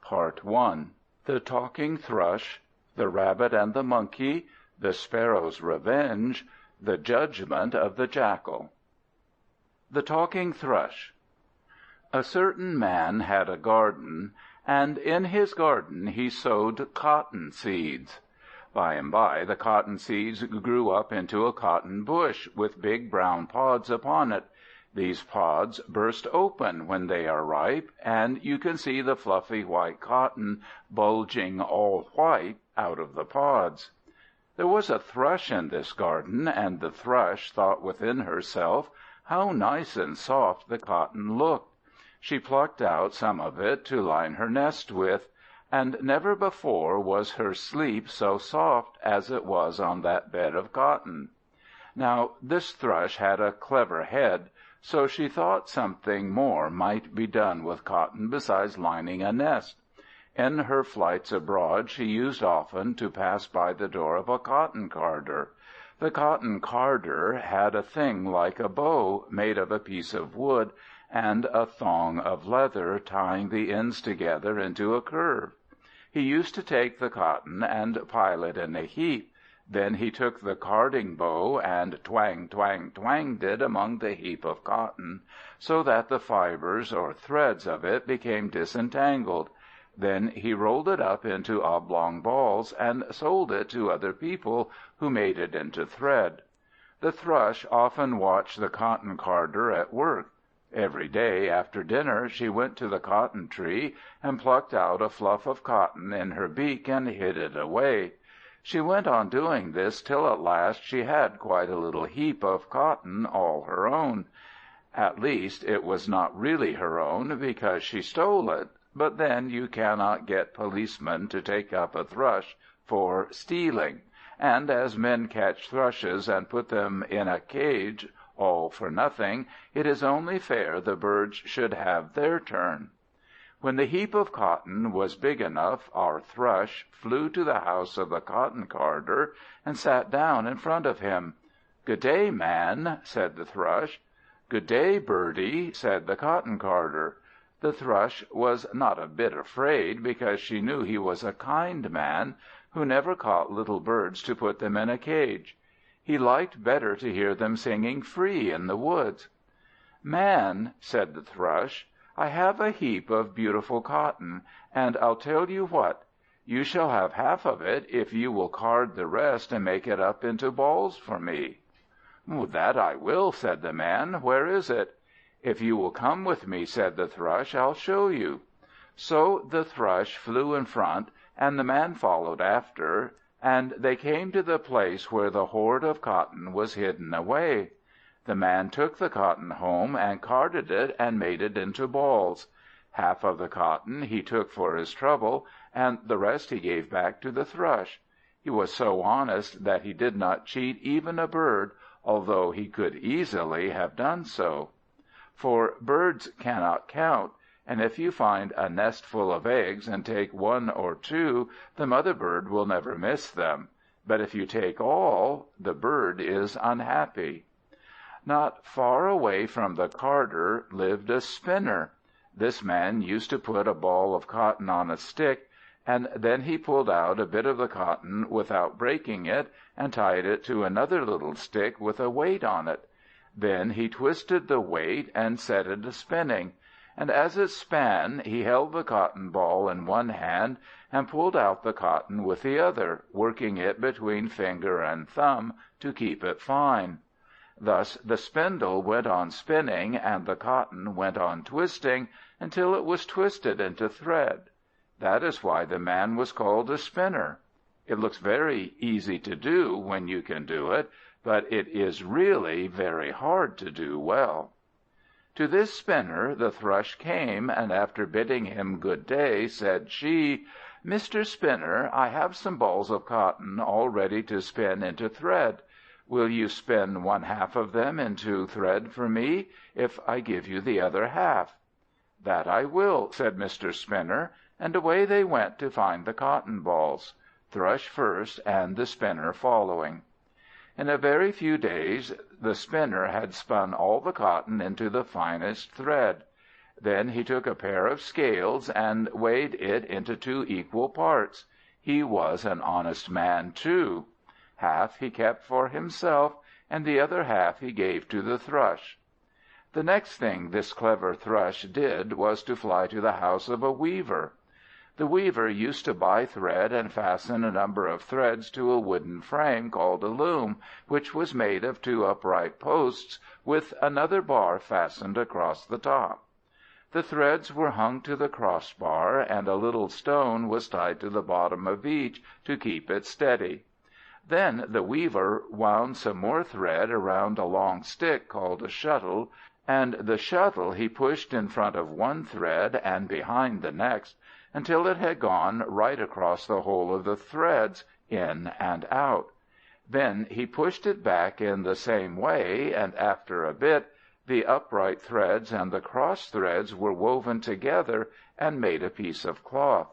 The Talking Thrush, The Rabbit and the Monkey, The Sparrow's Revenge, The Judgment of the Jackal. The Talking Thrush. A certain man had a garden, and in his garden he sowed cotton seeds. By and by the cotton seeds grew up into a cotton bush, with big brown pods upon it. These pods burst open when they are ripe, and you can see the fluffy white cotton bulging all white out of the pods. There was a thrush in this garden, and the thrush thought within herself how nice and soft the cotton looked. She plucked out some of it to line her nest with, and never before was her sleep so soft as it was on that bed of cotton. Now this thrush had a clever head, so she thought something more might be done with cotton besides lining a nest. In her flights abroad she used often to pass by the door of a cotton carder. The cotton carder had a thing like a bow, made of a piece of wood, and a thong of leather, tying the ends together into a curve. He used to take the cotton and pile it in a heap. Then he took the carding bow and twang, twang, twanged it among the heap of cotton, so that the fibers or threads of it became disentangled. Then he rolled it up into oblong balls and sold it to other people, who made it into thread. The thrush often watched the cotton carder at work. Every day after dinner she went to the cotton tree and plucked out a fluff of cotton in her beak and hid it away. She went on doing this till at last she had quite a little heap of cotton all her own. At least it was not really her own, because she stole it, but then you cannot get policemen to take up a thrush for stealing, and as men catch thrushes and put them in a cage all for nothing, it is only fair the birds should have their turn. When the heap of cotton was big enough, our thrush flew to the house of the cotton carder and sat down in front of him. "Good day, man," said the thrush. "Good day, birdie," said the cotton carder. The thrush was not a bit afraid, because she knew he was a kind man, who never caught little birds to put them in a cage. He liked better to hear them singing free in the woods. "Man," said the thrush, "I have a heap of beautiful cotton, and I'll tell you what, you shall have half of it if you will card the rest and make it up into balls for me." "That I will," said the man. "Where is it?" "If you will come with me," said the thrush, "I'll show you." So the thrush flew in front, and the man followed after, and they came to the place where the hoard of cotton was hidden away. The man took the cotton home and carded it and made it into balls. Half of the cotton he took for his trouble, and the rest he gave back to the thrush. He was so honest that he did not cheat even a bird, although he could easily have done so. For birds cannot count, and if you find a nest full of eggs and take one or two, the mother bird will never miss them. But if you take all, the bird is unhappy. Not far away from the carder lived a spinner. This man used to put a ball of cotton on a stick, and then he pulled out a bit of the cotton without breaking it, and tied it to another little stick with a weight on it. Then he twisted the weight and set it a-spinning, and as it span he held the cotton ball in one hand and pulled out the cotton with the other, working it between finger and thumb to keep it fine. Thus the spindle went on spinning, and the cotton went on twisting, until it was twisted into thread. That is why the man was called a spinner. It looks very easy to do when you can do it, but it is really very hard to do well. To this spinner the thrush came, and after bidding him good day, said she, "Mr. Spinner, I have some balls of cotton all ready to spin into thread. Will you spin one half of them into thread for me, if I give you the other half?" "That I will," said Mr. Spinner, and away they went to find the cotton balls, thrush first and the spinner following. In a very few days the spinner had spun all the cotton into the finest thread. Then he took a pair of scales and weighed it into 2 equal parts. He was an honest man too. Half he kept for himself, and the other half he gave to the Thrush. The next thing this clever Thrush did was to fly to the house of a weaver. The weaver used to buy thread and fasten a number of threads to a wooden frame called a loom, which was made of 2 upright posts with another bar fastened across the top. The threads were hung to the crossbar, and a little stone was tied to the bottom of each to keep it steady. Then the weaver wound some more thread around a long stick called a shuttle, and the shuttle he pushed in front of one thread and behind the next, until it had gone right across the whole of the threads, in and out. Then he pushed it back in the same way, and after a bit the upright threads and the cross threads were woven together and made a piece of cloth.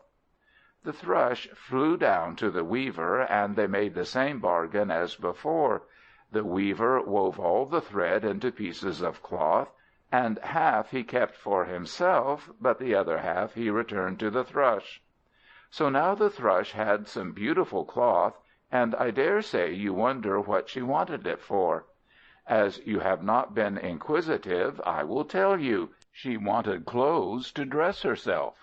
The Thrush flew down to the weaver, and they made the same bargain as before. The weaver wove all the thread into pieces of cloth, and half he kept for himself, but the other half he returned to the Thrush. So now the Thrush had some beautiful cloth, and I dare say you wonder what she wanted it for. As you have not been inquisitive, I will tell you. She wanted clothes to dress herself.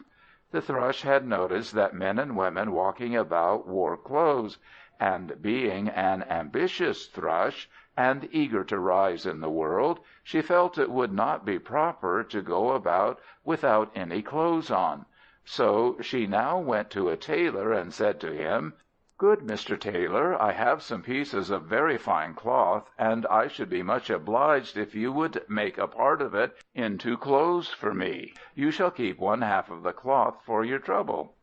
The Thrush had noticed that men and women walking about wore clothes, and being an ambitious Thrush, and eager to rise in the world, she felt it would not be proper to go about without any clothes on. So she now went to a tailor and said to him, "Good Mr. Tailor, I have some pieces of very fine cloth, and I should be much obliged if you would make a part of it into clothes for me. You shall keep 1/2 of the cloth for your trouble."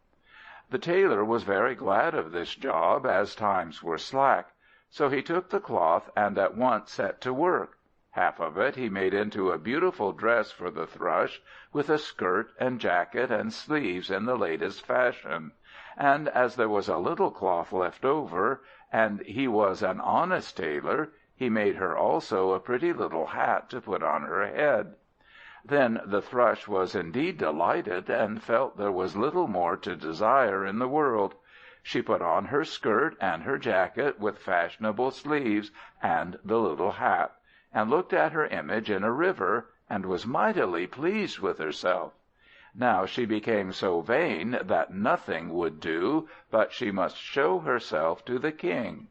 The tailor was very glad of this job, as times were slack. So he took the cloth and at once set to work. Half of it he made into a beautiful dress for the Thrush, with a skirt and jacket and sleeves in the latest fashion. And as there was a little cloth left over, and he was an honest tailor, he made her also a pretty little hat to put on her head. Then the Thrush was indeed delighted, and felt there was little more to desire in the world. She put on her skirt and her jacket with fashionable sleeves and the little hat, and looked at her image in a river, and was mightily pleased with herself. Now she became so vain that nothing would do but she must show herself to the king.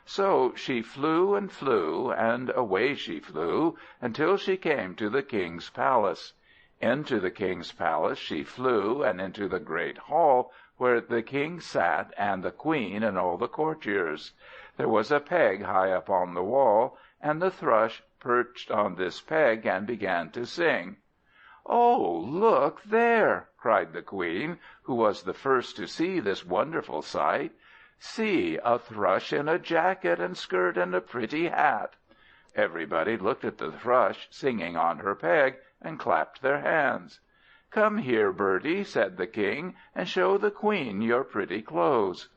So she flew and flew, and away she flew, until she came to the king's palace. Into the king's palace she flew, and into the great hall, where the king sat, and the queen, and all the courtiers. There was a peg high up on the wall, and the Thrush perched on this peg and began to sing. "Oh, look there!" cried the queen, who was the first to see this wonderful sight. "See, a Thrush in a jacket and skirt and a pretty hat." Everybody looked at the Thrush singing on her peg, and clapped their hands. "Come here, birdie," said the king, "and show the queen your pretty clothes."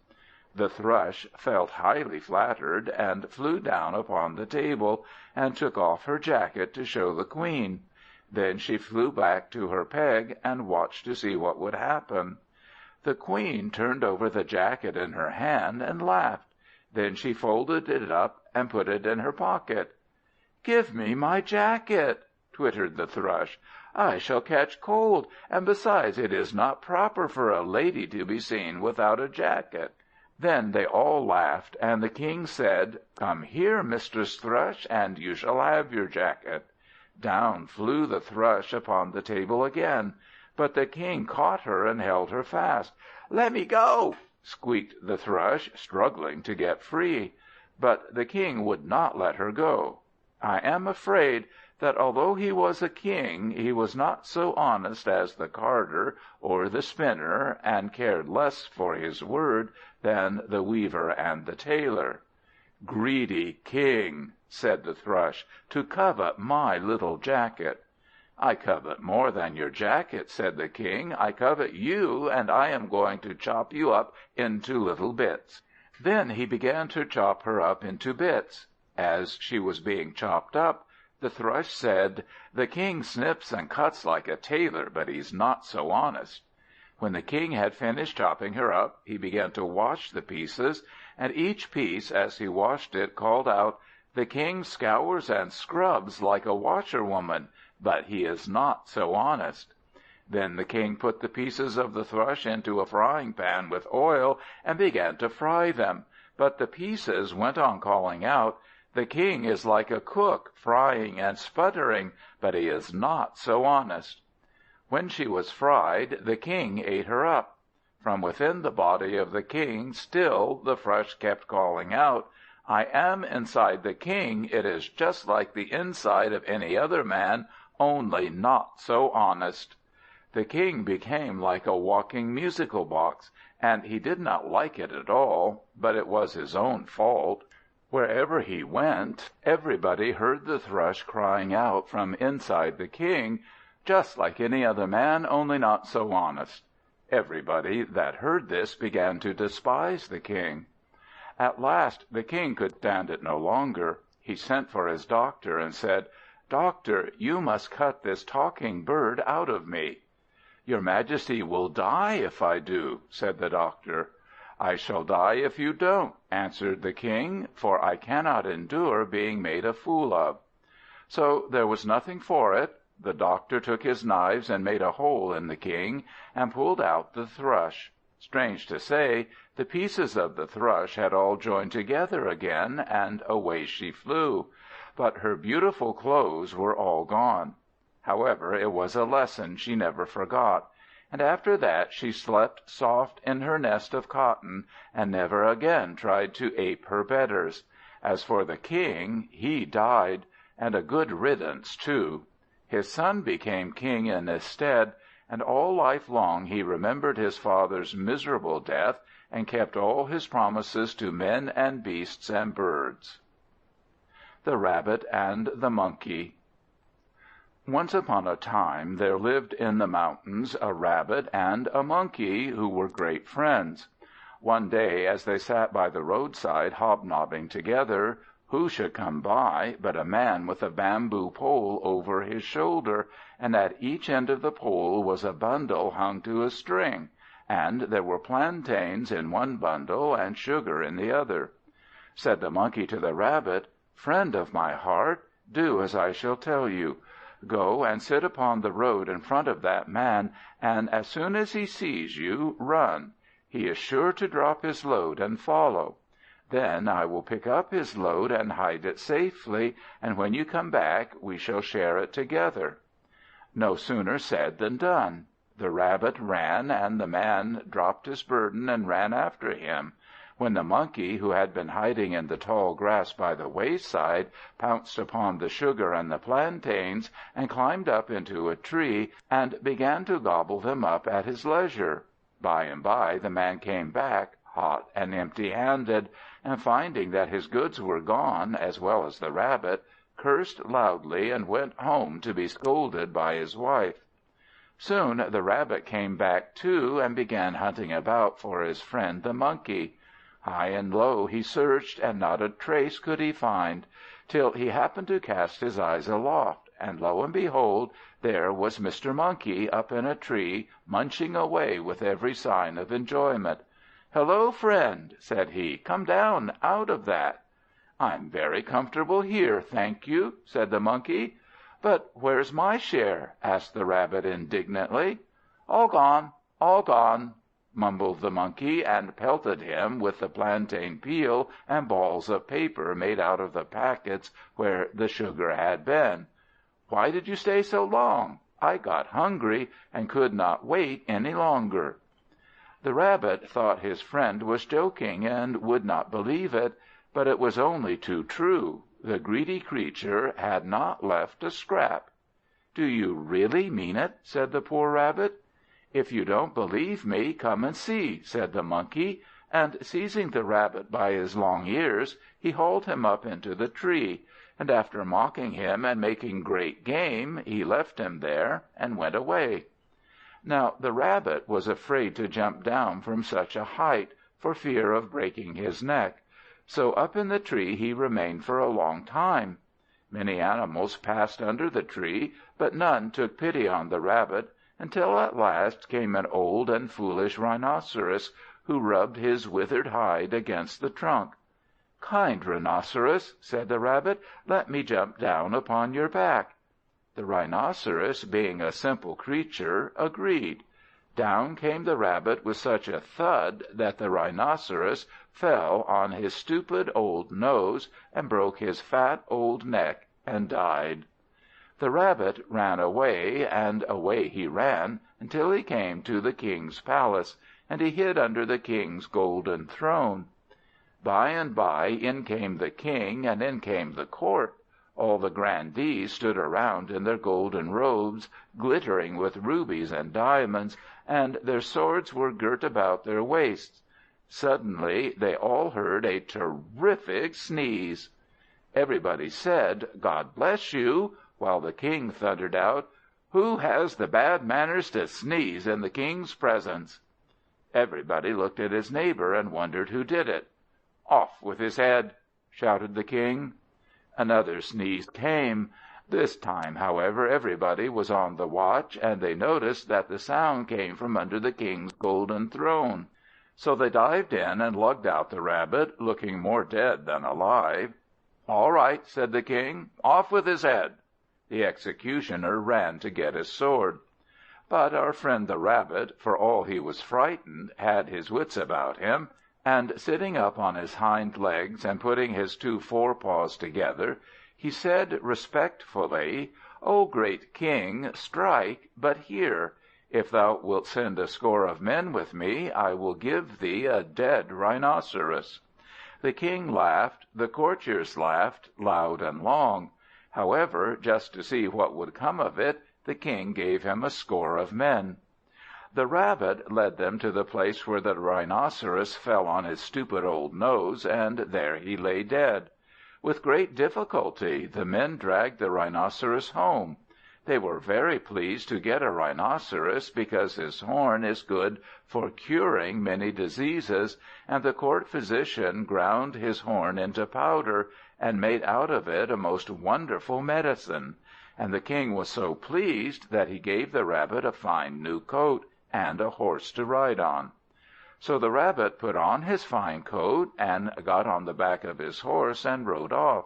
The Thrush felt highly flattered, and flew down upon the table, and took off her jacket to show the queen. Then she flew back to her peg, and watched to see what would happen. The queen turned over the jacket in her hand, and laughed. Then she folded it up, and put it in her pocket. "Give me my jacket," twittered the Thrush. "I shall catch cold, and besides it is not proper for a lady to be seen without a jacket." Then they all laughed, and the king said, "Come here, Mistress Thrush, and you shall have your jacket." Down flew the Thrush upon the table again, but the king caught her and held her fast. "Let me go!" squeaked the Thrush, struggling to get free. But the king would not let her go. I am afraid that although he was a king, he was not so honest as the carter or the spinner, and cared less for his word than the weaver and the tailor. "Greedy king," said the Thrush, "to covet my little jacket." "I covet more than your jacket," said the king. "I covet you, and I am going to chop you up into little bits." Then he began to chop her up into bits. As she was being chopped up, The Thrush said, "The King snips and cuts like a tailor, but he's not so honest." When the King had finished chopping her up, he began to wash the pieces, and each piece, as he washed it, called out, "The King scours and scrubs like a washerwoman, but he is not so honest." Then the King put the pieces of the Thrush into a frying pan with oil, and began to fry them, but the pieces went on calling out, "The King is like a cook, frying and sputtering, but he is not so honest." When she was fried, the King ate her up. From within the body of the King still the Thrush kept calling out, "I am inside the King. It is just like the inside of any other man, only not so honest." The King became like a walking musical box, and he did not like it at all, but it was his own fault. Wherever he went, everybody heard the Thrush crying out from inside the King, "Just like any other man, only not so honest." Everybody that heard this began to despise the King. At last the King could stand it no longer. He sent for his doctor and said, "Doctor, you must cut this talking bird out of me." "Your Majesty will die if I do," said the doctor. "I shall die if you don't," answered the King, "for I cannot endure being made a fool of." So there was nothing for it. The doctor took his knives and made a hole in the King, and pulled out the Thrush. Strange to say, the pieces of the Thrush had all joined together again, and away she flew. But her beautiful clothes were all gone. However, it was a lesson she never forgot, and after that she slept soft in her nest of cotton, and never again tried to ape her betters. As for the King, he died, and a good riddance too. His son became king in his stead, and all life long he remembered his father's miserable death, and kept all his promises to men and beasts and birds. The Rabbit and the Monkey. Once upon a time there lived in the mountains a Rabbit and a Monkey who were great friends. One day, as they sat by the roadside hobnobbing together, who should come by but a man with a bamboo pole over his shoulder, and at each end of the pole was a bundle hung to a string, and there were plantains in one bundle and sugar in the other. Said the Monkey to the Rabbit, "Friend of my heart, do as I shall tell you. Go and sit upon the road in front of that man, and as soon as he sees you, run. He is sure to drop his load and follow. Then I will pick up his load and hide it safely, and when you come back we shall share it together." No sooner said than done. The Rabbit ran, and the man dropped his burden and ran after him. When the Monkey, who had been hiding in the tall grass by the wayside, pounced upon the sugar and the plantains, and climbed up into a tree, and began to gobble them up at his leisure. By and by the man came back, hot and empty-handed, and finding that his goods were gone, as well as the Rabbit, cursed loudly and went home to be scolded by his wife. Soon the Rabbit came back too, and began hunting about for his friend the Monkey. High and low he searched, and not a trace could he find, till he happened to cast his eyes aloft, and lo and behold, there was Mr. Monkey up in a tree, munching away with every sign of enjoyment. "Hello, friend," said he, "come down out of that." "I'm very comfortable here, thank you," said the Monkey. "But where's my share?" asked the Rabbit indignantly. All gone, mumbled the Monkey, and pelted him with the plantain peel and balls of paper made out of the packets where the sugar had been. "Why did you stay so long? I got hungry, and could not wait any longer." The Rabbit thought his friend was joking, and would not believe it, but it was only too true. The greedy creature had not left a scrap. "Do you really mean it?" said the poor Rabbit. "If you don't believe me, come and see," said the Monkey, and seizing the Rabbit by his long ears, he hauled him up into the tree, and after mocking him and making great game, he left him there and went away. Now the Rabbit was afraid to jump down from such a height, for fear of breaking his neck, so up in the tree he remained for a long time. Many animals passed under the tree, but none took pity on the Rabbit, until at last came an old and foolish Rhinoceros, who rubbed his withered hide against the trunk. "Kind Rhinoceros," said the Rabbit, "let me jump down upon your back." The Rhinoceros, being a simple creature, agreed. Down came the Rabbit with such a thud that the Rhinoceros fell on his stupid old nose, and broke his fat old neck, and died. The Rabbit ran away, and away he ran, until he came to the King's palace, and he hid under the King's golden throne. By and by in came the King, and in came the court. All the grandees stood around in their golden robes, glittering with rubies and diamonds, and their swords were girt about their waists. Suddenly they all heard a terrific sneeze. Everybody said, "God bless you," while the King thundered out, "Who has the bad manners to sneeze in the King's presence?" Everybody looked at his neighbor and wondered who did it. "Off with his head!" shouted the King. Another sneeze came. This time, however, everybody was on the watch, and they noticed that the sound came from under the King's golden throne. So they dived in and lugged out the Rabbit, looking more dead than alive. "All right," said the King. "Off with his head." The executioner ran to get his sword. But our friend the Rabbit, for all he was frightened, had his wits about him, and sitting up on his hind legs, and putting his two forepaws together, he said respectfully, "O great King, strike but here. If thou wilt send a score of men with me, I will give thee a dead Rhinoceros." The King laughed, the courtiers laughed, loud and long. However, just to see what would come of it, the King gave him a score of men. The Rabbit led them to the place where the Rhinoceros fell on his stupid old nose, and there he lay dead. With great difficulty the men dragged the Rhinoceros home. They were very pleased to get a Rhinoceros, because his horn is good for curing many diseases, and the court physician ground his horn into powder, and made out of it a most wonderful medicine. And the King was so pleased that he gave the Rabbit a fine new coat, and a horse to ride on. So the Rabbit put on his fine coat, and got on the back of his horse, and rode off.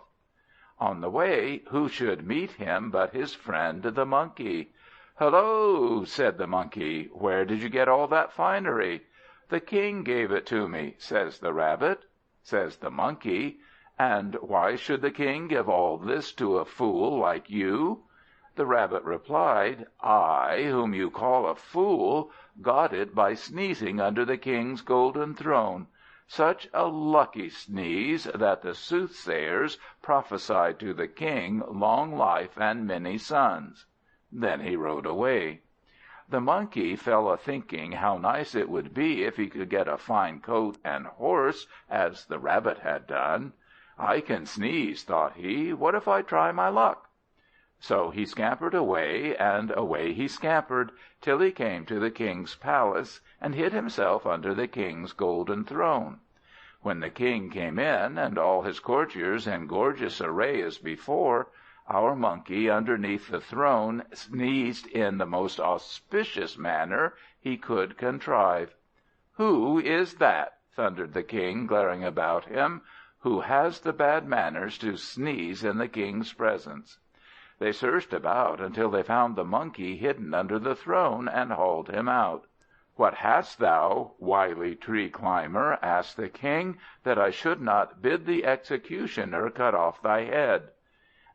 On the way, who should meet him but his friend the Monkey. "Hullo!" said the Monkey, "where did you get all that finery?" "The King gave it to me," says the Rabbit. Says the Monkey, "And why should the King give all this to a fool like you?" The Rabbit replied, "I, whom you call a fool, got it by sneezing under the King's golden throne. Such a lucky sneeze that the soothsayers prophesied to the King long life and many sons." Then he rode away. The Monkey fell a-thinking how nice it would be if he could get a fine coat and horse, as the Rabbit had done. "I can sneeze," thought he. "What if I try my luck?" So he scampered away, and away he scampered, till he came to the King's palace, and hid himself under the King's golden throne. When the King came in, and all his courtiers in gorgeous array as before, our Monkey underneath the throne sneezed in the most auspicious manner he could contrive. "Who is that?" thundered the King, glaring about him. "Who has the bad manners to sneeze in the King's presence?" They searched about until they found the Monkey hidden under the throne, and hauled him out. "What hast thou, wily tree climber?" asked the King, "that I should not bid the executioner cut off thy head?"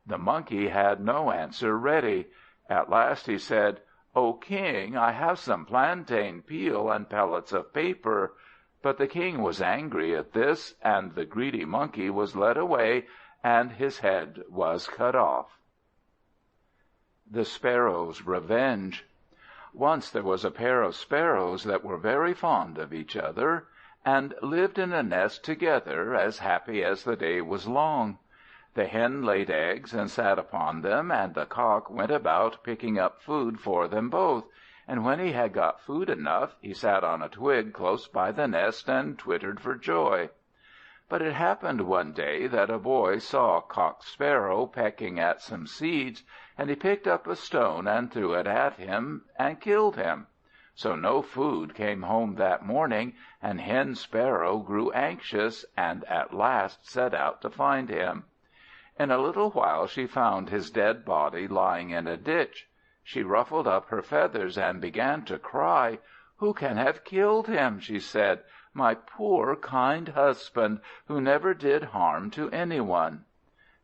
The Monkey had no answer ready. At last he said, "O King, I have some plantain peel and pellets of paper." But the King was angry at this, and the greedy Monkey was led away, and his head was cut off. The Sparrow's Revenge. Once there was a pair of sparrows that were very fond of each other, and lived in a nest together, as happy as the day was long. The hen laid eggs and sat upon them, and the cock went about picking up food for them both, and when he had got food enough, he sat on a twig close by the nest and twittered for joy. But it happened one day that a boy saw Cock Sparrow pecking at some seeds, and he picked up a stone and threw it at him, and killed him. So no food came home that morning, and Hen Sparrow grew anxious, and at last set out to find him. In a little while she found his dead body lying in a ditch. She ruffled up her feathers and began to cry. "Who can have killed him?" she said. "My poor, kind husband, who never did harm to any one."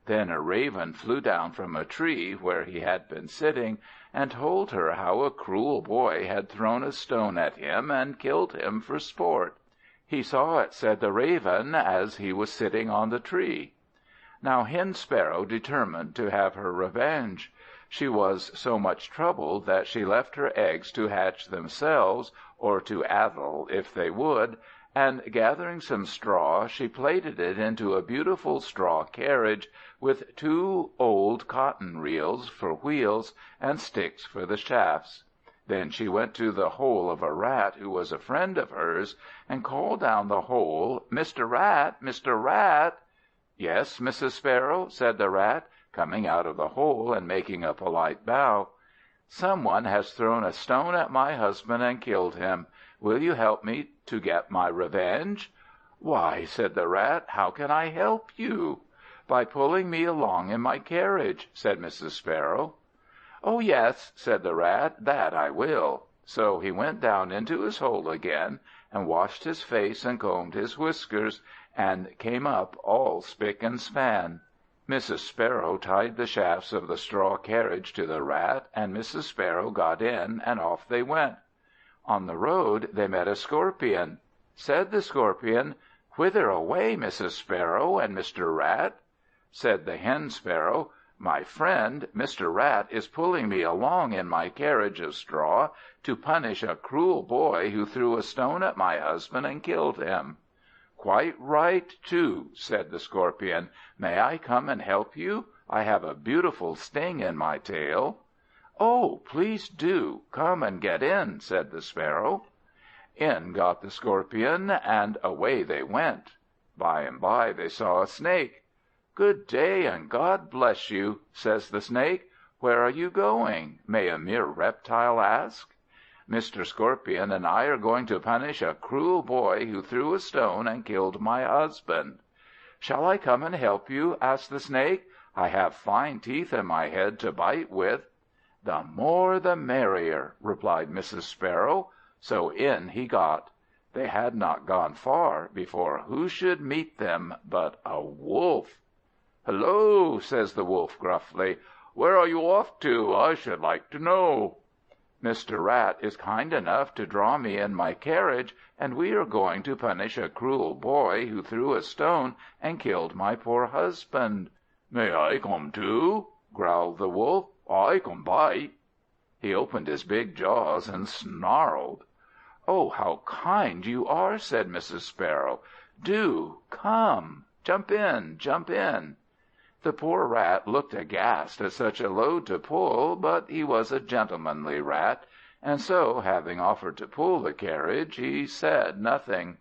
Then a raven flew down from a tree where he had been sitting, and told her how a cruel boy had thrown a stone at him and killed him for sport. "He saw it," said the raven, "as he was sitting on the tree." Now Hen Sparrow determined to have her revenge. She was so much troubled that she left her eggs to hatch themselves, or to addle if they would, and gathering some straw, she plaited it into a beautiful straw carriage, with 2 old cotton reels for wheels, and sticks for the shafts. Then she went to the hole of a rat who was a friend of hers, and called down the hole, "Mr. Rat, Mr. Rat!" "Yes, Mrs. Sparrow," said the rat, coming out of the hole and making a polite bow. "Some one has thrown a stone at my husband and killed him. Will you help me to get my revenge?" "Why," said the rat, "how can I help you?" "By pulling me along in my carriage," said Mrs. Sparrow. "Oh, yes," said the rat, "that I will." So he went down into his hole again, and washed his face and combed his whiskers, and came up all spick and span. Mrs. Sparrow tied the shafts of the straw carriage to the rat, and Mrs. Sparrow got in, and off they went. On the road they met a scorpion. Said the scorpion, "Whither away, Mrs. Sparrow and Mr. Rat?" Said the Hen Sparrow, "My friend, Mr. Rat is pulling me along in my carriage of straw to punish a cruel boy who threw a stone at my husband and killed him." "Quite right, too," said the scorpion. "May I come and help you? I have a beautiful sting in my tail." "Oh, please do. Come and get in," said the sparrow. In got the scorpion, and away they went. By and by they saw a snake. "Good day, and God bless you," says the snake. "Where are you going, may a mere reptile ask?" "Mr. Scorpion and I are going to punish a cruel boy who threw a stone and killed my husband." "Shall I come and help you?" asked the snake. "I have fine teeth in my head to bite with." "The more the merrier," replied Mrs. Sparrow. So in he got. They had not gone far before who should meet them but a wolf. "Hullo!" says the wolf gruffly. "Where are you off to, I should like to know?" "Mr. Rat is kind enough to draw me in my carriage, and we are going to punish a cruel boy who threw a stone and killed my poor husband." "May I come too?" growled the wolf. "I can bite." He opened his big jaws and snarled. "Oh, how kind you are!" said Mrs. Sparrow. "Do come! Jump in, jump in!" The poor rat looked aghast at such a load to pull, but he was a gentlemanly rat, and so, having offered to pull the carriage, he said nothing.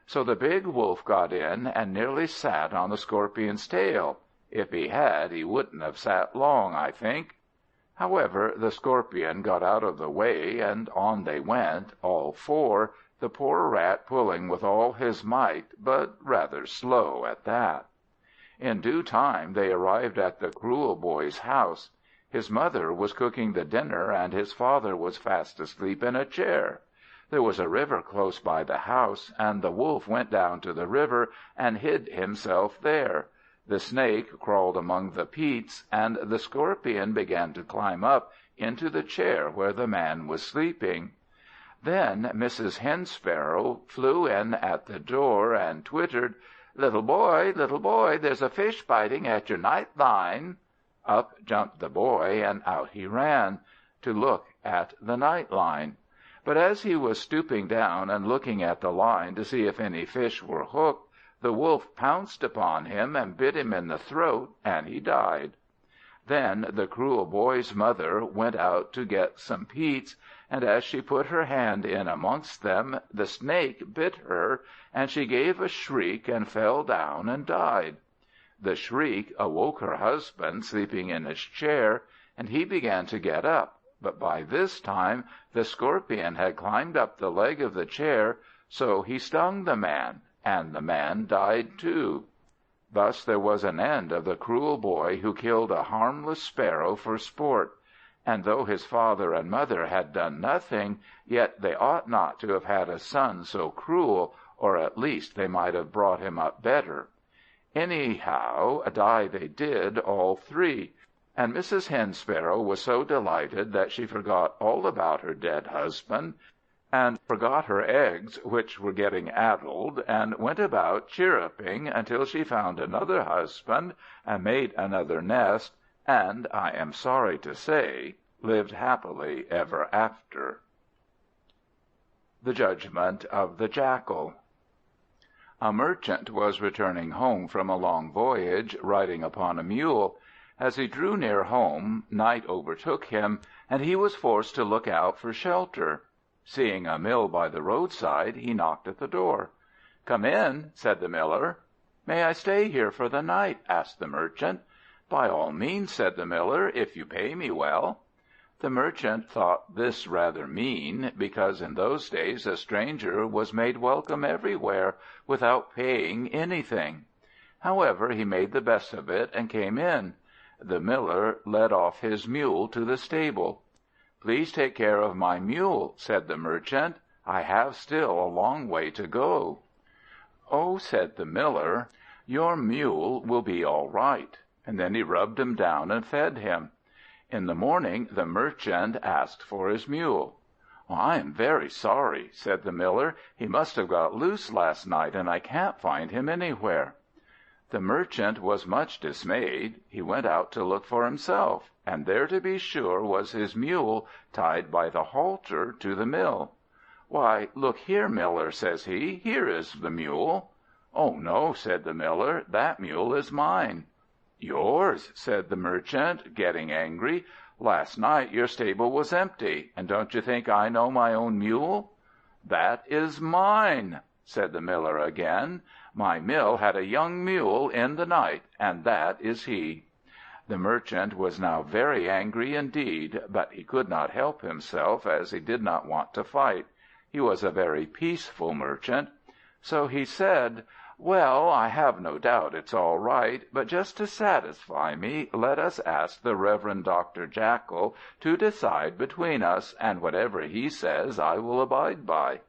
So the big wolf got in, and nearly sat on the scorpion's tail. If he had, he wouldn't have sat long, I think. However, the scorpion got out of the way, and on they went, all four, the poor rat pulling with all his might, but rather slow at that. In due time they arrived at the cruel boy's house. His mother was cooking the dinner, and his father was fast asleep in a chair. There was a river close by the house, and the wolf went down to the river and hid himself there. The snake crawled among the peats, and the scorpion began to climb up into the chair where the man was sleeping. Then Mrs. Hen Sparrow flew in at the door and twittered, little boy, there's a fish biting at your night line." Up jumped the boy, and out he ran, to look at the night line. But as he was stooping down and looking at the line to see if any fish were hooked, the wolf pounced upon him and bit him in the throat, and he died. Then the cruel boy's mother went out to get some peats, and as she put her hand in amongst them, the snake bit her, and she gave a shriek and fell down and died. The shriek awoke her husband, sleeping in his chair, and he began to get up, but by this time the scorpion had climbed up the leg of the chair, so he stung the man, and the man died too. Thus there was an end of the cruel boy who killed a harmless sparrow for sport, and though his father and mother had done nothing, yet they ought not to have had a son so cruel, or at least they might have brought him up better. Anyhow, die they did, all three, and Mrs. Hen Sparrow was so delighted that she forgot all about her dead husband, and forgot her eggs, which were getting addled, and went about chirruping until she found another husband, and made another nest, and, I am sorry to say, lived happily ever after. The Judgment of the Jackal. A merchant was returning home from a long voyage, riding upon a mule. As he drew near home, night overtook him, and he was forced to look out for shelter. Seeing a mill by the roadside, he knocked at the door. "Come in," said the miller. "May I stay here for the night?" asked the merchant. "By all means," said the miller, "if you pay me well." The merchant thought this rather mean, because in those days a stranger was made welcome everywhere, without paying anything. However, he made the best of it, and came in. The miller led off his mule to the stable. "Please take care of my mule," said the merchant. "I have still a long way to go." "Oh," said the miller, "your mule will be all right." And then he rubbed him down and fed him. In the morning the merchant asked for his mule. "I am very sorry," said the miller. "He must have got loose last night, and I can't find him anywhere." The merchant was much dismayed. He went out to look for himself, and there to be sure was his mule tied by the halter to the mill. "Why, look here, miller," says he, "here is the mule." "Oh no," said the miller, "that mule is mine." "Yours?" said the merchant, getting angry. "Last night your stable was empty, and don't you think I know my own mule?" "That is mine," said the miller again. "My mill had a young mule in the night, and that is he." The merchant was now very angry indeed, but he could not help himself, as he did not want to fight. He was a very peaceful merchant. So he said, "Well, I have no doubt it's all right, but just to satisfy me, let us ask the Reverend Dr. Jackal to decide between us, and whatever he says I will abide by."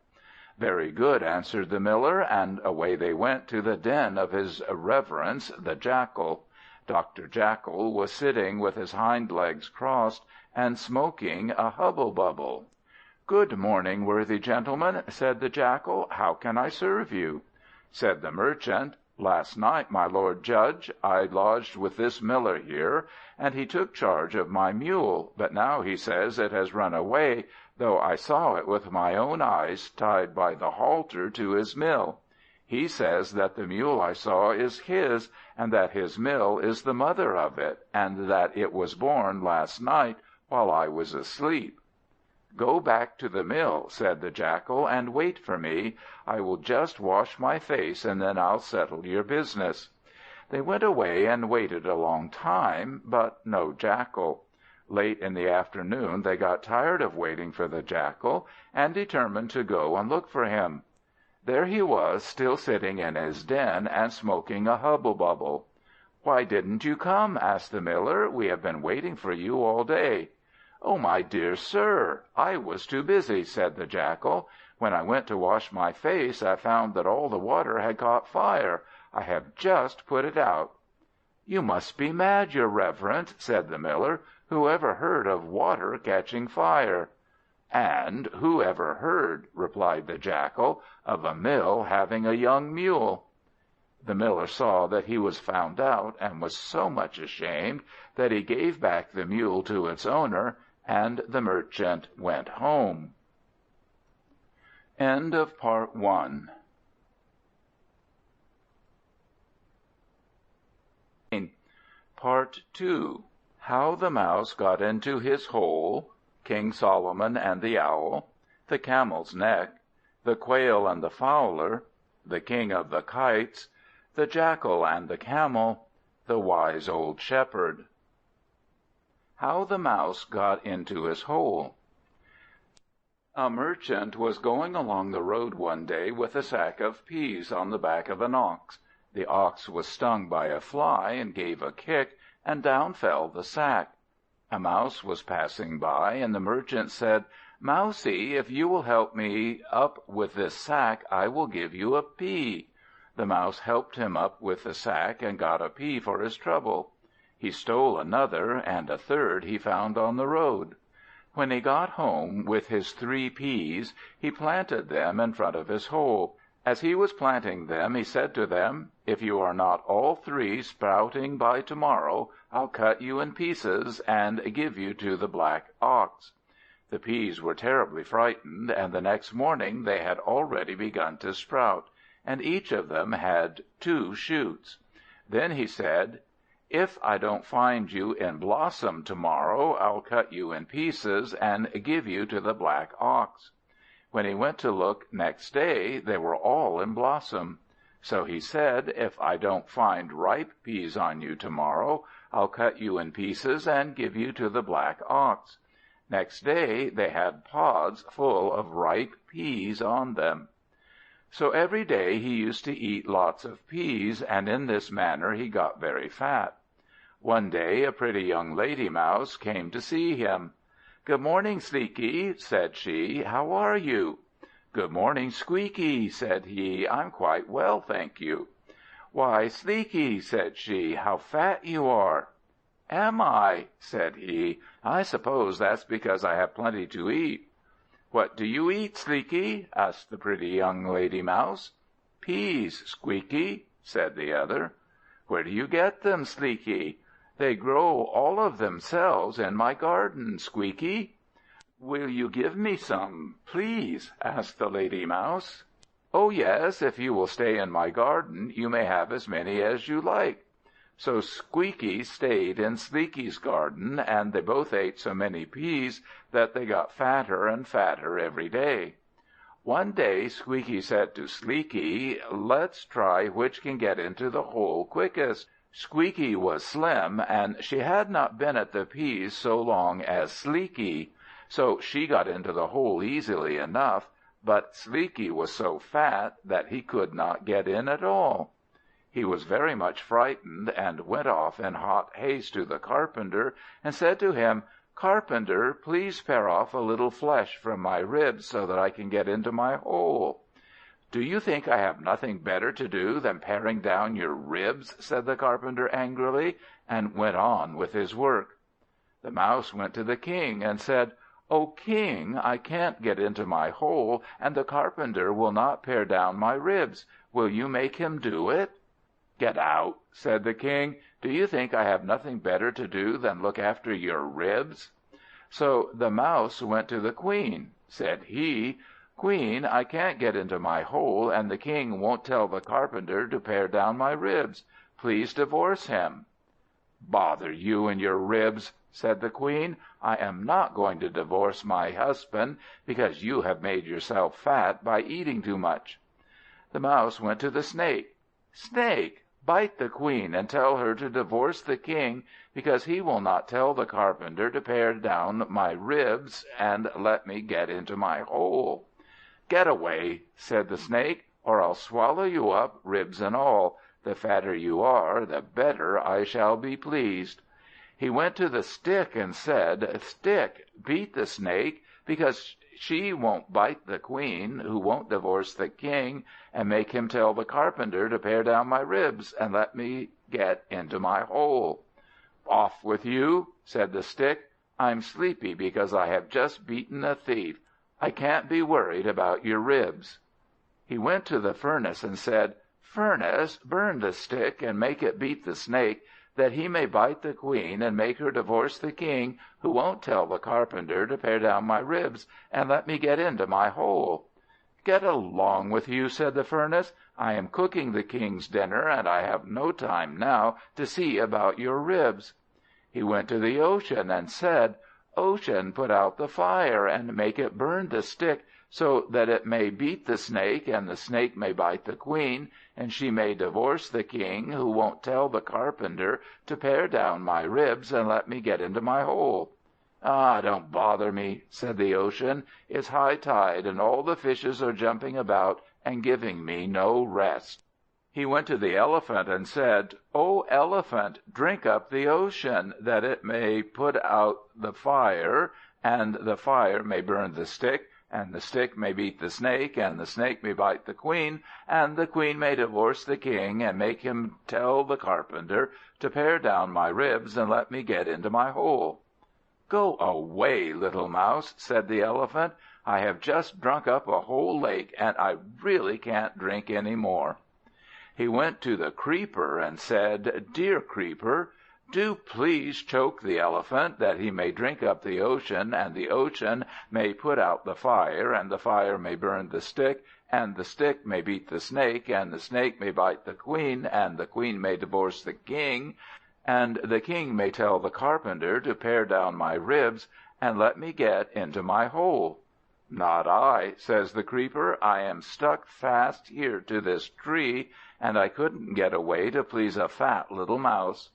"Very good," answered the miller, and away they went to the den of his Reverence the Jackal. Dr. Jackal was sitting with his hind legs crossed, and smoking a hubble-bubble. "Good morning, worthy gentleman," said the Jackal. "How can I serve you?" Said the merchant, "Last night, my lord judge, I lodged with this miller here, and he took charge of my mule, but now he says it has run away, though I saw it with my own eyes tied by the halter to his mill. He says that the mule I saw is his, and that his mill is the mother of it, and that it was born last night while I was asleep." "Go back to the mill," said the Jackal, "and wait for me. I will just wash my face, and then I'll settle your business." They went away and waited a long time, but no Jackal. Late in the afternoon they got tired of waiting for the Jackal, and determined to go and look for him. There he was, still sitting in his den, and smoking a hubble-bubble. "Why didn't you come?" asked the miller. "We have been waiting for you all day." "Oh, my dear sir, I was too busy," said the Jackal. "When I went to wash my face, I found that all the water had caught fire. I have just put it out." "You must be mad, your reverence," said the miller. "Who ever heard of water catching fire?" "And who ever heard," replied the Jackal, "of a mill having a young mule?" The miller saw that he was found out, and was so much ashamed that he gave back the mule to its owner, and the merchant went home. Part 2. How the Mouse got into his hole. King Solomon and the Owl, the Camel's Neck, the Quail and the Fowler, the King of the Kites, the Jackal and the Camel, the Wise Old Shepherd. How the Mouse got into his Hole. A merchant was going along the road one day with a sack of peas on the back of an ox. The ox was stung by a fly and gave a kick, and down fell the sack. A mouse was passing by, and the merchant said, "Mousie, if you will help me up with this sack, I will give you a pea." The mouse helped him up with the sack, and got a pea for his trouble. He stole another, and a third he found on the road. When he got home with his 3 peas, he planted them in front of his hole. As he was planting them, he said to them, "If you are not all 3 sprouting by tomorrow, I'll cut you in pieces and give you to the black ox." The peas were terribly frightened, and the next morning they had already begun to sprout, and each of them had 2 shoots. Then he said, "If I don't find you in blossom tomorrow, I'll cut you in pieces and give you to the black ox." When he went to look next day, they were all in blossom. So he said, "If I don't find ripe peas on you tomorrow, I'll cut you in pieces and give you to the black ox." Next day they had pods full of ripe peas on them. So every day he used to eat lots of peas, and in this manner he got very fat. One day a pretty young lady mouse came to see him. "Good morning, Sleeky," said she. "How are you?" "Good morning, Squeaky," said he. "I'm quite well, thank you." "Why, Sleeky," said she, "how fat you are!" "Am I?" said he. "I suppose that's because I have plenty to eat." "What do you eat, Sleeky?" asked the pretty young lady mouse. "Peas, Squeaky," said the other. "Where do you get them, Sleeky?" "They grow all of themselves in my garden, Squeaky." "Will you give me some, please?" asked the lady mouse. "Oh yes, if you will stay in my garden, you may have as many as you like." So Squeaky stayed in Sleeky's garden, and they both ate so many peas that they got fatter and fatter every day. One day Squeaky said to Sleeky, "Let's try which can get into the hole quickest." Squeaky was slim, and she had not been at the peas so long as Sleeky, so she got into the hole easily enough, but Sleeky was so fat that he could not get in at all. He was very much frightened, and went off in hot haste to the carpenter, and said to him, "Carpenter, please pare off a little flesh from my ribs, so that I can get into my hole." "Do you think I have nothing better to do than paring down your ribs?" said the carpenter angrily, and went on with his work. The mouse went to the king, and said, "O king, I can't get into my hole, and the carpenter will not pare down my ribs. Will you make him do it?" "Get out," said the king. "Do you think I have nothing better to do than look after your ribs?" So the mouse went to the queen. Said he, "Queen, I can't get into my hole, and the king won't tell the carpenter to pare down my ribs. Please divorce him." "Bother you and your ribs," said the queen. "I am not going to divorce my husband, because you have made yourself fat by eating too much." The mouse went to the snake. "Snake, bite the queen, and tell her to divorce the king, because he will not tell the carpenter to pare down my ribs and let me get into my hole." "Get away," said the snake, "or I'll swallow you up, ribs and all. The fatter you are, the better I shall be pleased." He went to the stick and said, "Stick, beat the snake, because she won't bite the queen, who won't divorce the king, and make him tell the carpenter to pare down my ribs, and let me get into my hole." "Off with you," said the stick. "I'm sleepy because I have just beaten a thief. I can't be worried about your ribs." He went to the furnace and said, "Furnace, burn the stick, and make it beat the snake, that he may bite the queen and make her divorce the king, who won't tell the carpenter to pare down my ribs, and let me get into my hole." "Get along with you," said the furnace. "I am cooking the king's dinner, and I have no time now to see about your ribs." He went to the ocean and said, Ocean, put out the fire, and make it burn the stick, so that it may beat the snake, and the snake may bite the queen, and she may divorce the king, who won't tell the carpenter to pare down my ribs and let me get into my hole." "Ah, don't bother me," said the Ocean. "It's high tide, and all the fishes are jumping about and giving me no rest." He went to the Elephant and said, "O Elephant, drink up the Ocean, that it may put out the fire, and the fire may burn the stick, and the stick may beat the snake, and the snake may bite the queen, and the queen may divorce the king, and make him tell the carpenter to pare down my ribs and let me get into my hole." "Go away, little Mouse," said the Elephant. "I have just drunk up a whole lake, and I really can't drink any more." He went to the Creeper and said, "Dear Creeper, do please choke the Elephant, that he may drink up the Ocean, and the Ocean may put out the fire, and the fire may burn the stick, and the stick may beat the snake, and the snake may bite the queen, and the queen may divorce the king, and the king may tell the carpenter to pare down my ribs, and let me get into my hole." "Not I," says the Creeper. "I am stuck fast here to this tree, and I couldn't get away to please a fat little Mouse."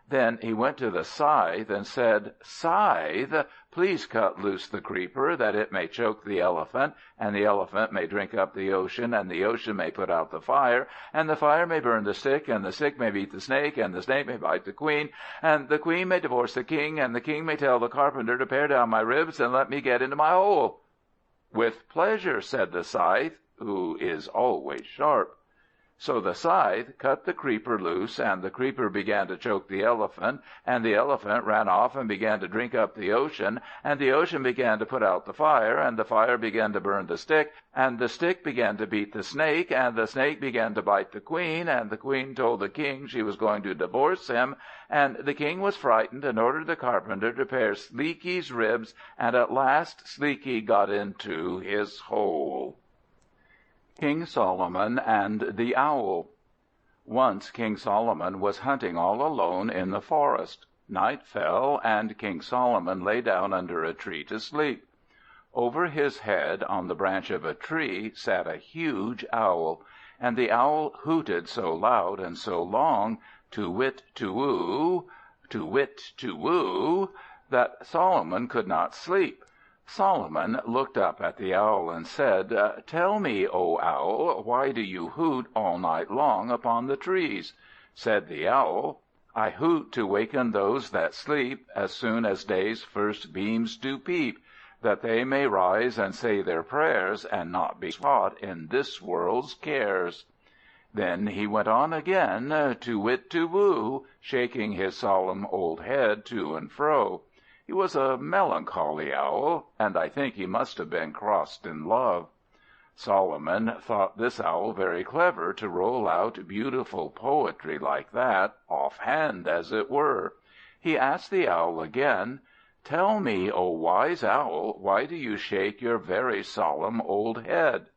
Then he went to the Scythe and said, "Scythe, please cut loose the Creeper, that it may choke the Elephant, and the Elephant may drink up the Ocean, and the Ocean may put out the fire, and the fire may burn the stick, and the stick may beat the snake, and the snake may bite the queen, and the queen may divorce the king, and the king may tell the carpenter to pare down my ribs and let me get into my hole." "With pleasure," said the Scythe, who is always sharp. So the Scythe cut the Creeper loose, and the Creeper began to choke the Elephant, and the Elephant ran off and began to drink up the Ocean, and the Ocean began to put out the fire, and the fire began to burn the stick, and the stick began to beat the snake, and the snake began to bite the queen, and the queen told the king she was going to divorce him, and the king was frightened and ordered the carpenter to pare Sleekie's ribs, and at last Sleekie got into his hole. King Solomon and the Owl. Once King Solomon was hunting all alone in the forest. Night fell, and King Solomon lay down under a tree to sleep. Over his head, on the branch of a tree, sat a huge owl, and the owl hooted so loud and so long, "Tu-whit, tu-woo, tu-whit, tu-woo," that Solomon could not sleep. Solomon looked up at the Owl and said, "Tell me, O Owl, why do you hoot all night long upon the trees?" Said the Owl, "I hoot to waken those that sleep, as soon as day's first beams do peep, that they may rise and say their prayers, and not be caught in this world's cares." Then he went on again, "Tu-whit, tu-woo," shaking his solemn old head to and fro. He was a melancholy Owl, and I think he must have been crossed in love. Solomon thought this Owl very clever to roll out beautiful poetry like that, off-hand as it were. He asked the Owl again, "Tell me, O wise Owl, why do you shake your very solemn old head?"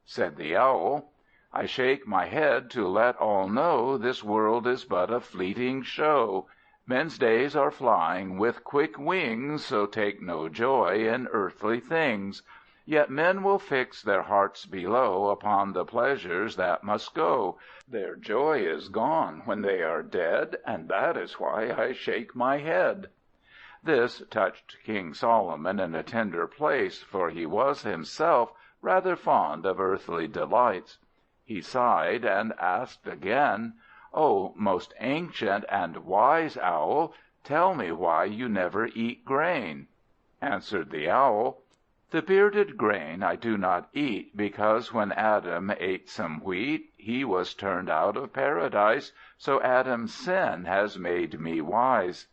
Said the Owl, "I shake my head to let all know this world is but a fleeting show. Men's days are flying with quick wings, so take no joy in earthly things. Yet men will fix their hearts below upon the pleasures that must go. Their joy is gone when they are dead, and that is why I shake my head." This touched King Solomon in a tender place, for he was himself rather fond of earthly delights. He sighed and asked again, "O most ancient and wise Owl, tell me why you never eat grain." Answered the Owl, "The bearded grain I do not eat, because when Adam ate some wheat, he was turned out of paradise, so Adam's sin has made me wise.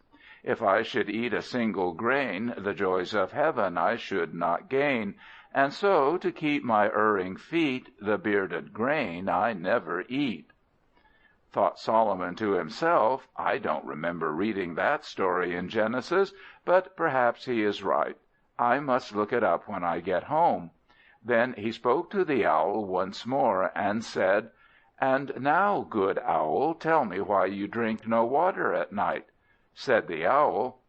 If I should eat a single grain, the joys of heaven I should not gain, and so, to keep my erring feet, the bearded grain I never eat." Thought Solomon to himself, "I don't remember reading that story in Genesis, but perhaps he is right. I must look it up when I get home." Then he spoke to the Owl once more, and said, "And now, good Owl, tell me why you drink no water at night." Said the Owl,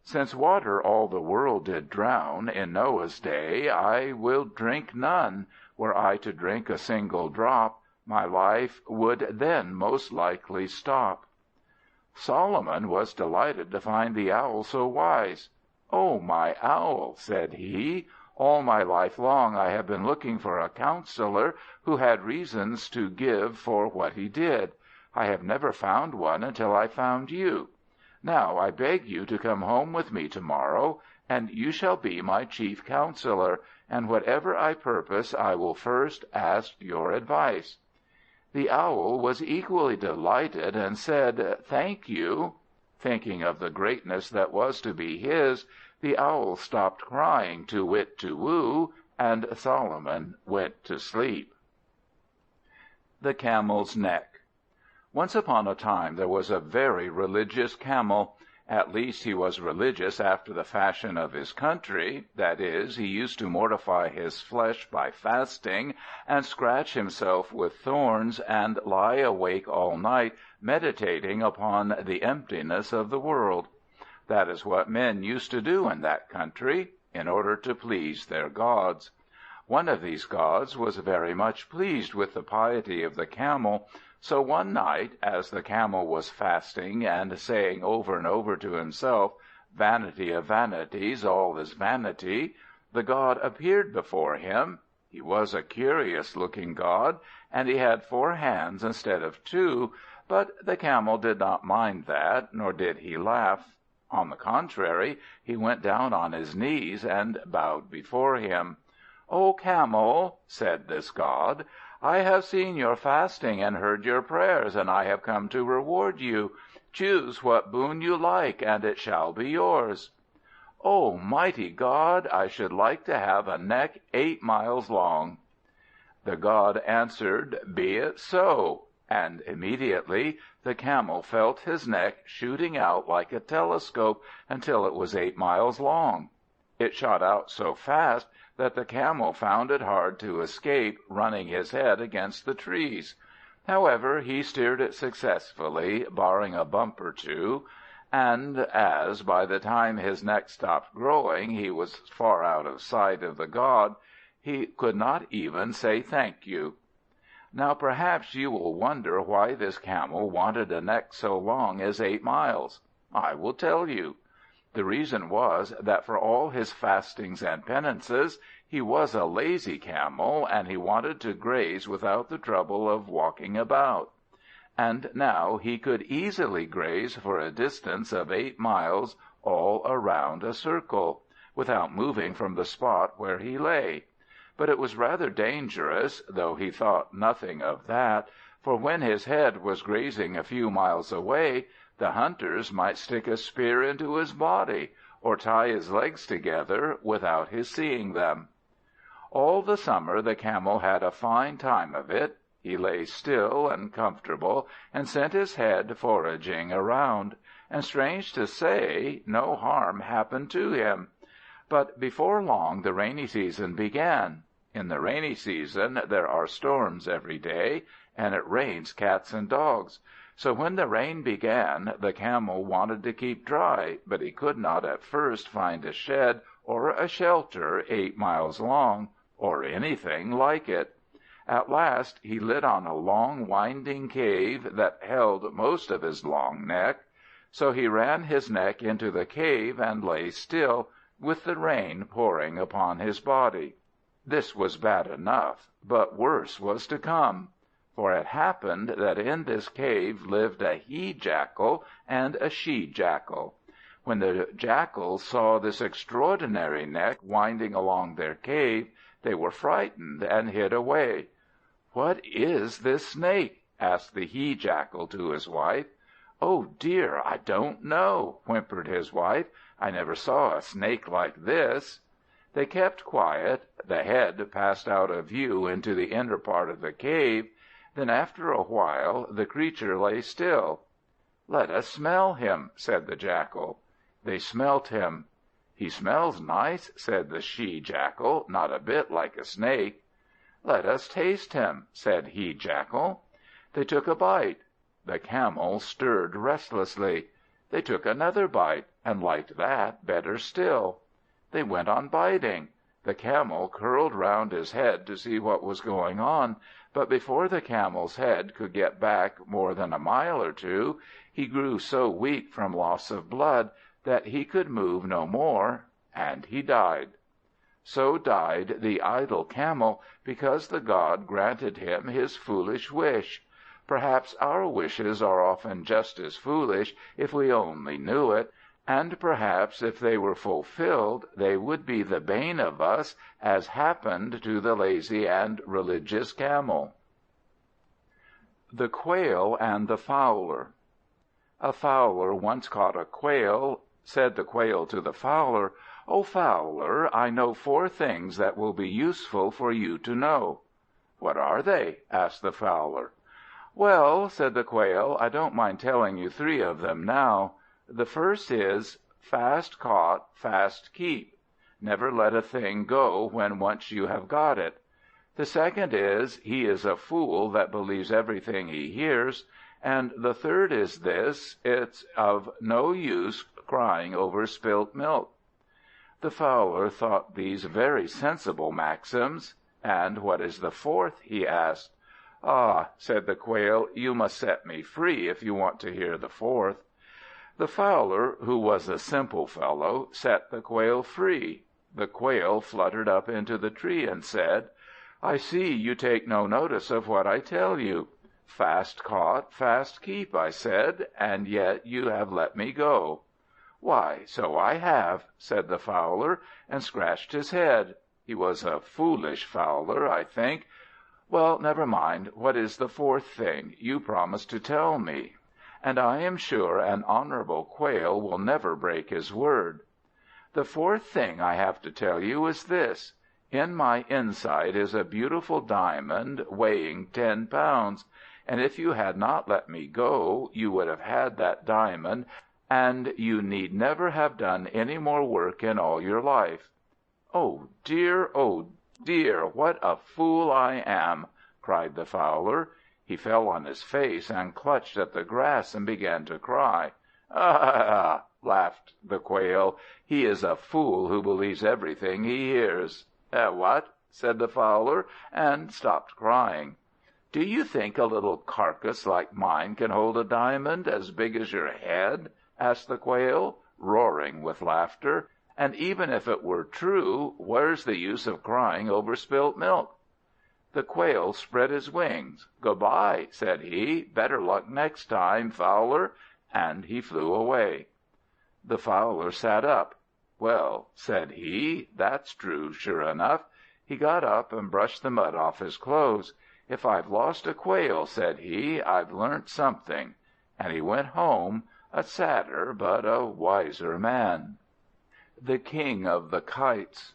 Since water all the world did drown in Noah's day, I will drink none. Were I to drink a single drop, my life would then most likely stop." Solomon was delighted to find the Owl so wise. "O my Owl," said he, "all my life long I have been looking for a counsellor who had reasons to give for what he did. I have never found one until I found you. Now I beg you to come home with me to-morrow, and you shall be my chief counsellor, and whatever I purpose I will first ask your advice." The Owl was equally delighted, and said, "Thank you." Thinking of the greatness that was to be his, the Owl stopped crying "to wit, to woo," and Solomon went to sleep. The Camel's Neck. Once upon a time there was a very religious Camel. At least he was religious after the fashion of his country. That is, he used to mortify his flesh by fasting, and scratch himself with thorns, and lie awake all night meditating upon the emptiness of the world. That is what men used to do in that country, in order to please their gods. One of these gods was very much pleased with the piety of the Camel. So one night, as the Camel was fasting, and saying over and over to himself, "Vanity of vanities, all is vanity," the god appeared before him. He was a curious-looking god, and he had 4 hands instead of 2, but the Camel did not mind that, nor did he laugh. On the contrary, he went down on his knees and bowed before him. "O Camel," said this god, "I have seen your fasting and heard your prayers, and I have come to reward you. Choose what boon you like, and it shall be yours." "O mighty God, I should like to have a neck 8 miles long." The god answered, "Be it so," and immediately the Camel felt his neck shooting out like a telescope until it was 8 miles long. It shot out so fast that the Camel found it hard to escape, running his head against the trees. However, he steered it successfully, barring a bump or two, and as, by the time his neck stopped growing, he was far out of sight of the god, he could not even say thank you. Now perhaps you will wonder why this Camel wanted a neck so long as 8 miles. I will tell you. The reason was that for all his fastings and penances, he was a lazy Camel, and he wanted to graze without the trouble of walking about. And now he could easily graze for a distance of 8 miles all around a circle, without moving from the spot where he lay. But it was rather dangerous, though he thought nothing of that, for when his head was grazing a few miles away, the hunters might stick a spear into his body, or tie his legs together without his seeing them. All the summer the Camel had a fine time of it. He lay still and comfortable, and sent his head foraging around, and strange to say, no harm happened to him. But before long the rainy season began. In the rainy season there are storms every day, and it rains cats and dogs. So when the rain began, the Camel wanted to keep dry, but he could not at first find a shed or a shelter 8 miles long, or anything like it. At last he lit on a long winding cave that held most of his long neck. So he ran his neck into the cave and lay still, with the rain pouring upon his body. This was bad enough, but worse was to come. For it happened that in this cave lived a he-jackal and a she-jackal. When the jackals saw this extraordinary neck winding along their cave, they were frightened and hid away. "What is this snake?" asked the he-jackal to his wife. "Oh dear, I don't know," whimpered his wife. "I never saw a snake like this." They kept quiet. The head passed out of view into the inner part of the cave. Then after a while the creature lay still. "Let us smell him," said the jackal. They smelt him. "He smells nice," said the she-jackal, "not a bit like a snake." "Let us taste him," said he-jackal. They took a bite. The Camel stirred restlessly. They took another bite, and liked that better still. They went on biting. The Camel curled round his head to see what was going on, but before the Camel's head could get back more than a mile or two, he grew so weak from loss of blood that he could move no more, and he died. So died the idle Camel, because the god granted him his foolish wish. Perhaps our wishes are often just as foolish, if we only knew it, and perhaps if they were fulfilled they would be the bane of us, as happened to the lazy and religious Camel. The Quail and the Fowler. A Fowler once caught a Quail. Said the Quail to the Fowler, "O Fowler, I know 4 things that will be useful for you to know." "What are they?" asked the Fowler. "Well," said the Quail, "I don't mind telling you 3 of them now. The first is, fast caught, fast keep. Never let a thing go when once you have got it. The second is, he is a fool that believes everything he hears. And the third is this, it's of no use crying over spilt milk." The Fowler thought these very sensible maxims. "And what is the fourth?" he asked. "Ah," said the Quail, "you must set me free if you want to hear the fourth." The Fowler, who was a simple fellow, set the Quail free. The Quail fluttered up into the tree and said, "I see you take no notice of what I tell you. Fast caught, fast keep, I said, and yet you have let me go." "Why, so I have," said the Fowler, and scratched his head. He was a foolish Fowler, I think. "Well, never mind. What is the fourth thing? You promised to tell me, and I am sure an honourable Quail will never break his word." "The fourth thing I have to tell you is this. In my inside is a beautiful diamond weighing 10 pounds, and if you had not let me go, you would have had that diamond, and you need never have done any more work in all your life." "Oh dear, what a fool I am!" cried the Fowler. He fell on his face and clutched at the grass and began to cry. "Ah!" laughed the Quail. "He is a fool who believes everything he hears." "What?" said the Fowler, and stopped crying. "Do you think a little carcass like mine can hold a diamond as big as your head?" asked the Quail, roaring with laughter. "And even if it were true, where's the use of crying over spilt milk?" The Quail spread his wings. "Good-bye," said he. "Better luck next time, Fowler," and he flew away. The Fowler sat up. "Well," said he, "that's true, sure enough." He got up and brushed the mud off his clothes. "If I've lost a Quail," said he, "I've learnt something." And he went home, a sadder but a wiser man. The King of the Kites.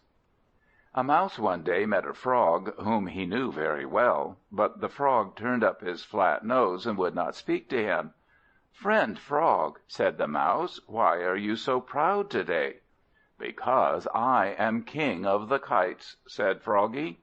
A Mouse one day met a Frog whom he knew very well, but the Frog turned up his flat nose and would not speak to him. "Friend Frog," said the Mouse, "why are you so proud to-day?" "Because I am King of the Kites," said Froggy.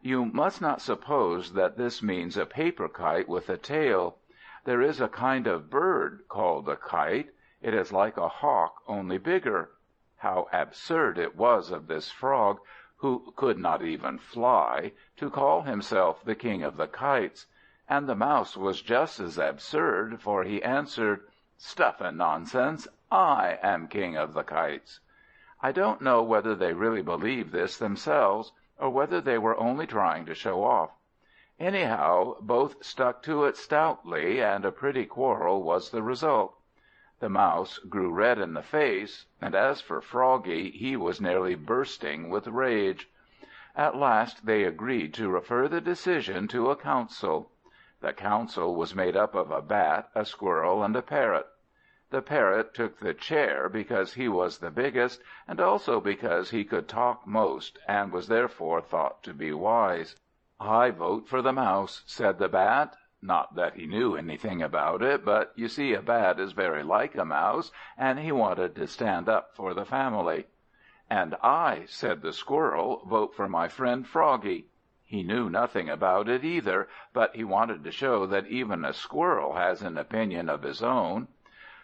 You must not suppose that this means a paper kite with a tail. There is a kind of bird called a kite. It is like a hawk, only bigger. How absurd it was of this Frog, who could not even fly, to call himself the King of the Kites. And the Mouse was just as absurd, for he answered, "Stuff and nonsense! I am King of the Kites." I don't know whether they really believed this themselves, or whether they were only trying to show off. Anyhow, both stuck to it stoutly, and a pretty quarrel was the result. The Mouse grew red in the face, and as for Froggy, he was nearly bursting with rage. At last they agreed to refer the decision to a council. The council was made up of a Bat, a Squirrel, and a Parrot. The Parrot took the chair because he was the biggest, and also because he could talk most, and was therefore thought to be wise. "I vote for the Mouse," said the Bat. Not that he knew anything about it, but you see a Bat is very like a Mouse, and he wanted to stand up for the family. "And I," said the Squirrel, "vote for my friend Froggy." He knew nothing about it either, but he wanted to show that even a Squirrel has an opinion of his own.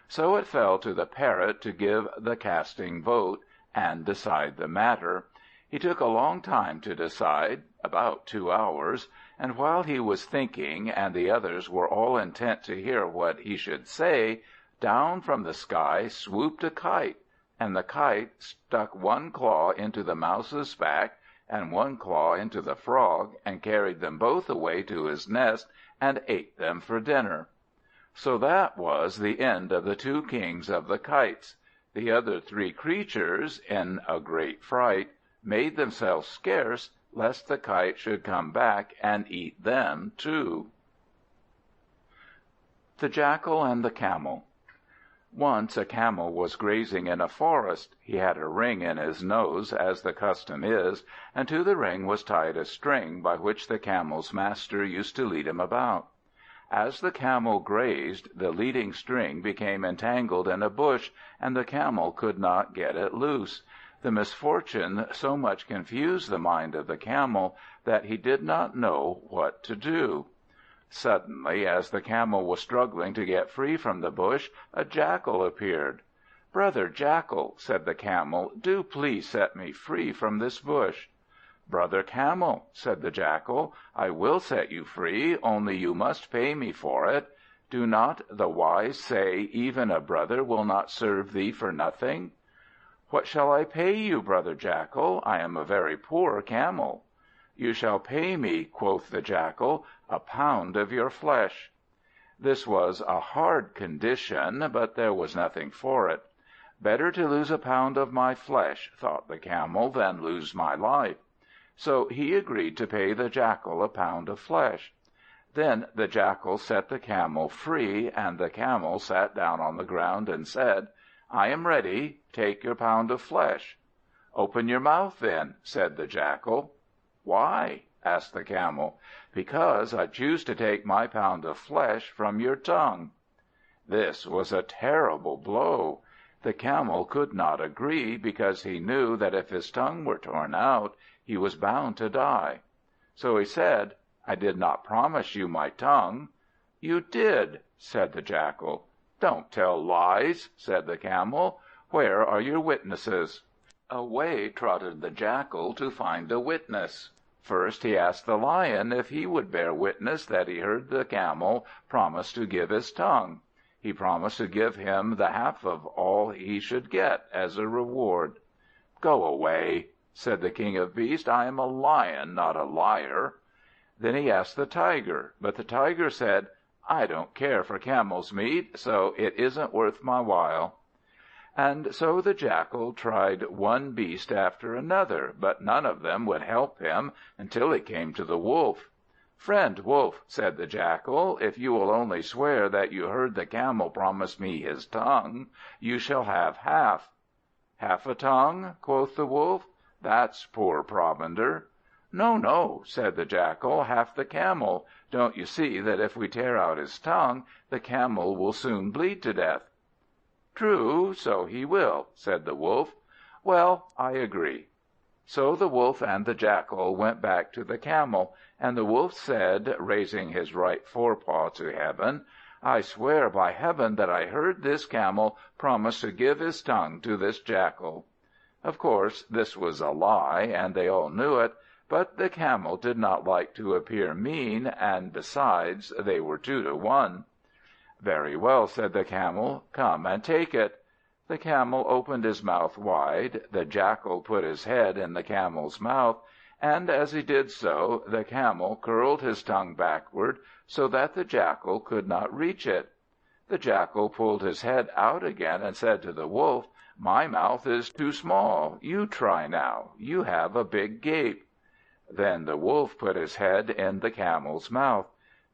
So it fell to the Parrot to give the casting vote, and decide the matter. He took a long time to decide, about 2 hours, and while he was thinking, and the others were all intent to hear what he should say, down from the sky swooped a Kite, and the Kite stuck one claw into the Mouse's back, and one claw into the Frog, and carried them both away to his nest, and ate them for dinner. So that was the end of the 2 kings of the Kites. The other 3 creatures, in a great fright, made themselves scarce, lest the Kite should come back and eat them too. The Jackal and the Camel. Once a Camel was grazing in a forest. He had a ring in his nose, as the custom is, and to the ring was tied a string by which the Camel's master used to lead him about. As the Camel grazed, the leading string became entangled in a bush, and the Camel could not get it loose. The misfortune so much confused the mind of the Camel that he did not know what to do. Suddenly, as the Camel was struggling to get free from the bush, a Jackal appeared. "Brother Jackal," said the Camel, "do please set me free from this bush." "Brother Camel," said the Jackal, "I will set you free, only you must pay me for it. Do not the wise say, even a brother will not serve thee for nothing?" "What shall I pay you, Brother Jackal? I am a very poor Camel." "You shall pay me," quoth the Jackal, "1 pound of your flesh." This was a hard condition, but there was nothing for it. "Better to lose 1 pound of my flesh," thought the Camel, "than lose my life." So he agreed to pay the Jackal 1 pound of flesh. Then the Jackal set the Camel free, and the Camel sat down on the ground and said, "I am ready. Take your pound of flesh." "Open your mouth, then," said the Jackal. "Why?" asked the Camel. "Because I choose to take my pound of flesh from your tongue." This was a terrible blow. The Camel could not agree, because he knew that if his tongue were torn out, he was bound to die. So he said, "I did not promise you my tongue." "You did," said the Jackal. "Don't tell lies," said the Camel. "Where are your witnesses?" Away trotted the Jackal to find a witness. First he asked the Lion if he would bear witness that he heard the Camel promise to give his tongue. He promised to give him the half of all he should get as a reward. "Go away," said the King of Beasts. "I am a lion, not a liar." Then he asked the Tiger, but the Tiger said, "I don't care for camel's meat, so it isn't worth my while." And so the Jackal tried one beast after another, but none of them would help him, until he came to the Wolf. "Friend Wolf," said the Jackal, "if you will only swear that you heard the Camel promise me his tongue, you shall have half." "Half a tongue?" quoth the Wolf. "That's poor provender." "No, no," said the Jackal, "half the Camel. Don't you see that if we tear out his tongue, the Camel will soon bleed to death?" "True, so he will," said the Wolf. "Well, I agree." So the Wolf and the Jackal went back to the Camel, and the Wolf said, raising his right forepaw to heaven, "I swear by heaven that I heard this Camel promise to give his tongue to this Jackal." Of course this was a lie, and they all knew it, but the Camel did not like to appear mean, and besides, they were 2 to 1. "Very well," said the Camel, "come and take it." The Camel opened his mouth wide, the Jackal put his head in the Camel's mouth, and as he did so, the Camel curled his tongue backward, so that the Jackal could not reach it. The Jackal pulled his head out again, and said to the Wolf, "My mouth is too small. You try now. You have a big gape." Then the Wolf put his head in the Camel's mouth.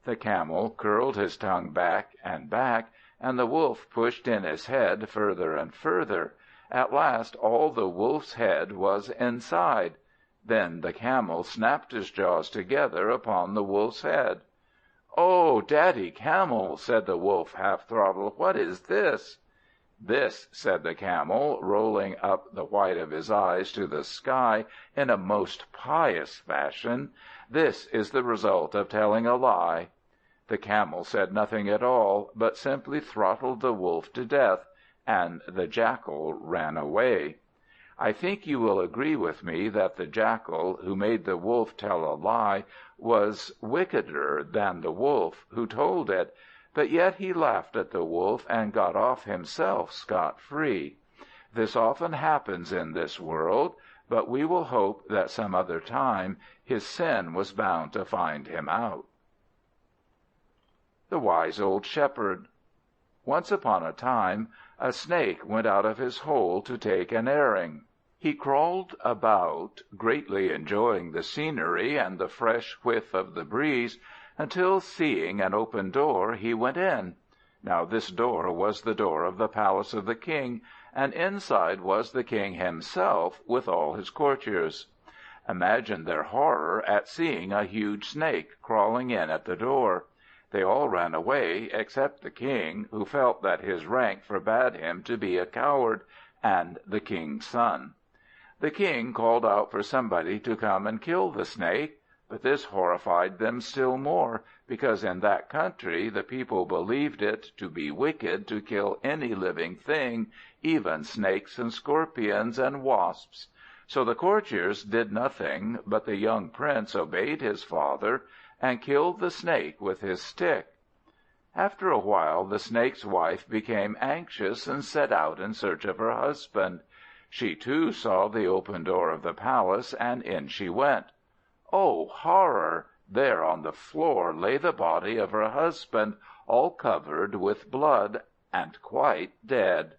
The Camel curled his tongue back and back, and the Wolf pushed in his head further and further. At last all the Wolf's head was inside. Then the Camel snapped his jaws together upon the Wolf's head. "Oh, Daddy Camel," said the Wolf, half throttled, "what is this?" "This," said the Camel, rolling up the white of his eyes to the sky in a most pious fashion, "this is the result of telling a lie." The Camel said nothing at all, but simply throttled the Wolf to death, and the Jackal ran away. I think you will agree with me that the Jackal, who made the Wolf tell a lie, was wickeder than the Wolf, who told it, but yet he laughed at the Wolf and got off himself scot-free. This often happens in this world, but we will hope that some other time his sin was bound to find him out. The Wise Old Shepherd. Once upon a time a snake went out of his hole to take an airing. He crawled about, greatly enjoying the scenery and the fresh whiff of the breeze, until, seeing an open door, he went in. Now this door was the door of the palace of the king, and inside was the king himself with all his courtiers. Imagine their horror at seeing a huge snake crawling in at the door. They all ran away, except the king, who felt that his rank forbade him to be a coward, and the king's son. The king called out for somebody to come and kill the snake, but this horrified them still more, because in that country the people believed it to be wicked to kill any living thing, even snakes and scorpions and wasps. So the courtiers did nothing, but the young prince obeyed his father and killed the snake with his stick. After a while the snake's wife became anxious and set out in search of her husband. She too saw the open door of the palace, and in she went. Oh, horror! There on the floor lay the body of her husband, all covered with blood, and quite dead.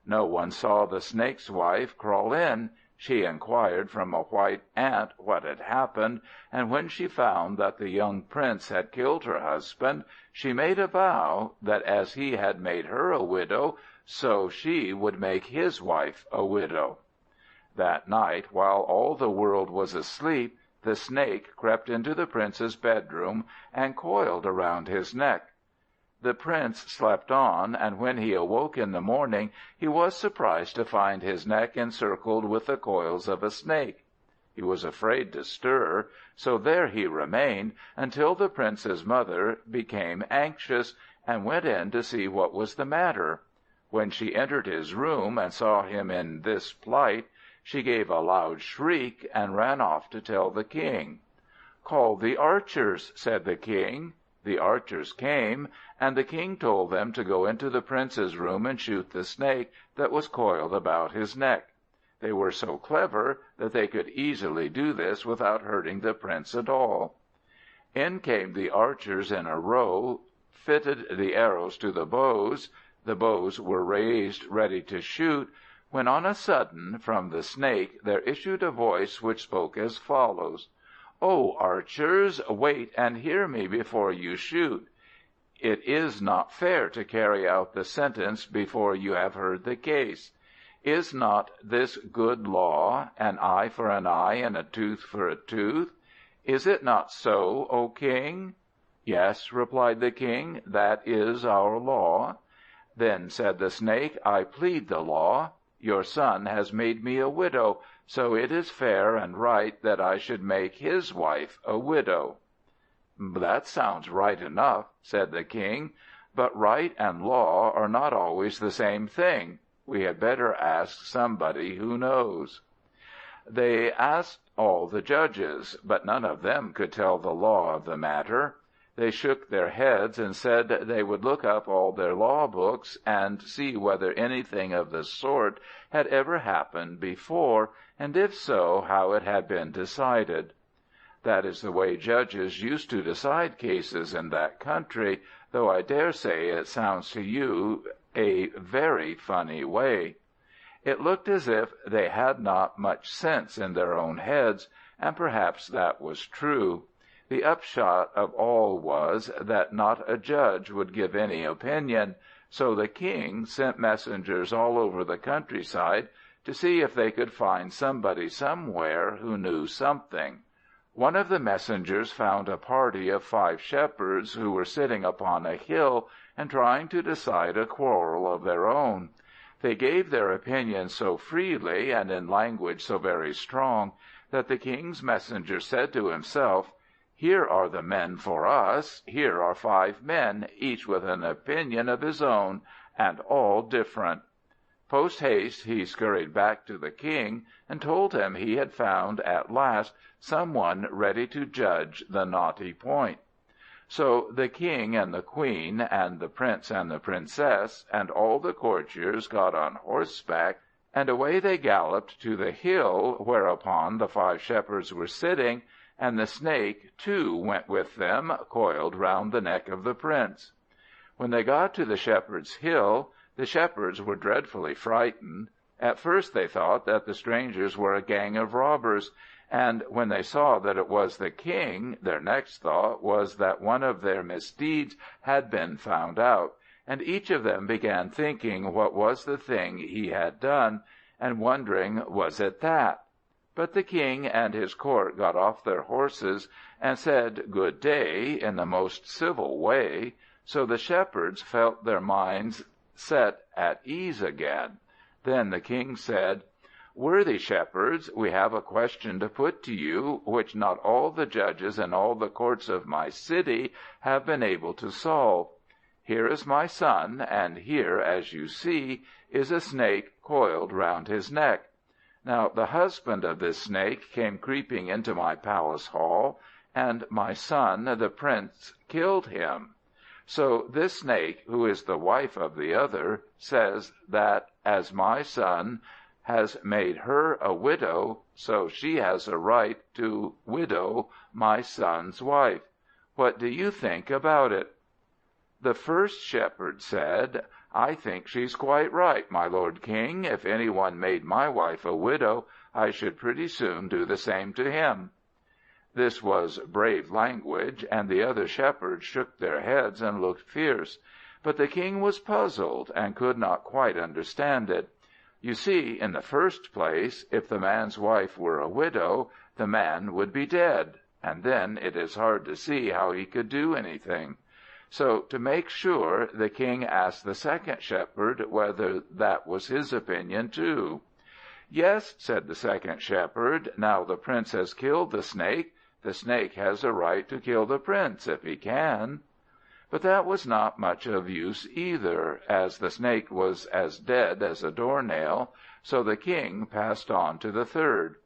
No one saw the snake's wife crawl in. She inquired from a white ant what had happened, and when she found that the young prince had killed her husband, she made a vow that as he had made her a widow, so she would make his wife a widow. That night, while all the world was asleep, the snake crept into the prince's bedroom and coiled around his neck. The prince slept on, and when he awoke in the morning he was surprised to find his neck encircled with the coils of a snake. He was afraid to stir, so there he remained until the prince's mother became anxious, and went in to see what was the matter. When she entered his room and saw him in this plight, she gave a loud shriek and ran off to tell the king. "Call the archers," said the king. The archers came, and the king told them to go into the prince's room and shoot the snake that was coiled about his neck. They were so clever that they could easily do this without hurting the prince at all. In came the archers in a row, fitted the arrows to the bows. The bows were raised ready to shoot, when on a sudden from the snake there issued a voice which spoke as follows: "O archers, wait and hear me before you shoot. It is not fair to carry out the sentence before you have heard the case. Is not this good law, an eye for an eye and a tooth for a tooth? Is it not so, O king?" "Yes," replied the king, "that is our law." "Then," said the snake, "I plead the law. Your son has made me a widow, so it is fair and right that I should make his wife a widow." "That sounds right enough," said the king, "but right and law are not always the same thing. We had better ask somebody who knows." They asked all the judges, but none of them could tell the law of the matter. They shook their heads and said they would look up all their law books and see whether anything of the sort had ever happened before, and if so, how it had been decided. That is the way judges used to decide cases in that country, though I dare say it sounds to you a very funny way. It looked as if they had not much sense in their own heads, and perhaps that was true. The upshot of all was that not a judge would give any opinion, so the king sent messengers all over the countryside to see if they could find somebody somewhere who knew something. One of the messengers found a party of 5 shepherds who were sitting upon a hill and trying to decide a quarrel of their own. They gave their opinions so freely and in language so very strong that the king's messenger said to himself, Here are the men for us. Here are 5 men, each with an opinion of his own, and all different." Post haste he scurried back to the king, and told him he had found at last some one ready to judge the knotty point. So the king and the queen, and the prince and the princess, and all the courtiers got on horseback, and away they galloped to the hill whereupon the 5 shepherds were sitting, and the snake too went with them, coiled round the neck of the prince. When they got to the shepherds' hill, the shepherds were dreadfully frightened. At first they thought that the strangers were a gang of robbers, and when they saw that it was the king, their next thought was that one of their misdeeds had been found out, and each of them began thinking what was the thing he had done, and wondering, was it that? But the king and his court got off their horses, and said "Good day" in the most civil way, so the shepherds felt their minds set at ease again. Then the king said, "Worthy shepherds, we have a question to put to you, which not all the judges in all the courts of my city have been able to solve. Here is my son, and here, as you see, is a snake coiled round his neck. Now the husband of this snake came creeping into my palace hall, and my son, the prince, killed him. So this snake, who is the wife of the other, says that as my son has made her a widow, so she has a right to widow my son's wife. What do you think about it?" The first shepherd said, "I think she's quite right, my lord king. If any one made my wife a widow, I should pretty soon do the same to him." This was brave language, and the other shepherds shook their heads and looked fierce. But the king was puzzled, and could not quite understand it. You see, in the first place, if the man's wife were a widow, the man would be dead, and then it is hard to see how he could do anything. So, to make sure, the king asked the second shepherd whether that was his opinion too. "Yes," said the second shepherd, "now the prince has killed the snake has a right to kill the prince if he can." But that was not much of use either, as the snake was as dead as a doornail, so the king passed on to the third.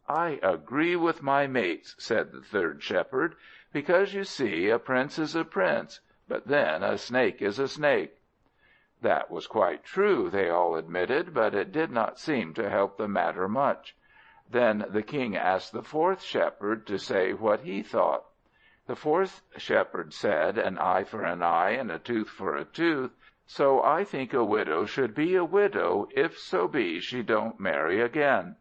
"I agree with my mates," said the third shepherd, "because, you see, a prince is a prince, but then a snake is a snake." That was quite true, they all admitted, but it did not seem to help the matter much. Then the king asked the fourth shepherd to say what he thought. The fourth shepherd said, "An eye for an eye, and a tooth for a tooth, so I think a widow should be a widow, if so be she don't marry again."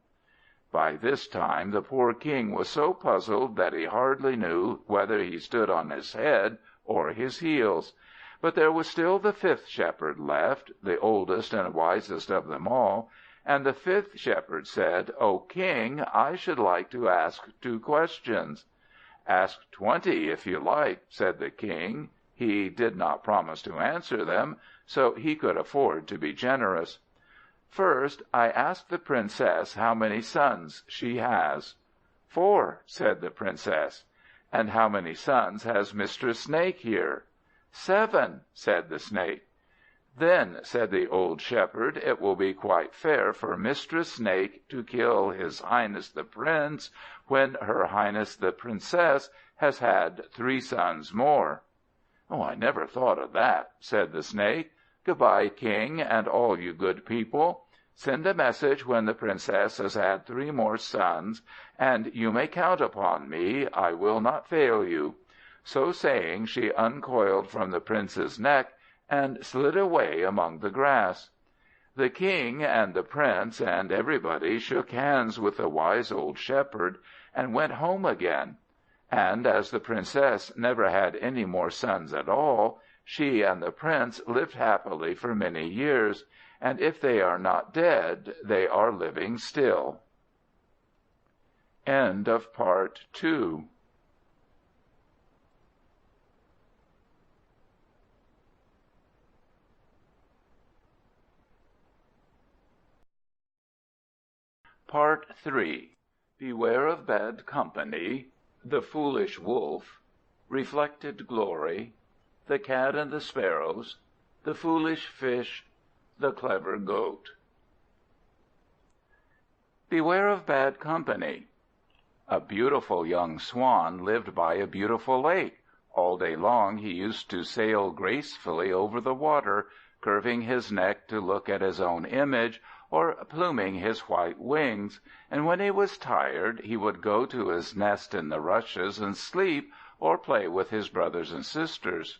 By this time the poor king was so puzzled that he hardly knew whether he stood on his head or his heels. But there was still the fifth shepherd left, the oldest and wisest of them all, and the fifth shepherd said, "O king, I should like to ask 2 questions." "Ask 20 if you like," said the king. He did not promise to answer them, so he could afford to be generous. "First, I asked the princess how many sons she has." "4," said the princess. "And how many sons has Mistress Snake here?" "7," said the snake. "Then," said the old shepherd, "it will be quite fair for Mistress Snake to kill His Highness the Prince when Her Highness the Princess has had 3 sons more." "I never thought of that," said the snake. "Good-bye, king, and all you good people. Send a message when the princess has had 3 more sons, and you may count upon me, I will not fail you." So saying, she uncoiled from the prince's neck and slid away among the grass. The king and the prince and everybody shook hands with the wise old shepherd, and went home again. And as the princess never had any more sons at all, she and the prince lived happily for many years, and if they are not dead, they are living still. End of Part 2. Part 3. Beware of bad company. The Foolish Wolf, Reflected Glory, The Cat and the Sparrows, The Foolish Fish, The Clever Goat. Beware of bad company. A beautiful young swan lived by a beautiful lake. All day long he used to sail gracefully over the water, curving his neck to look at his own image, or pluming his white wings, and when he was tired he would go to his nest in the rushes and sleep, or play with his brothers and sisters.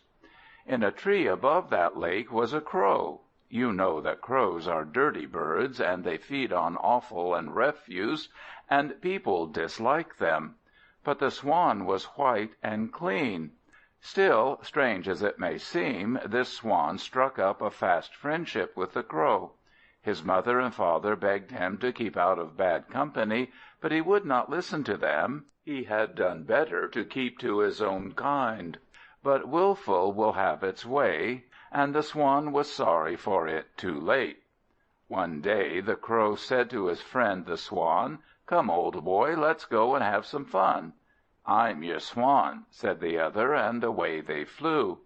In a tree above that lake was a crow. You know that crows are dirty birds, and they feed on offal and refuse, and people dislike them. But the swan was white and clean. Still, strange as it may seem, this swan struck up a fast friendship with the crow. His mother and father begged him to keep out of bad company, but he would not listen to them. He had done better to keep to his own kind. But willful will have its way, and the swan was sorry for it too late. One day the crow said to his friend the swan, "Come, old boy, let's go and have some fun." "I'm your swan," said the other, and away they flew.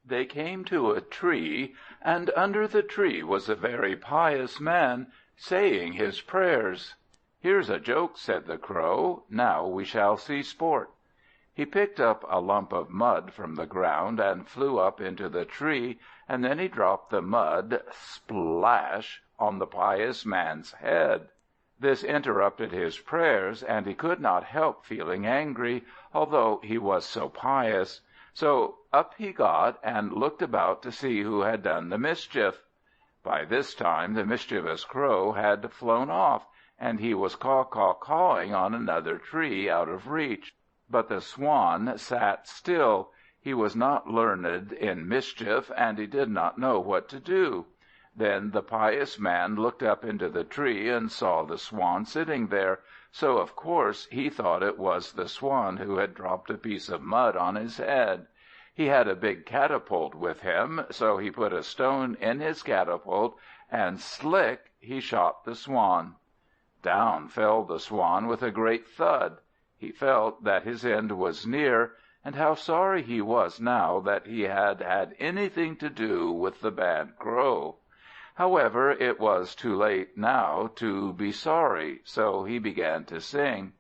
They came to a tree, and under the tree was a very pious man, saying his prayers. "Here's a joke," said the crow. "Now we shall see sport." He picked up a lump of mud from the ground and flew up into the tree, and then he dropped the mud, splash, on the pious man's head. This interrupted his prayers, and he could not help feeling angry, although he was so pious. So up he got, and looked about to see who had done the mischief. By this time the mischievous crow had flown off, and he was caw-caw-cawing on another tree out of reach. But the swan sat still. He was not learned in mischief, and he did not know what to do. Then the pious man looked up into the tree and saw the swan sitting there, so of course he thought it was the swan who had dropped a piece of mud on his head. He had a big catapult with him, so he put a stone in his catapult, and slick he shot the swan. Down fell the swan with a great thud. He felt that his end was near, and how sorry he was now that he had had anything to do with the bad crow. However, it was too late now to be sorry, so he began to sing.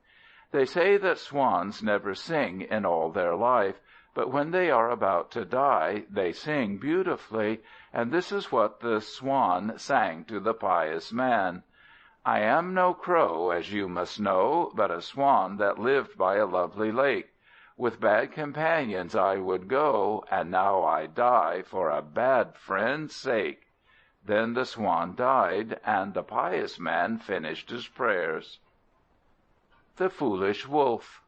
They say that swans never sing in all their life, but when they are about to die they sing beautifully, and this is what the swan sang to the pious man. "I am no crow, as you must know, but a swan that lived by a lovely lake. With bad companions I would go, and now I die for a bad friend's sake." Then the swan died, and the pious man finished his prayers. The Foolish Wolf.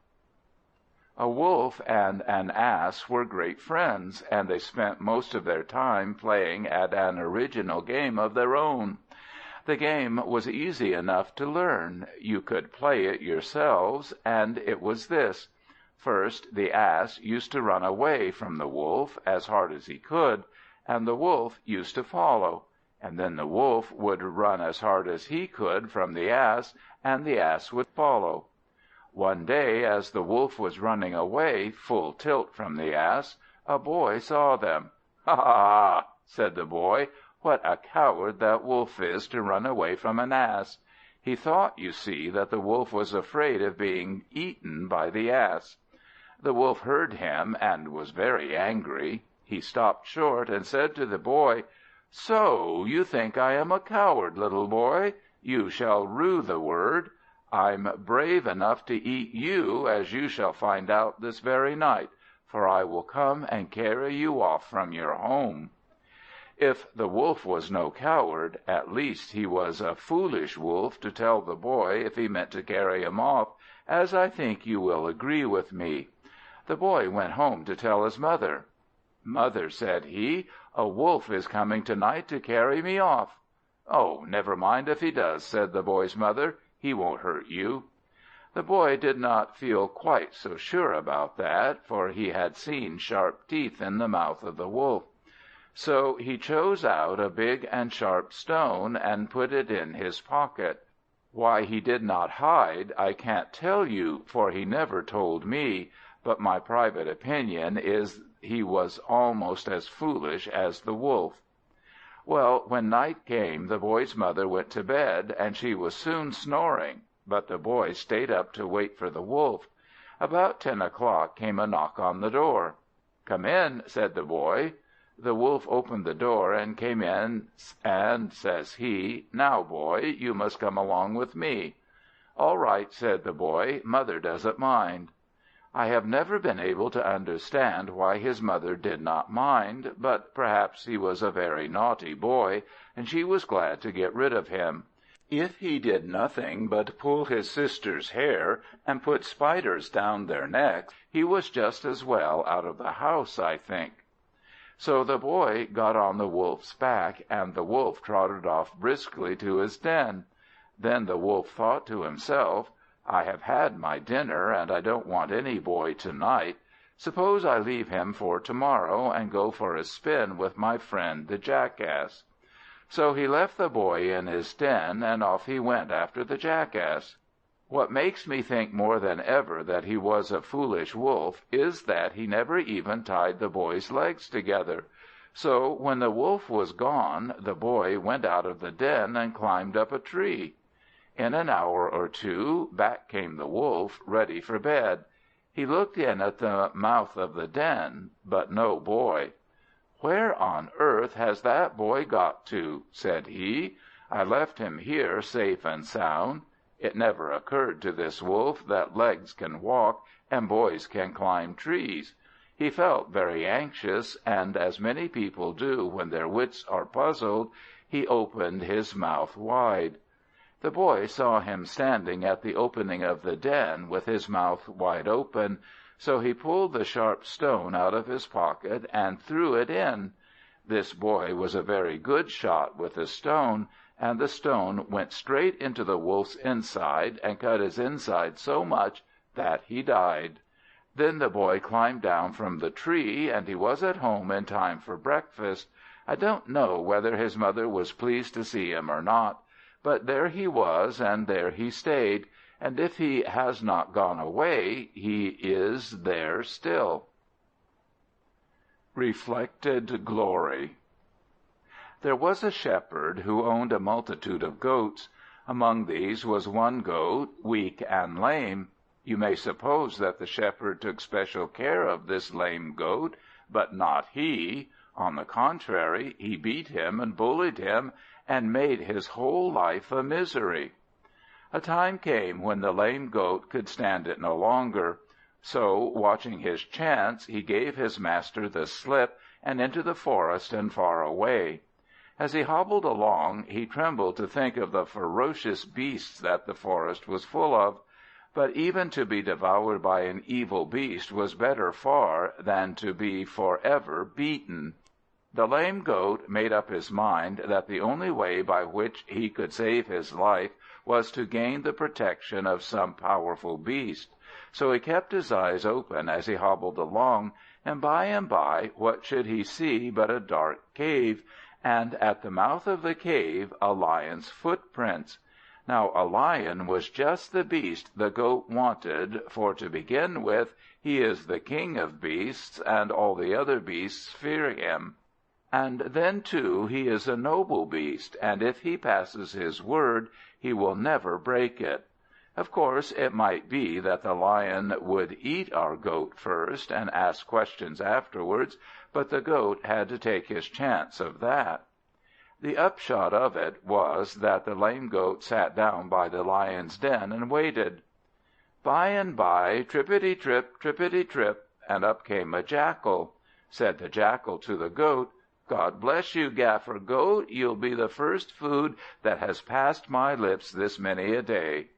A wolf and an ass were great friends, and they spent most of their time playing at an original game of their own. The game was easy enough to learn. You could play it yourselves, and it was this. First, the ass used to run away from the wolf as hard as he could, and the wolf used to follow. And then the wolf would run as hard as he could from the ass, and the ass would follow. One day, as the wolf was running away, full tilt from the ass, a boy saw them. "Ha, ha, ha!" said the boy. "What a coward that wolf is to run away from an ass!" He thought, you see, that the wolf was afraid of being eaten by the ass. The wolf heard him, and was very angry. He stopped short, and said to the boy, "So you think I am a coward, little boy? You shall rue the word. I'm brave enough to eat you, as you shall find out this very night, for I will come and carry you off from your home." If the wolf was no coward, at least he was a foolish wolf to tell the boy if he meant to carry him off, as I think you will agree with me. The boy went home to tell his mother. "Mother," said he, "a wolf is coming to-night to carry me off." "Oh, never mind if he does," said the boy's mother. "He won't hurt you." The boy did not feel quite so sure about that, for he had seen sharp teeth in the mouth of the wolf. So he chose out a big and sharp stone, and put it in his pocket. Why he did not hide I can't tell you, for he never told me, but my private opinion is he was almost as foolish as the Wolf. Well, when night came, the boy's mother went to bed, and she was soon snoring, but the boy stayed up to wait for the Wolf. About 10 o'clock came a knock on the door. "Come in," said the boy. The Wolf opened the door and came in, and says he, "Now, boy, you must come along with me." "All right," said the boy, "mother doesn't mind." I have never been able to understand why his mother did not mind, but perhaps he was a very naughty boy, and she was glad to get rid of him. If he did nothing but pull his sister's hair and put spiders down their necks, he was just as well out of the house, I think. So the boy got on the Wolf's back, and the Wolf trotted off briskly to his den. Then the Wolf thought to himself, "I have had my dinner, and I don't want any boy to-night. Suppose I leave him for to-morrow, and go for a spin with my friend the Jackass." So he left the boy in his den, and off he went after the Jackass. What makes me think more than ever that he was a foolish Wolf is that he never even tied the boy's legs together. So when the Wolf was gone, the boy went out of the den and climbed up a tree. In an hour or two, back came the Wolf, ready for bed. He looked in at the mouth of the den, but no boy. "Where on earth has that boy got to?" said he. "I left him here safe and sound." It never occurred to this Wolf that legs can walk, and boys can climb trees. He felt very anxious, and as many people do when their wits are puzzled, he opened his mouth wide. The boy saw him standing at the opening of the den with his mouth wide open, so he pulled the sharp stone out of his pocket and threw it in. This boy was a very good shot with a stone, and the stone went straight into the Wolf's inside, and cut his inside so much that he died. Then the boy climbed down from the tree, and he was at home in time for breakfast. I don't know whether his mother was pleased to see him or not, but there he was, and there he stayed, and if he has not gone away, he is there still. Reflected Glory. There was a shepherd who owned a multitude of goats. Among these was one goat, weak and lame. You may suppose that the shepherd took special care of this lame goat, but not he. On the contrary, he beat him and bullied him, and made his whole life a misery. A time came when the lame goat could stand it no longer. So, watching his chance, he gave his master the slip, and into the forest and far away. As he hobbled along, he trembled to think of the ferocious beasts that the forest was full of. But even to be devoured by an evil beast was better far than to be for ever beaten. The lame goat made up his mind that the only way by which he could save his life was to gain the protection of some powerful beast. So he kept his eyes open as he hobbled along, and by, what should he see but a dark cave, and at the mouth of the cave a lion's footprints. Now a lion was just the beast the goat wanted, for to begin with, he is the king of beasts, and all the other beasts fear him. And then, too, he is a noble beast, and if he passes his word, he will never break it. Of course, it might be that the lion would eat our goat first, and ask questions afterwards, but the goat had to take his chance of that. The upshot of it was that the lame goat sat down by the lion's den and waited. By and by, trippity-trip, trippity-trip, and up came a jackal. Said the jackal to the goat, "God bless you, Gaffer Goat, you'll be the first food that has passed my lips this many a day."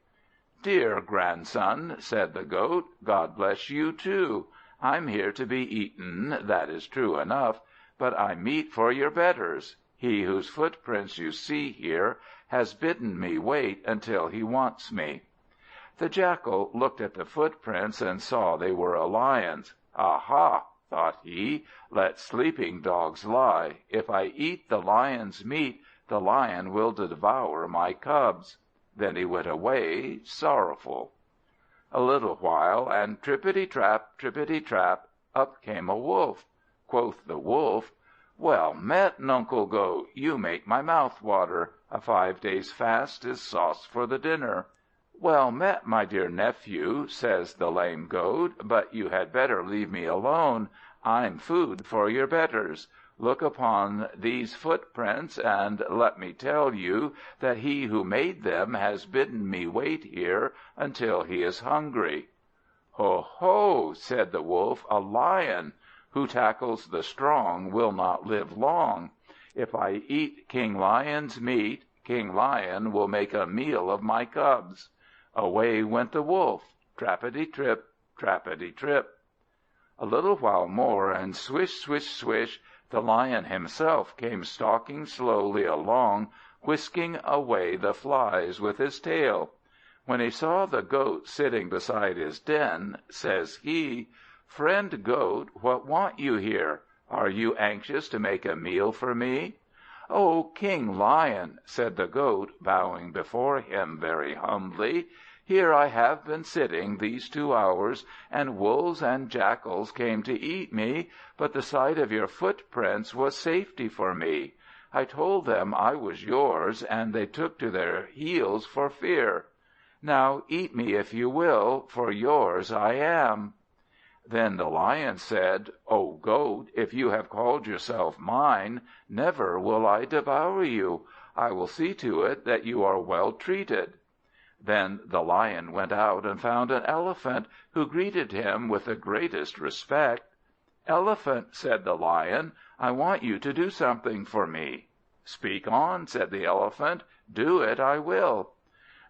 "Dear grandson," said the goat, "God bless you too. I'm here to be eaten, that is true enough, but I'm meat for your betters. He whose footprints you see here has bidden me wait until he wants me." The jackal looked at the footprints and saw they were a lion's. "Aha!" thought he, "let sleeping dogs lie. If I eat the lion's meat, the lion will devour my cubs." Then he went away sorrowful. A little while, and trippity-trap, up came a Wolf. Quoth the Wolf, "Well met, Nuncle Goat, you make my mouth water. A 5 days' fast is sauce for the dinner." "Well met, my dear nephew," says the lame Goat, "but you had better leave me alone. I'm food for your betters. Look upon these footprints, and let me tell you that he who made them has bidden me wait here until he is hungry." "Ho, ho!" said the Wolf, "a Lion. Who tackles the strong will not live long. If I eat King Lion's meat, King Lion will make a meal of my cubs." Away went the Wolf, trappity-trip, trappity-trip. A little while more, and swish, swish, swish, the Lion himself came stalking slowly along, whisking away the flies with his tail. When he saw the Goat sitting beside his den, says he, "Friend Goat, what want you here? Are you anxious to make a meal for me?" "O King Lion," said the Goat, bowing before him very humbly, "here I have been sitting these 2 hours, and wolves and jackals came to eat me, but the sight of your footprints was safety for me. I told them I was yours, and they took to their heels for fear. Now eat me if you will, for yours I am." Then the Lion said, "O Goat, if you have called yourself mine, never will I devour you. I will see to it that you are well treated." Then the Lion went out and found an Elephant, who greeted him with the greatest respect. "Elephant," said the Lion, "I want you to do something for me." "Speak on," said the Elephant. "Do it I will."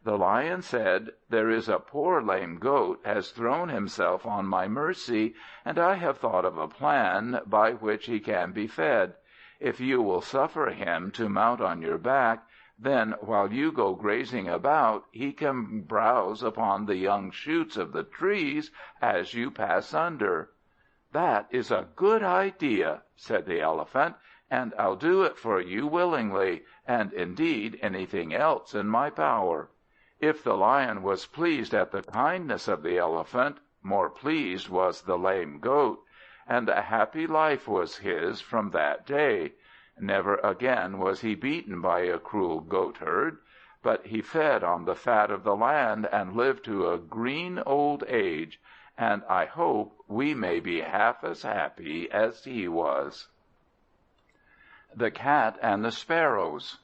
The Lion said, "There is a poor lame Goat has thrown himself on my mercy, and I have thought of a plan by which he can be fed. If you will suffer him to mount on your back, then while you go grazing about, he can browse upon the young shoots of the trees as you pass under." "That is a good idea," said the Elephant, "and I'll do it for you willingly, and indeed anything else in my power." If the Lion was pleased at the kindness of the Elephant, more pleased was the lame Goat, and a happy life was his from that day. Never again was he beaten by a cruel goatherd, but he fed on the fat of the land, and lived to a green old age, and I hope we may be half as happy as he was. The Cat and the Sparrows.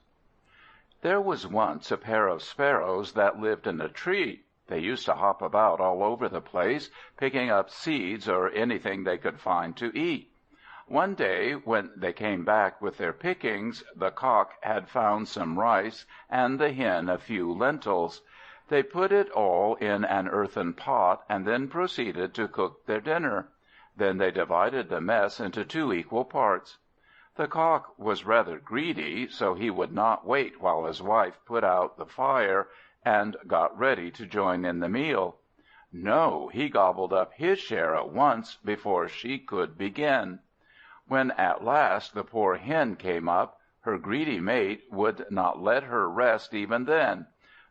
There was once a pair of sparrows that lived in a tree. They used to hop about all over the place, picking up seeds or anything they could find to eat. One day, when they came back with their pickings, the Cock had found some rice, and the Hen a few lentils. They put it all in an earthen pot, and then proceeded to cook their dinner. Then they divided the mess into 2 equal parts. The Cock was rather greedy, so he would not wait while his wife put out the fire and got ready to join in the meal. No, he gobbled up his share at once, before she could begin. When at last the poor Hen came up, her greedy mate would not let her rest even then.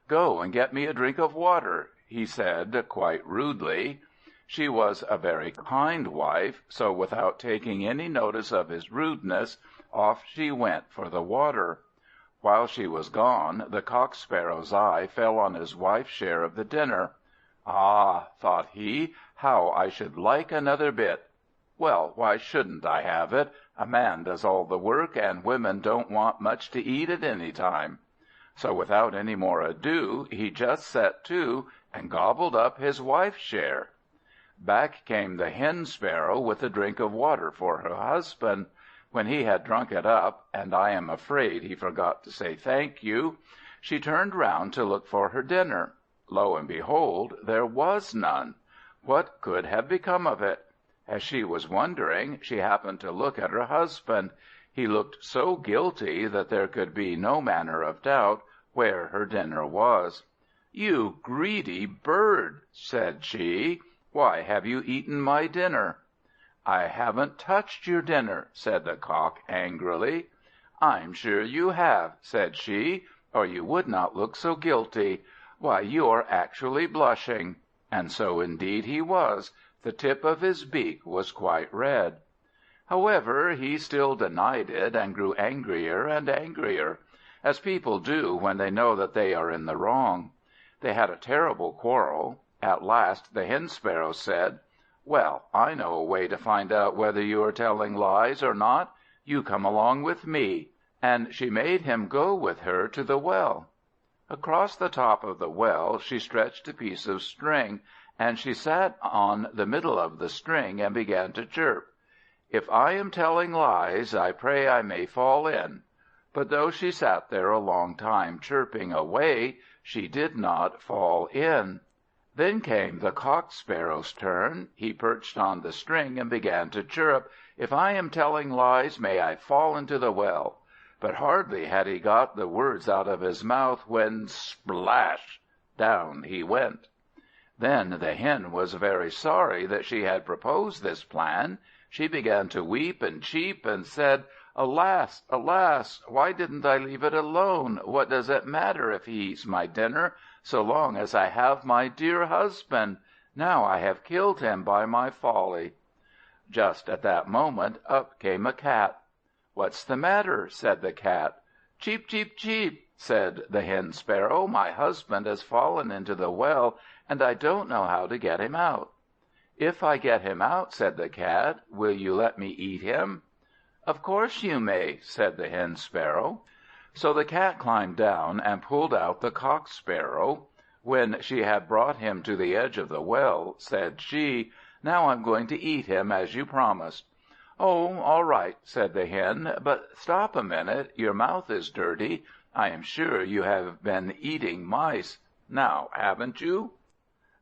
"Go and get me a drink of water," he said quite rudely. She was a very kind wife, so without taking any notice of his rudeness, off she went for the water. While she was gone, the Cock Sparrow's eye fell on his wife's share of the dinner. "Ah," thought he, "how I should like another bit! Well, why shouldn't I have it? A man does all the work, and women don't want much to eat at any time." So without any more ado, he just set to and gobbled up his wife's share. Back came the Hen Sparrow with a drink of water for her husband. When he had drunk it up, and I am afraid he forgot to say thank you, she turned round to look for her dinner. Lo and behold, there was none. What could have become of it? As she was wondering, she happened to look at her husband. He looked so guilty that there could be no manner of doubt where her dinner was. "You greedy bird," said she, "why have you eaten my dinner?" "I haven't touched your dinner," said the Cock angrily. "I'm sure you have," said she. or you would not look so guilty. Why, you are actually blushing." And so indeed he was. The tip of his beak was quite red. However, he still denied it, and grew angrier and angrier, as people do when they know that they are in the wrong. They had a terrible quarrel. At last the Hen Sparrow said, "Well, I know a way to find out whether you are telling lies or not. You come along with me." And she made him go with her to the well. Across the top of the well she stretched a piece of string, and she sat on the middle of the string and began to chirp. "If I am telling lies, I pray I may fall in." But though she sat there a long time chirping away, she did not fall in. Then came the Cock Sparrow's turn. He perched on the string and began to chirp, "If I am telling lies, may I fall into the well." But hardly had he got the words out of his mouth when, splash, down he went. Then the Hen was very sorry that she had proposed this plan. She began to weep and cheep, and said, "Alas, alas! Why didn't I leave it alone? What does it matter if he eats my dinner, so long as I have my dear husband? Now I have killed him by my folly." Just at that moment up came a Cat. "What's the matter?" said the Cat. "Cheep, cheep, cheep," said the Hen Sparrow. "My husband has fallen into the well, and I don't know how to get him out." "If I get him out," said the Cat, "will you let me eat him?" "Of course you may," said the Hen Sparrow. So the Cat climbed down and pulled out the Cock Sparrow. When she had brought him to the edge of the well, said she, "Now I'm going to eat him as you promised." "Oh, all right," said the Hen, "but stop a minute. Your mouth is dirty. I am sure you have been eating mice. Now, haven't you?"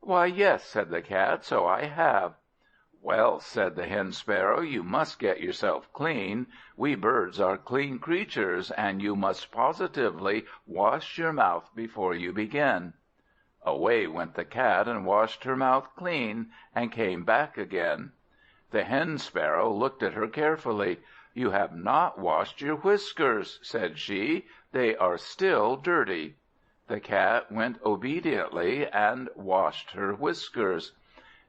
"Why, yes," said the Cat, "so I have." "Well," said the Hen Sparrow, "you must get yourself clean. We birds are clean creatures, and you must positively wash your mouth before you begin." Away went the Cat and washed her mouth clean, and came back again. The Hen Sparrow looked at her carefully. "You have not washed your whiskers," said she. "They are still dirty." The Cat went obediently and washed her whiskers.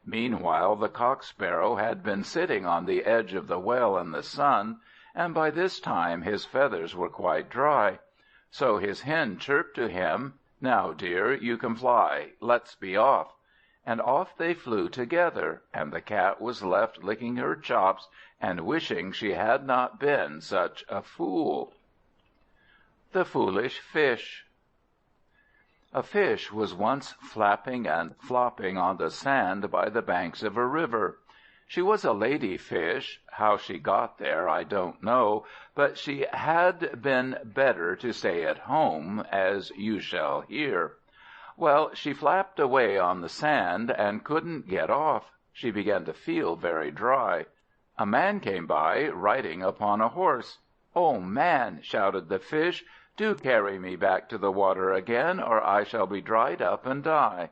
Meanwhile the Cock Sparrow had been sitting on the edge of the well in the sun, and by this time his feathers were quite dry. So his Hen chirped to him, "Now, dear, you can fly. Let's be off." And off they flew together, and the Cat was left licking her chops and wishing she had not been such a fool. The Foolish Fish. A fish was once flapping and flopping on the sand by the banks of a river. She was a lady fish. How she got there I don't know, but she had been better to stay at home, as you shall hear. Well, she flapped away on the sand, and couldn't get off. She began to feel very dry. A man came by, riding upon a horse. "Oh, man," shouted the fish, "do carry me back to the water again, or I shall be dried up and die."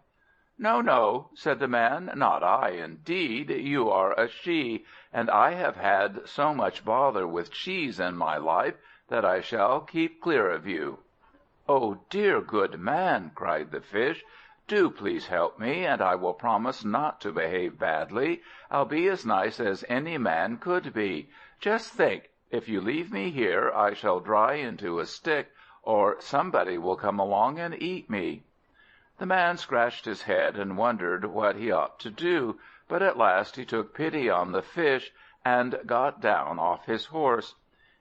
"No, no," said the man, "not I, indeed. You are a she, and I have had so much bother with she's in my life that I shall keep clear of you." "Oh, dear good man," cried the fish, "do please help me, and I will promise not to behave badly. I'll be as nice as any man could be. Just think, if you leave me here, I shall dry into a stick, or somebody will come along and eat me." The man scratched his head and wondered what he ought to do, but at last he took pity on the fish, and got down off his horse.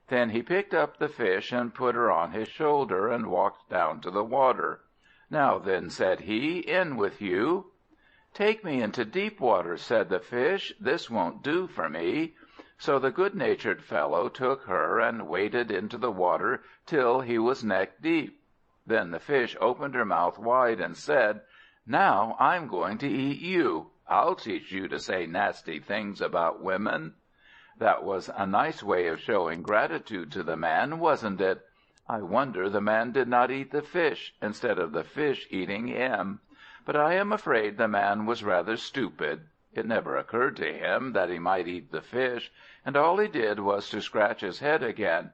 Then he picked up the fish and put her on his shoulder, and walked down to the water. "Now then," said he, "in with you." "Take me into deep water," said the fish. "This won't do for me." So the good-natured fellow took her, and waded into the water till he was neck deep. Then the fish opened her mouth wide, and said, "Now I'm going to eat you. I'll teach you to say nasty things about women." That was a nice way of showing gratitude to the man, wasn't it? I wonder the man did not eat the fish, instead of the fish eating him. But I am afraid the man was rather stupid. It never occurred to him that he might eat the fish, and all he did was to scratch his head again.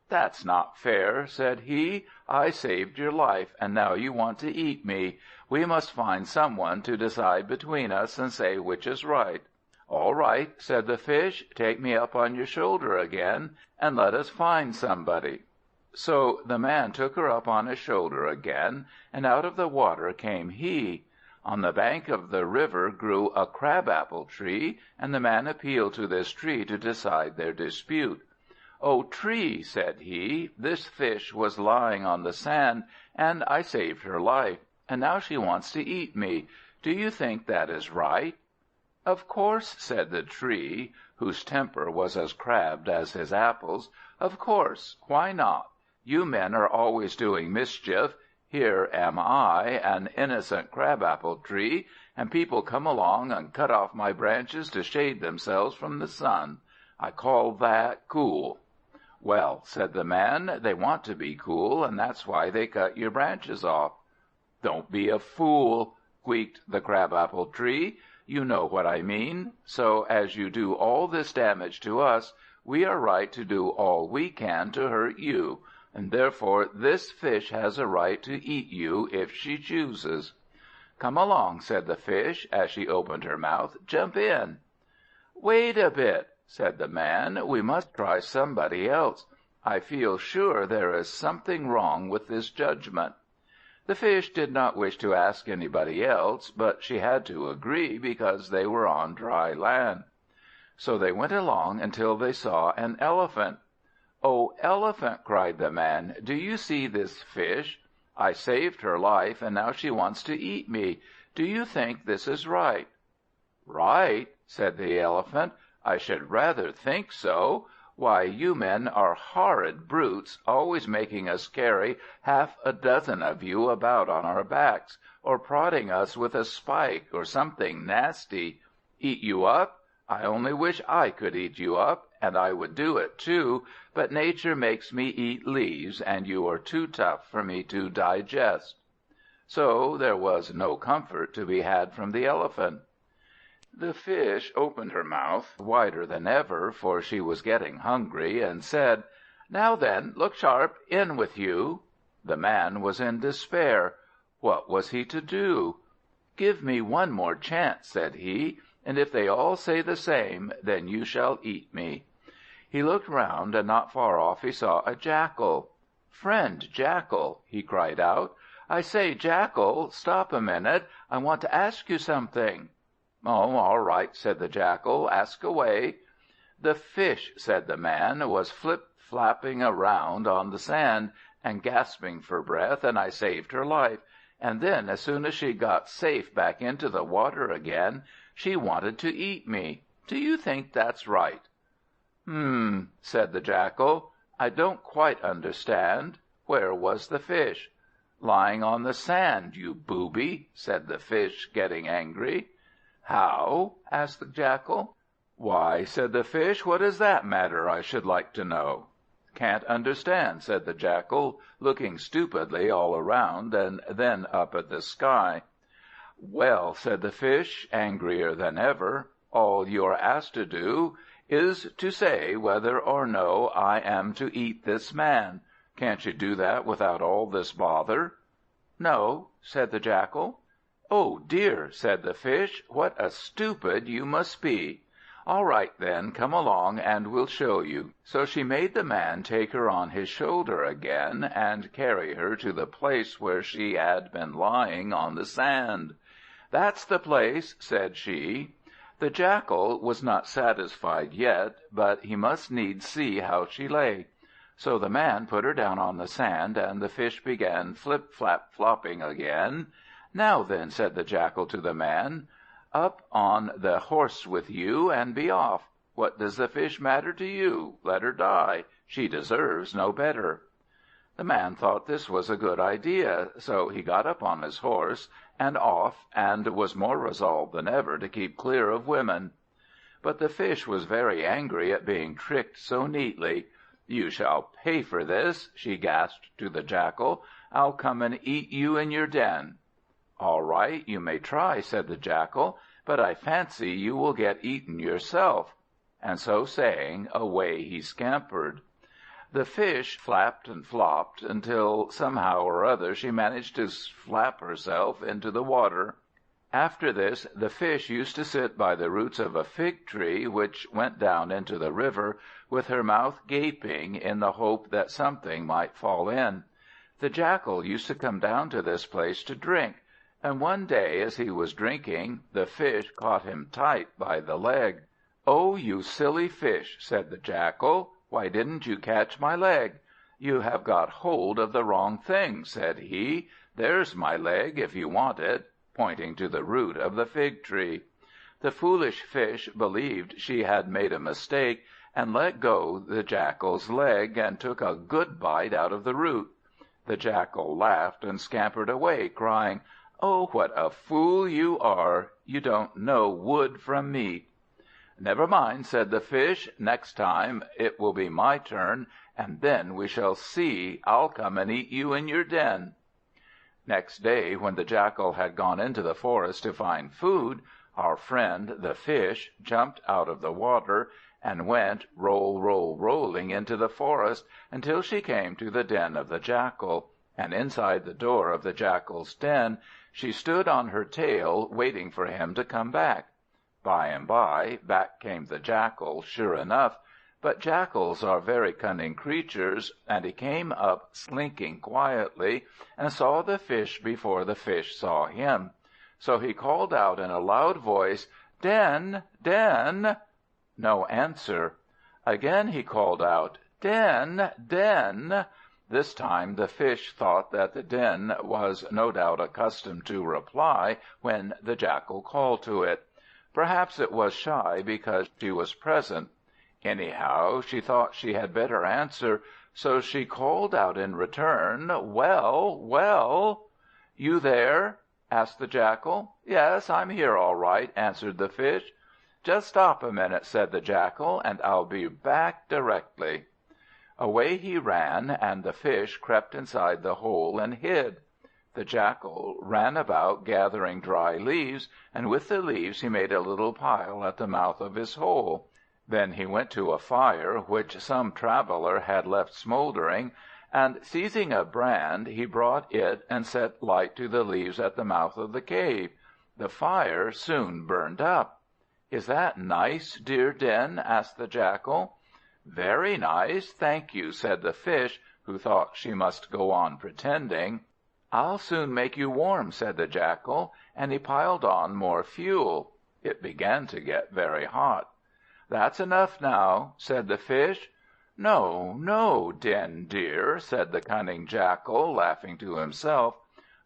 "That's not fair," said he. "I saved your life, and now you want to eat me. We must find some one to decide between us and say which is right." "All right," said the Fish. "Take me up on your shoulder again, and let us find somebody." So the man took her up on his shoulder again, and out of the water came he. On the bank of the river grew a crab-apple tree, and the man appealed to this tree to decide their dispute. "O tree," said he, "this fish was lying on the sand, and I saved her life, and now she wants to eat me. Do you think that is right?" "Of course," said the tree, whose temper was as crabbed as his apples, "of course. Why not? You men are always doing mischief. Here am I, an innocent crab-apple tree, and people come along and cut off my branches to shade themselves from the sun. I call that cool." "Well," said the man, "they want to be cool, and that's why they cut your branches off." "Don't be a fool," squeaked the crab-apple tree. "You know what I mean. So as you do all this damage to us, we are right to do all we can to hurt you, and therefore this fish has a right to eat you if she chooses." "Come along," said the Fish, as she opened her mouth. "Jump in." "Wait a bit," said the man. "We must try somebody else. I feel sure there is something wrong with this judgment." The Fish did not wish to ask anybody else, but she had to agree because they were on dry land. So they went along until they saw an elephant. "O elephant," cried the man, "do you see this fish? I saved her life, and now she wants to eat me. Do you think this is right?" "Right?" said the elephant. "I should rather think so. Why, you men are horrid brutes, always making us carry half a dozen of you about on our backs, or prodding us with a spike, or something nasty. Eat you up? I only wish I could eat you up, and I would do it too, but nature makes me eat leaves, and you are too tough for me to digest." So there was no comfort to be had from the elephant. The Fish opened her mouth wider than ever, for she was getting hungry, and said, "Now then, look sharp, in with you." The man was in despair. What was he to do? "Give me one more chance," said he, "and if they all say the same, then you shall eat me." He looked round, and not far off he saw a Jackal. "Friend Jackal," he cried out, "I say, Jackal, stop a minute. I want to ask you something." "Oh, all right," said the Jackal. "Ask away." "The fish," said the man, "was flip-flapping around on the sand, and gasping for breath, and I saved her life. And then, as soon as she got safe back into the water again, she wanted to eat me. Do you think that's right?" Said the Jackal. "I don't quite understand. Where was the fish?" "Lying on the sand, you booby," said the Fish, getting angry. "How?" asked the Jackal. "Why," said the Fish, "what does that matter, I should like to know?" "Can't understand," said the Jackal, looking stupidly all around, and then up at the sky. "Well," said the Fish, angrier than ever, "all you're asked to do is to say whether or no I am to eat this man. Can't you do that without all this bother?" "No," said the Jackal. "Oh dear," said the Fish, "what a stupid you must be! All right then, come along and we'll show you." So she made the man take her on his shoulder again, and carry her to the place where she had been lying on the sand. "That's the place," said she. The Jackal was not satisfied yet, but he must needs see how she lay. So the man put her down on the sand, and the Fish began flip-flap-flopping again. "Now then," said the Jackal to the man, "up on the horse with you, and be off. What does the fish matter to you? Let her die. She deserves no better." The man thought this was a good idea, so he got up on his horse, and off, and was more resolved than ever to keep clear of women. But the Fish was very angry at being tricked so neatly. "You shall pay for this," she gasped to the Jackal. "I'll come and eat you in your den." "All right, you may try," said the Jackal, "but I fancy you will get eaten yourself." And so saying, away he scampered. The fish flapped and flopped until somehow or other she managed to flap herself into the water. After this the fish used to sit by the roots of a fig tree which went down into the river, with her mouth gaping, in the hope that something might fall in. The Jackal used to come down to this place to drink, and one day as he was drinking, the fish caught him tight by the leg. "Oh, you silly fish," said the Jackal, "why didn't you catch my leg?" "You have got hold of the wrong thing," said he. "There's my leg, if you want it," pointing to the root of the fig tree. The foolish fish believed she had made a mistake, and let go the Jackal's leg, and took a good bite out of the root. The Jackal laughed and scampered away, crying, "Oh, what a fool you are! You don't know wood from meat." "Never mind," said the fish. "Next time it will be my turn, and then we shall see. I'll come and eat you in your den." Next day, when the Jackal had gone into the forest to find food, our friend the fish jumped out of the water, and went rolling into the forest, until she came to the den of the Jackal, and inside the door of the Jackal's den she stood on her tail, waiting for him to come back. By and by, back came the Jackal, sure enough, but jackals are very cunning creatures, and he came up slinking quietly, and saw the fish before the fish saw him. So he called out in a loud voice, "Den, den!" No answer. Again he called out, "Den, den!" This time the fish thought that the den was no doubt accustomed to reply when the Jackal called to it. Perhaps it was shy because she was present. Anyhow, she thought she had better answer, so she called out in return, "Well, well!" "You there?" asked the Jackal. "Yes, I'm here all right," answered the fish. "Just stop a minute," said the Jackal, "and I'll be back directly." Away he ran, and the fish crept inside the hole and hid. The Jackal ran about gathering dry leaves, and with the leaves he made a little pile at the mouth of his hole. Then he went to a fire which some traveller had left smouldering, and seizing a brand he brought it and set light to the leaves at the mouth of the cave. The fire soon burned up. "Is that nice, dear den?" asked the Jackal. "Very nice, thank you," said the fish, who thought she must go on pretending. "I'll soon make you warm," said the Jackal, and he piled on more fuel. It began to get very hot. "That's enough now," said the fish. "No, no, den dear," said the cunning Jackal, laughing to himself.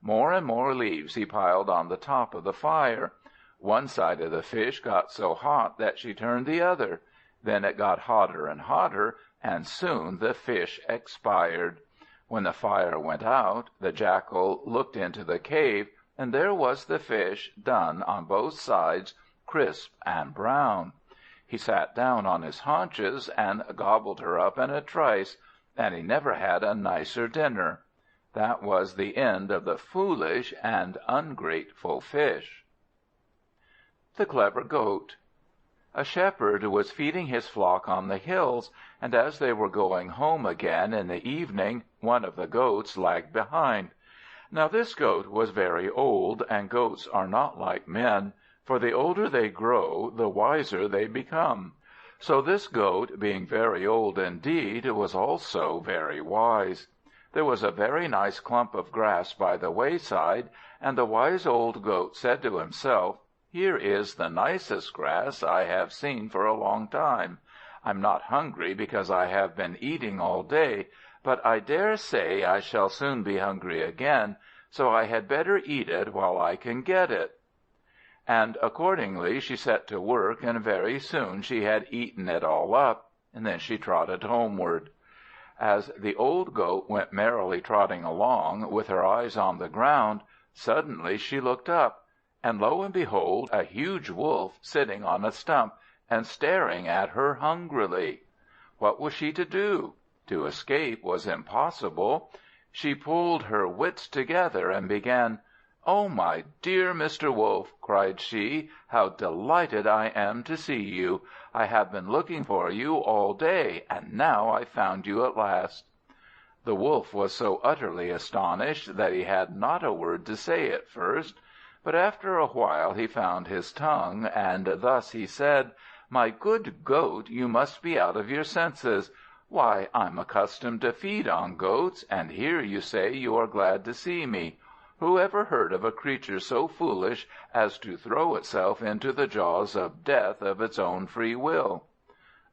More and more leaves he piled on the top of the fire. One side of the fish got so hot that she turned the other. Then it got hotter and hotter, and soon the fish expired. When the fire went out, the Jackal looked into the cave, and there was the fish, done on both sides, crisp and brown. He sat down on his haunches and gobbled her up in a trice, and he never had a nicer dinner. That was the end of the foolish and ungrateful fish. The Clever Goat. A shepherd was feeding his flock on the hills, and as they were going home again in the evening, one of the goats lagged behind. Now this goat was very old, and goats are not like men, for the older they grow, the wiser they become. So this goat, being very old indeed, was also very wise. There was a very nice clump of grass by the wayside, and the wise old goat said to himself, "Here is the nicest grass I have seen for a long time. I'm not hungry because I have been eating all day, but I dare say I shall soon be hungry again, so I had better eat it while I can get it." And accordingly she set to work, and very soon she had eaten it all up, and then she trotted homeward. As the old goat went merrily trotting along, with her eyes on the ground, suddenly she looked up, and lo and behold, a huge wolf sitting on a stump, and staring at her hungrily. What was she to do? To escape was impossible. She pulled her wits together, and began, "Oh, my dear Mr. Wolf," cried she, "how delighted I am to see you! I have been looking for you all day, and now I've found you at last." The Wolf was so utterly astonished that he had not a word to say at first, but after a while he found his tongue, and thus he said, "My good Goat, you must be out of your senses. Why, I'm accustomed to feed on goats, and here you say you are glad to see me. Who ever heard of a creature so foolish as to throw itself into the jaws of death of its own free will?"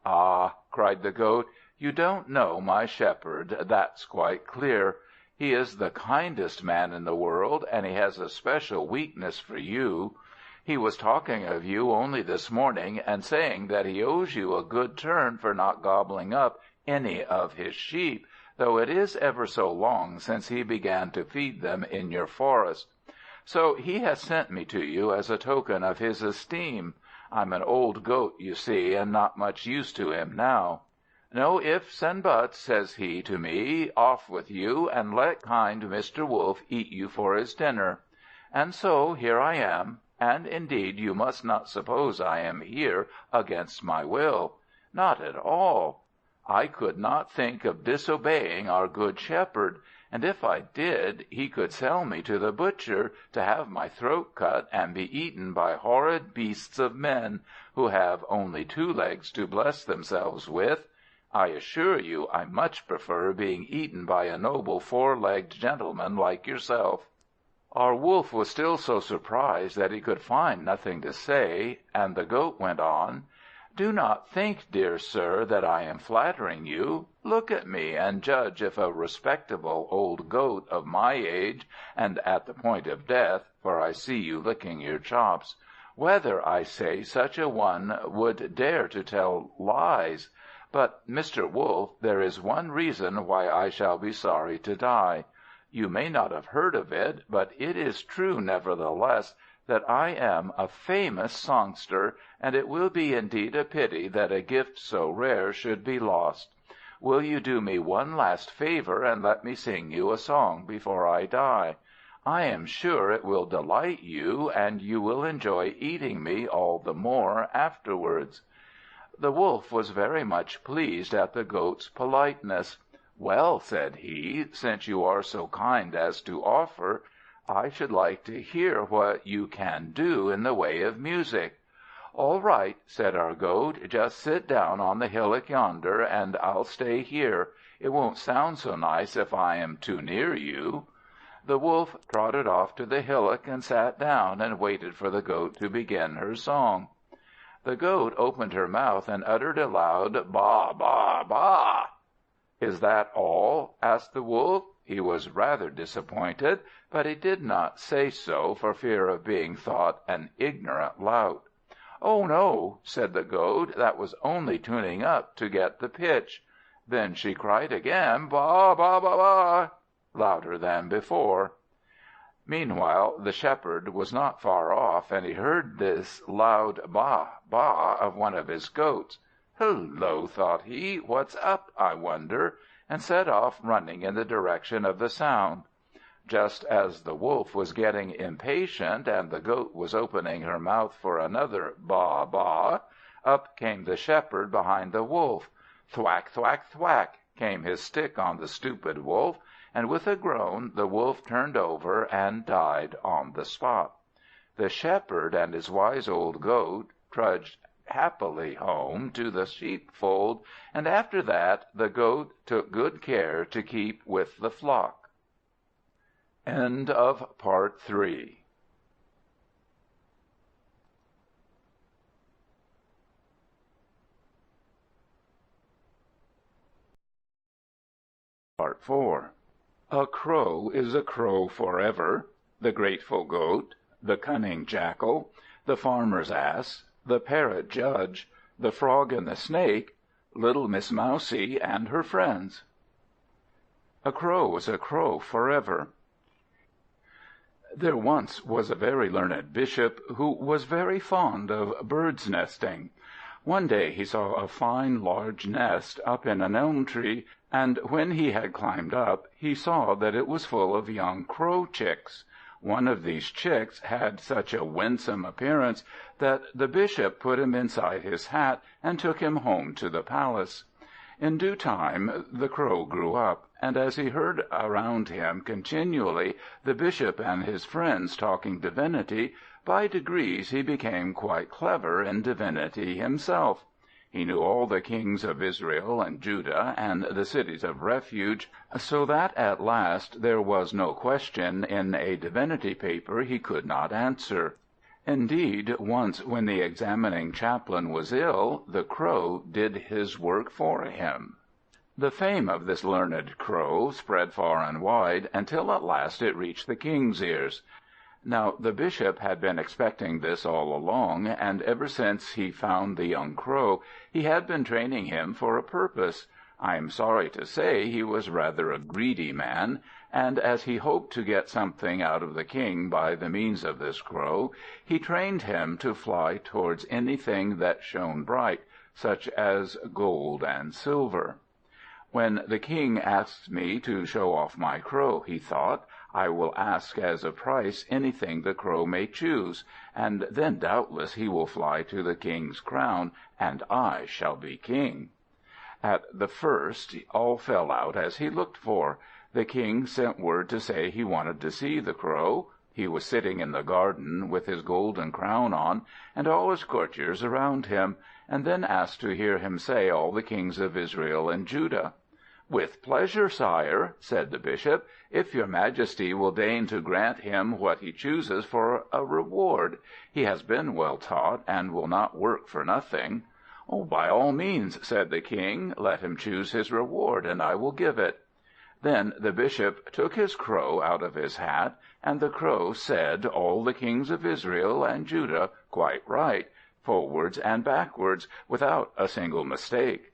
"Ah," cried the Goat, "you don't know my Shepherd, that's quite clear. He is the kindest man in the world, and he has a special weakness for you. He was talking of you only this morning, and saying that he owes you a good turn for not gobbling up any of his sheep, though it is ever so long since he began to feed them in your forest. So he has sent me to you as a token of his esteem. I'm an old Goat, you see, and not much use to him now. 'No ifs and buts,' says he to me, 'off with you, and let kind Mr. Wolf eat you for his dinner.' And so here I am, and indeed you must not suppose I am here against my will. Not at all. I could not think of disobeying our good Shepherd, and if I did, he could sell me to the butcher to have my throat cut and be eaten by horrid beasts of men, who have only 2 legs to bless themselves with. I assure you I much prefer being eaten by a noble 4-legged gentleman like yourself." Our Wolf was still so surprised that he could find nothing to say, and the Goat went on, "Do not think, dear sir, that I am flattering you. Look at me, and judge if a respectable old Goat of my age, and at the point of death, for I see you licking your chops, whether, I say, such a one would dare to tell lies. But, Mr. Wolf, there is one reason why I shall be sorry to die. You may not have heard of it, but it is true nevertheless that I am a famous songster, and it will be indeed a pity that a gift so rare should be lost. Will you do me one last favour, and let me sing you a song before I die? I am sure it will delight you, and you will enjoy eating me all the more afterwards." The Wolf was very much pleased at the Goat's politeness. "Well," said he, "since you are so kind as to offer, I should like to hear what you can do in the way of music." "All right," said our Goat, "just sit down on the hillock yonder, and I'll stay here. It won't sound so nice if I am too near you." The Wolf trotted off to the hillock and sat down, and waited for the Goat to begin her song. The Goat opened her mouth and uttered a loud "Baa, baa, baa." "Is that all?" asked the Wolf. He was rather disappointed, but he did not say so for fear of being thought an ignorant lout. "Oh, no," said the Goat, "that was only tuning up to get the pitch." Then she cried again, "Baa, baa, baa, baa," louder than before. Meanwhile the Shepherd was not far off, and he heard this loud "Baa, baa" of one of his goats. "Hullo," thought he, "what's up, I wonder?" and set off running in the direction of the sound. Just as the Wolf was getting impatient, and the Goat was opening her mouth for another "Baa, baa," up came the Shepherd behind the Wolf. Thwack, thwack, thwack came his stick on the stupid Wolf, and with a groan the Wolf turned over and died on the spot. The Shepherd and his wise old Goat trudged happily home to the sheepfold, and after that the Goat took good care to keep with the flock. End of Part 3. Part 4. A crow is a crow forever. The grateful Goat, the cunning Jackal, the farmer's ass, the parrot judge, the frog and the snake, little Miss Mousie and her friends. A crow is a crow forever. There once was a very learned bishop who was very fond of bird's nesting. One day he saw a fine large nest up in an elm tree, and when he had climbed up, he saw that it was full of young crow chicks. One of these chicks had such a winsome appearance that the Bishop put him inside his hat and took him home to the palace. In due time the Crow grew up, and as he heard around him continually the Bishop and his friends talking divinity, by degrees he became quite clever in divinity himself. He knew all the kings of Israel and Judah and the cities of refuge, so that at last there was no question in a divinity paper he could not answer. Indeed, once when the examining chaplain was ill, the Crow did his work for him. The fame of this learned Crow spread far and wide, until at last it reached the king's ears. Now the Bishop had been expecting this all along, and ever since he found the young Crow he had been training him for a purpose. I am sorry to say he was rather a greedy man, and as he hoped to get something out of the king by the means of this Crow, he trained him to fly towards anything that shone bright, such as gold and silver. When the king asks me to show off my Crow, he thought, I will ask as a price anything the Crow may choose, and then doubtless he will fly to the king's crown, and I shall be king. At the first all fell out as he looked for. The king sent word to say he wanted to see the Crow. He was sitting in the garden with his golden crown on, and all his courtiers around him, and then asked to hear him say all the kings of Israel and Judah. "With pleasure, sire," said the Bishop, "if your Majesty will deign to grant him what he chooses for a reward. He has been well taught, and will not work for nothing." "By all means," said the king, "let him choose his reward, and I will give it." Then the Bishop took his Crow out of his hat, and the Crow said all the kings of Israel and Judah quite right, forwards and backwards, without a single mistake.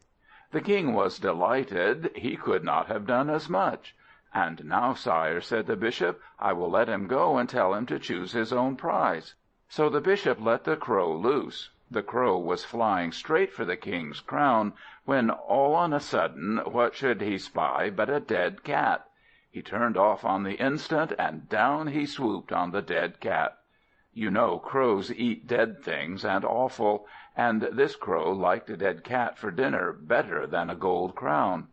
The king was delighted. He could not have done as much. "And now, sire," said the Bishop, "I will let him go and tell him to choose his own prize." So the Bishop let the Crow loose. The Crow was flying straight for the king's crown, when all on a sudden what should he spy but a dead cat. He turned off on the instant, and down he swooped on the dead cat. You know crows eat dead things and offal, and this Crow liked a dead cat for dinner better than a gold crown.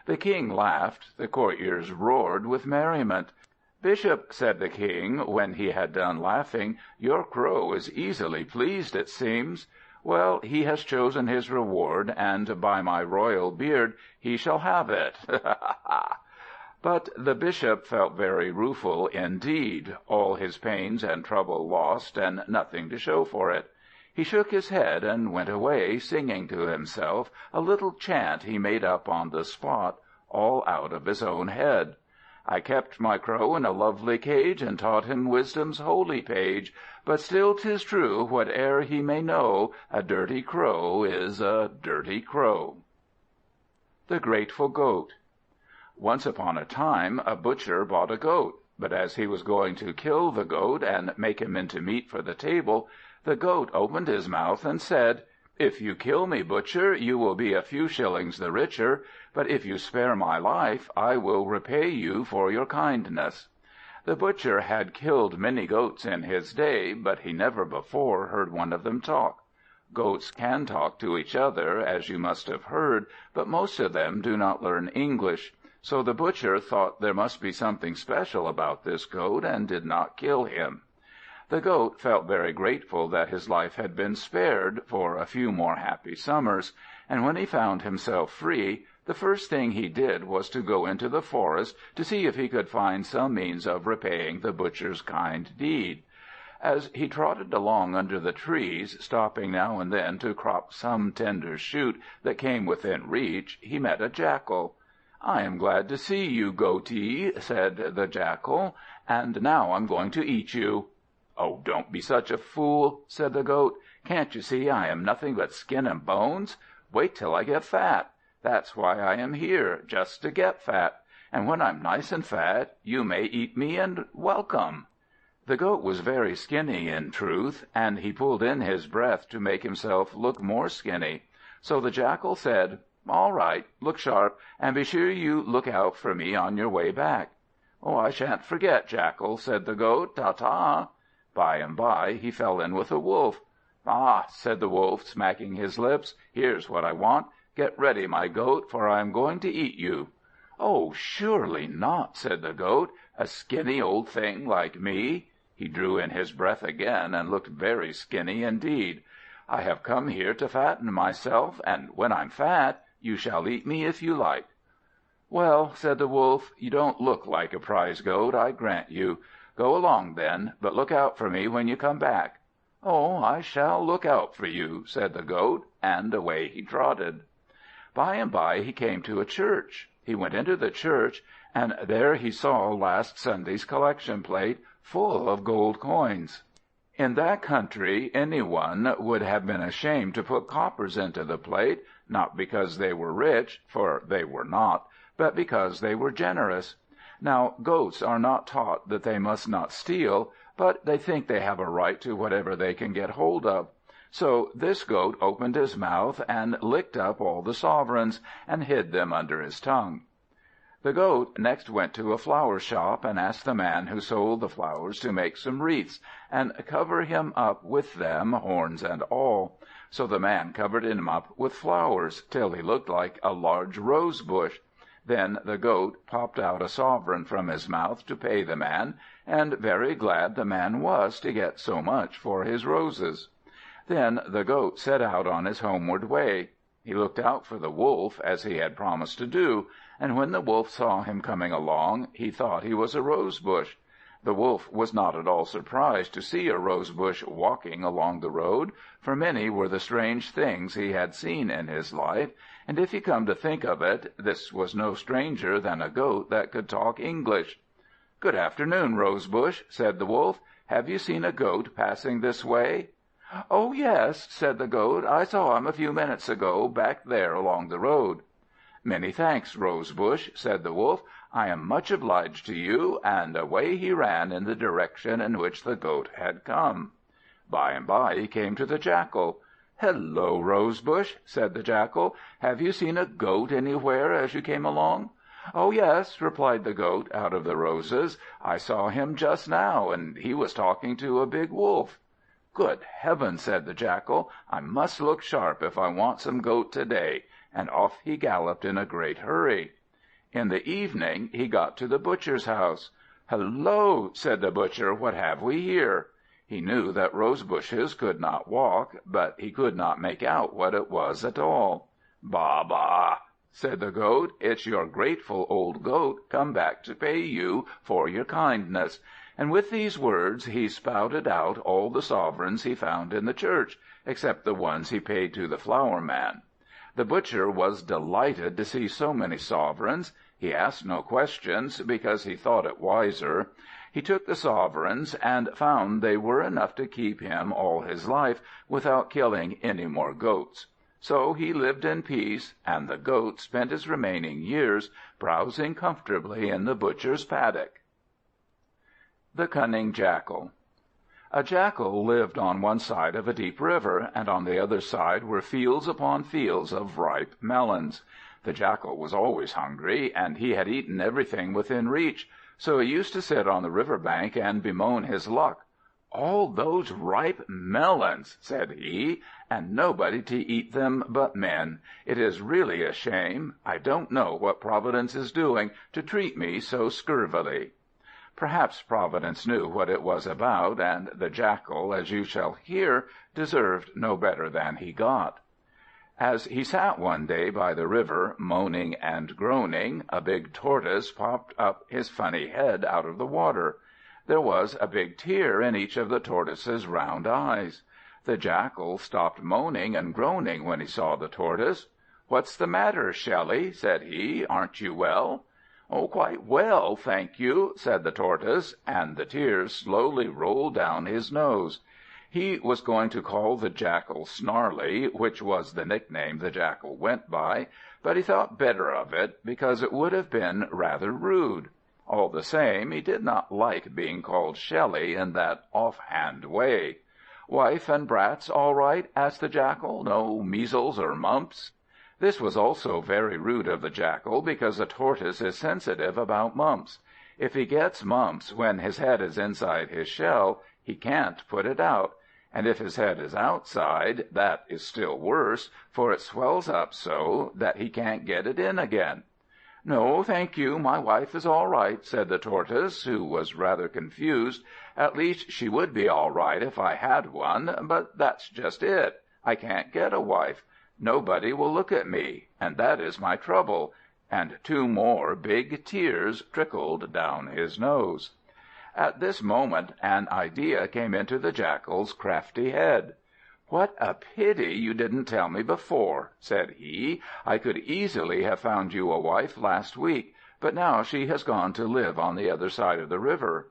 The king laughed. The courtiers roared with merriment. "Bishop," said the king, when he had done laughing, "your Crow is easily pleased, it seems. Well, he has chosen his reward, and by my royal beard he shall have it. But the Bishop felt very rueful indeed, all his pains and trouble lost, and nothing to show for it. He shook his head and went away, singing to himself a little chant he made up on the spot, all out of his own head. "I kept my Crow in a lovely cage, and taught him wisdom's holy page. But still 'tis true, whate'er he may know, a dirty Crow is a dirty Crow." The Grateful Goat. Once upon a time a butcher bought a goat, but as he was going to kill the goat and make him into meat for the table, the goat opened his mouth and said, "If you kill me, butcher, you will be a few shillings the richer, but if you spare my life, I will repay you for your kindness." The butcher had killed many goats in his day, but he never before heard one of them talk. Goats can talk to each other, as you must have heard, but most of them do not learn English. So the butcher thought there must be something special about this goat, and did not kill him. The goat felt very grateful that his life had been spared for a few more happy summers, and when he found himself free, the first thing he did was to go into the forest to see if he could find some means of repaying the butcher's kind deed. As he trotted along under the trees, stopping now and then to crop some tender shoot that came within reach, he met a jackal. "I am glad to see you, goatee," said the Jackal, "and now I'm going to eat you." "Oh, don't be such a fool," said the Goat. "Can't you see I am nothing but skin and bones? Wait till I get fat. That's why I am here, just to get fat. And when I'm nice and fat, you may eat me and welcome." The Goat was very skinny in truth, and he pulled in his breath to make himself look more skinny. So the Jackal said, "All right, look sharp, and be sure you look out for me on your way back." "Oh, I shan't forget, Jackal," said the Goat. "Ta-ta." By and by he fell in with a Wolf. "Ah," said the Wolf, smacking his lips, "here's what I want. Get ready, my Goat, for I am going to eat you." "Oh, surely not," said the Goat. "A skinny old thing like me?" He drew in his breath again, and looked very skinny indeed. "I have come here to fatten myself, and when I'm fat, you shall eat me if you like." "Well," said the Wolf, "you don't look like a prize Goat, I grant you. Go along then, but look out for me when you come back." "Oh, I shall look out for you," said the Goat, and away he trotted. By and by he came to a church. He went into the church, and there he saw last Sunday's collection plate, full of gold coins. In that country any one would have been ashamed to put coppers into the plate, not because they were rich, for they were not, but because they were generous. Now, Goats are not taught that they must not steal, but they think they have a right to whatever they can get hold of. So this Goat opened his mouth and licked up all the sovereigns, and hid them under his tongue. The Goat next went to a flower shop, and asked the man who sold the flowers to make some wreaths, and cover him up with them, horns and all. So the man covered him up with flowers, till he looked like a large rose bush. Then the Goat popped out a sovereign from his mouth to pay the man, and very glad the man was to get so much for his roses. Then the Goat set out on his homeward way. He looked out for the Wolf, as he had promised to do, and when the Wolf saw him coming along, he thought he was a rose bush. The Wolf was not at all surprised to see a rose bush walking along the road, for many were the strange things he had seen in his life, and if you come to think of it, this was no stranger than a Goat that could talk English. "Good afternoon, Rose Bush," said the Wolf. "Have you seen a Goat passing this way?" "Oh, yes," said the Goat. "I saw him a few minutes ago, back there along the road." "Many thanks, Rose Bush," said the Wolf. "I am much obliged to you," and away he ran in the direction in which the Goat had come. By and by he came to the Jackal. "Hello, Rose Bush," said the Jackal. "Have you seen a Goat anywhere as you came along?" "Oh, yes," replied the Goat out of the roses. "I saw him just now, and he was talking to a big Wolf." "Good heavens," said the Jackal, "I must look sharp if I want some Goat to-day," and off he galloped in a great hurry. In the evening he got to the butcher's house. "Hullo," said the butcher, "what have we here?" He knew that rose bushes could not walk, but he could not make out what it was at all. "Bah, bah," said the Goat, "it's your grateful old Goat come back to pay you for your kindness." And with these words he spouted out all the sovereigns he found in the church, except the ones he paid to the flower man. The butcher was delighted to see so many sovereigns. He asked no questions, because he thought it wiser. He took the sovereigns, and found they were enough to keep him all his life, without killing any more Goats. So he lived in peace, and the Goat spent his remaining years browsing comfortably in the butcher's paddock. The Cunning Jackal. A Jackal lived on one side of a deep river, and on the other side were fields upon fields of ripe melons. The Jackal was always hungry, and he had eaten everything within reach, so he used to sit on the river bank and bemoan his luck. "All those ripe melons," said he, "and nobody to eat them but men. It is really a shame. I don't know what Providence is doing to treat me so scurvily." Perhaps Providence knew what it was about, and the Jackal, as you shall hear, deserved no better than he got. As he sat one day by the river, moaning and groaning, a big Tortoise popped up his funny head out of the water. There was a big tear in each of the Tortoise's round eyes. The Jackal stopped moaning and groaning when he saw the Tortoise. "What's the matter, Shelley?" said he. "Aren't you well?" "Oh, quite well, thank you," said the Tortoise, and the tears slowly rolled down his nose. He was going to call the Jackal Snarly, which was the nickname the Jackal went by, but he thought better of it, because it would have been rather rude. All the same, he did not like being called Shelley in that off-hand way. "Wife and brats all right?" asked the Jackal. "No measles or mumps?" This was also very rude of the Jackal, because a Tortoise is sensitive about mumps. If he gets mumps when his head is inside his shell, he can't put it out. And if his head is outside, that is still worse, for it swells up so that he can't get it in again. "No, thank you, my wife is all right," said the Tortoise, who was rather confused. "At least she would be all right if I had one, but that's just it. I can't get a wife. Nobody will look at me, and that is my trouble." And 2 more big tears trickled down his nose. At this moment an idea came into the Jackal's crafty head. "What a pity you didn't tell me before," said he. "I could easily have found you a wife last week, but now she has gone to live on the other side of the river."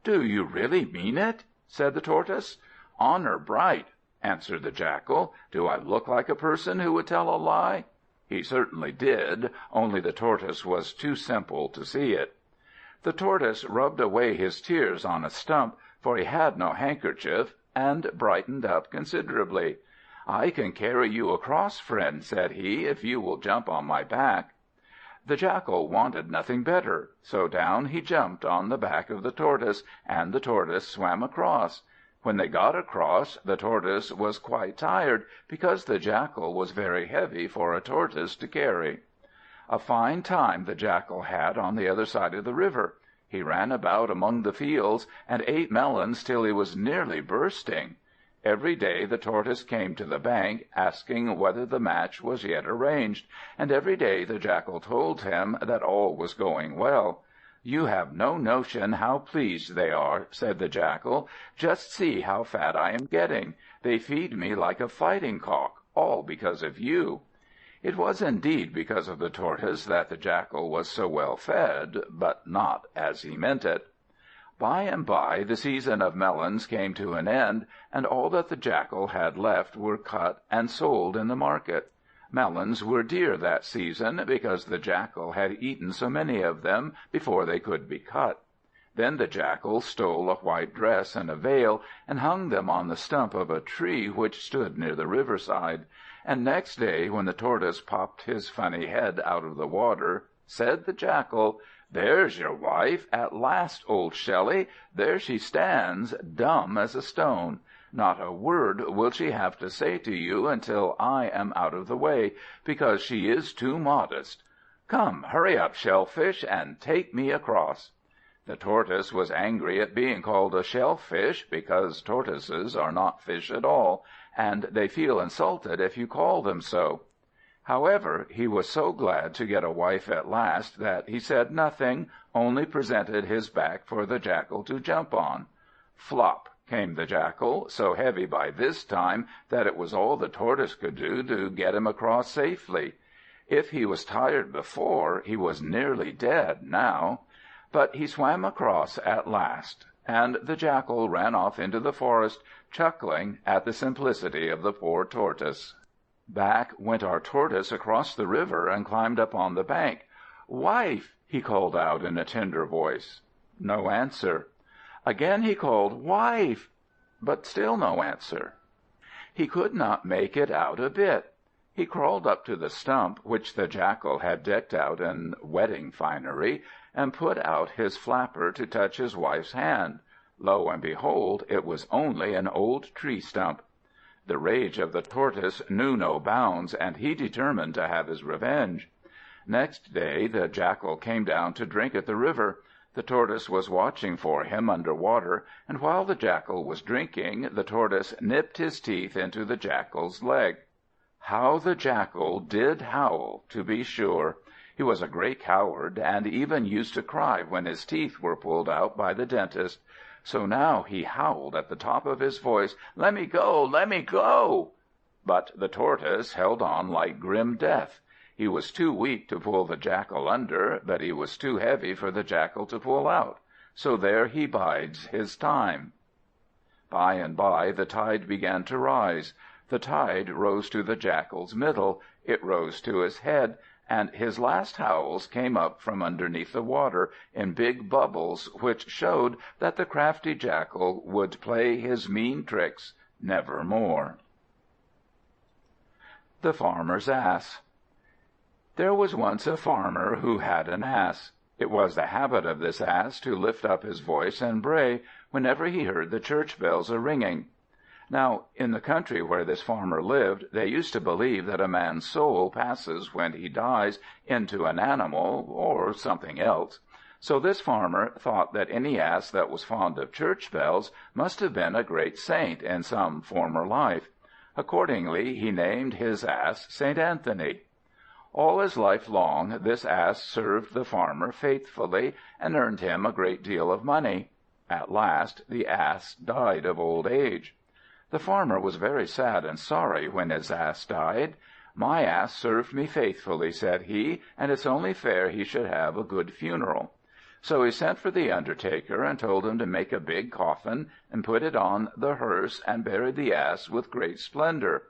"Do you really mean it?" said the Tortoise. "Honour bright," answered the Jackal. "Do I look like a person who would tell a lie?" He certainly did, only the Tortoise was too simple to see it. The Tortoise rubbed away his tears on a stump, for he had no handkerchief, and brightened up considerably. "I can carry you across, friend," said he, "if you will jump on my back." The Jackal wanted nothing better, so down he jumped on the back of the Tortoise, and the Tortoise swam across. When they got across, the Tortoise was quite tired, because the Jackal was very heavy for a Tortoise to carry. A fine time the Jackal had on the other side of the river. He ran about among the fields, and ate melons till he was nearly bursting. Every day the Tortoise came to the bank, asking whether the match was yet arranged, and every day the Jackal told him that all was going well. "You have no notion how pleased they are," said the Jackal. "Just see how fat I am getting. They feed me like a fighting cock, all because of you." It was indeed because of the Tortoise that the Jackal was so well fed, but not as he meant it. By and by the season of melons came to an end, and all that the Jackal had left were cut and sold in the market. Melons were dear that season, because the Jackal had eaten so many of them before they could be cut. Then the Jackal stole a white dress and a veil, and hung them on the stump of a tree which stood near the riverside. And next day, when the Tortoise popped his funny head out of the water, said the Jackal, "There's your wife, at last, old Shelley. There she stands, dumb as a stone. Not a word will she have to say to you until I am out of the way, because she is too modest. Come, hurry up, Shellfish, and take me across." The Tortoise was angry at being called a shellfish, because tortoises are not fish at all, and they feel insulted if you call them so. However, he was so glad to get a wife at last that he said nothing, only presented his back for the Jackal to jump on. Flop came the Jackal, so heavy by this time that it was all the Tortoise could do to get him across safely. If he was tired before, he was nearly dead now. But he swam across at last, and the Jackal ran off into the forest, chuckling at the simplicity of the poor Tortoise. Back went our Tortoise across the river and climbed up on the bank. "Wife!" he called out in a tender voice. No answer. Again he called, "Wife!" but still no answer. He could not make it out a bit. He crawled up to the stump, which the Jackal had decked out in wedding finery, and put out his flapper to touch his wife's hand. Lo and behold, it was only an old tree stump. The rage of the Tortoise knew no bounds, and he determined to have his revenge. Next day the Jackal came down to drink at the river. The Tortoise was watching for him under water, and while the Jackal was drinking, the Tortoise nipped his teeth into the Jackal's leg. How the Jackal did howl, to be sure! He was a great coward, and even used to cry when his teeth were pulled out by the dentist. So now he howled at the top of his voice, "Let me go! Let me go!" But the Tortoise held on like grim death. He was too weak to pull the Jackal under, but he was too heavy for the Jackal to pull out. So there he bides his time. By and by the tide began to rise. The tide rose to the Jackal's middle, it rose to his head, and his last howls came up from underneath the water in big bubbles, which showed that the crafty Jackal would play his mean tricks never more. The Farmer's Ass. There was once a Farmer who had an Ass. It was the habit of this ass to lift up his voice and bray whenever he heard the church bells a-ringing. Now, in the country where this farmer lived, they used to believe that a man's soul passes when he dies into an animal or something else. So this farmer thought that any ass that was fond of church bells must have been a great saint in some former life. Accordingly, he named his ass St. Anthony. All his life long this ass served the farmer faithfully, and earned him a great deal of money. At last the ass died of old age. The farmer was very sad and sorry when his ass died. "My ass served me faithfully," said he, "and it's only fair he should have a good funeral." So he sent for the undertaker and told him to make a big coffin, and put it on the hearse, and buried the ass with great splendor.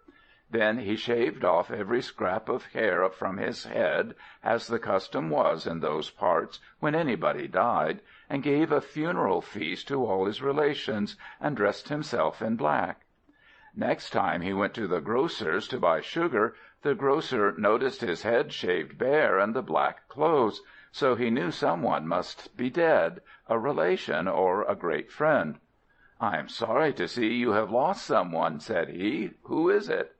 Then he shaved off every scrap of hair from his head, as the custom was in those parts when anybody died, and gave a funeral feast to all his relations, and dressed himself in black. Next time he went to the grocer's to buy sugar, the grocer noticed his head shaved bare and the black clothes, so he knew someone must be dead, a relation or a great friend. "I am sorry to see you have lost someone," said he. "Who is it?"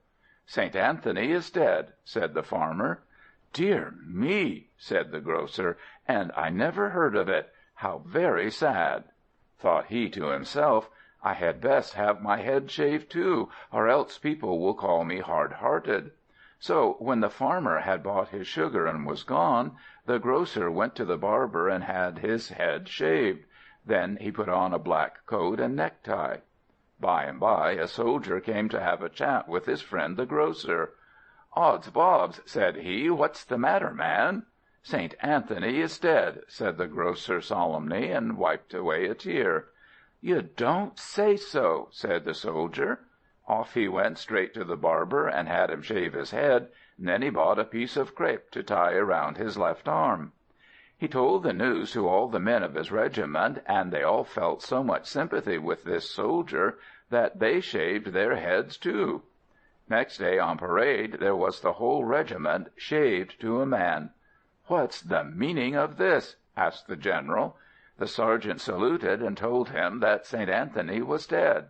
"St. Anthony is dead," said the farmer. "Dear me," said the grocer, "and I never heard of it. How very sad!" Thought he to himself, "I had best have my head shaved too, or else people will call me hard-hearted." So when the farmer had bought his sugar and was gone, the grocer went to the barber and had his head shaved. Then he put on a black coat and necktie. By and by a soldier came to have a chat with his friend the grocer. "Odds bobs," said he, "what's the matter, man?" "St. Anthony is dead," said the grocer solemnly, and wiped away a tear. "You don't say so," said the soldier. Off he went straight to the barber and had him shave his head, and then he bought a piece of crape to tie around his left arm. He told the news to all the men of his regiment, and they all felt so much sympathy with this soldier that they shaved their heads too. Next day on parade there was the whole regiment shaved to a man. "What's the meaning of this?" asked the general. The sergeant saluted and told him that St. Anthony was dead.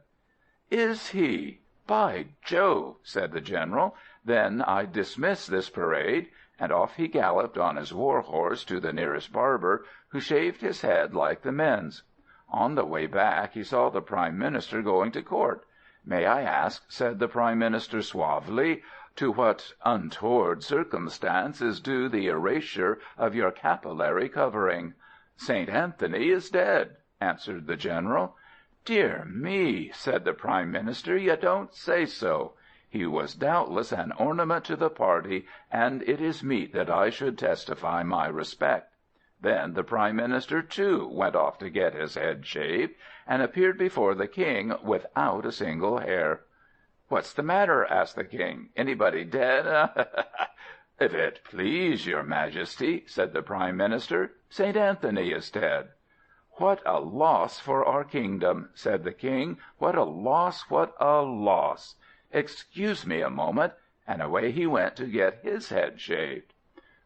"Is he? By Jove!" said the general. "Then I dismiss this parade," and off he galloped on his war horse to the nearest barber, who shaved his head like the men's. On the way back he saw the Prime Minister going to court. "May I ask," said the Prime Minister suavely, "to what untoward circumstance is due the erasure of your capillary covering?" "St. Anthony is dead," answered the general. "Dear me," said the Prime Minister, "you don't say so. He was doubtless an ornament to the party, and it is meet that I should testify my respect." Then the Prime Minister, too, went off to get his head shaved, and appeared before the King without a single hair. "What's the matter?" asked the King. "Anybody dead?" "If it please your Majesty," said the Prime Minister, "St. Anthony is dead." "What a loss for our kingdom," said the King. "What a loss, what a loss! Excuse me a moment," and away he went to get his head shaved.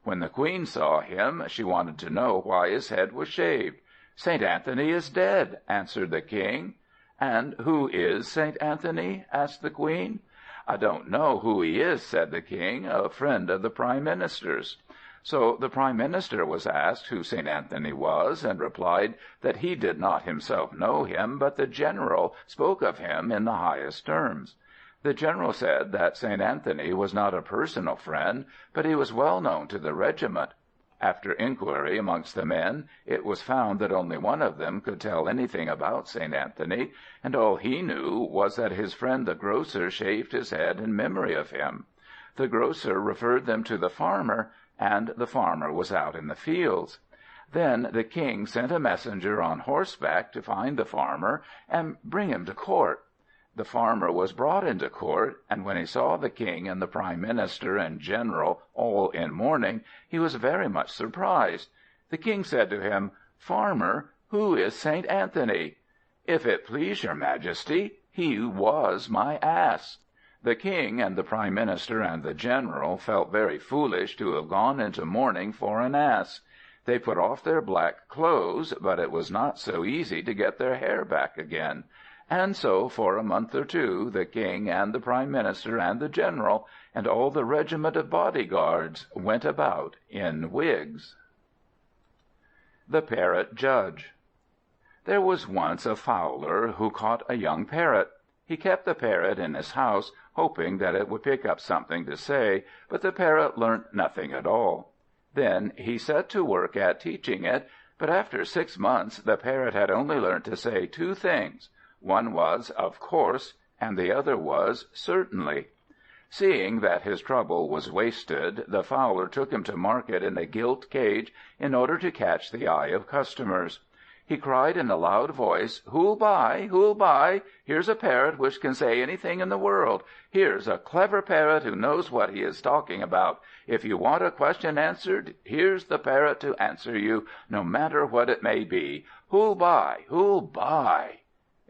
When the Queen saw him, she wanted to know why his head was shaved. "St. Anthony is dead," answered the King. "And who is St. Anthony?" asked the Queen. "I don't know who he is," said the King, "a friend of the Prime Minister's." So the Prime Minister was asked who St. Anthony was, and replied that he did not himself know him, but the General spoke of him in the highest terms. The General said that St. Anthony was not a personal friend, but he was well known to the regiment. After inquiry amongst the men, it was found that only one of them could tell anything about St. Anthony, and all he knew was that his friend the grocer shaved his head in memory of him. The grocer referred them to the farmer, and the farmer was out in the fields. Then the King sent a messenger on horseback to find the farmer and bring him to court. The farmer was brought into court, and when he saw the King and the Prime Minister and General all in mourning, he was very much surprised. The King said to him, "Farmer, who is St. Anthony?" "If it please your Majesty, he was my ass." The King and the Prime Minister and the General felt very foolish to have gone into mourning for an ass. They put off their black clothes, but it was not so easy to get their hair back again. And so for a month or two the king and the prime minister and the general and all the regiment of bodyguards went about in wigs. The Parrot Judge. There was once a fowler who caught a young parrot. He kept the parrot in his house, hoping that it would pick up something to say, but the parrot learnt nothing at all. Then he set to work at teaching it, but after 6 months the parrot had only learnt to say 2 things. One was, "Of course," and the other was, "Certainly." Seeing that his trouble was wasted, the fowler took him to market in a gilt cage in order to catch the eye of customers. He cried in a loud voice, "Who'll buy? Who'll buy? Here's a parrot which can say anything in the world. Here's a clever parrot who knows what he is talking about. If you want a question answered, here's the parrot to answer you, no matter what it may be. Who'll buy? Who'll buy?"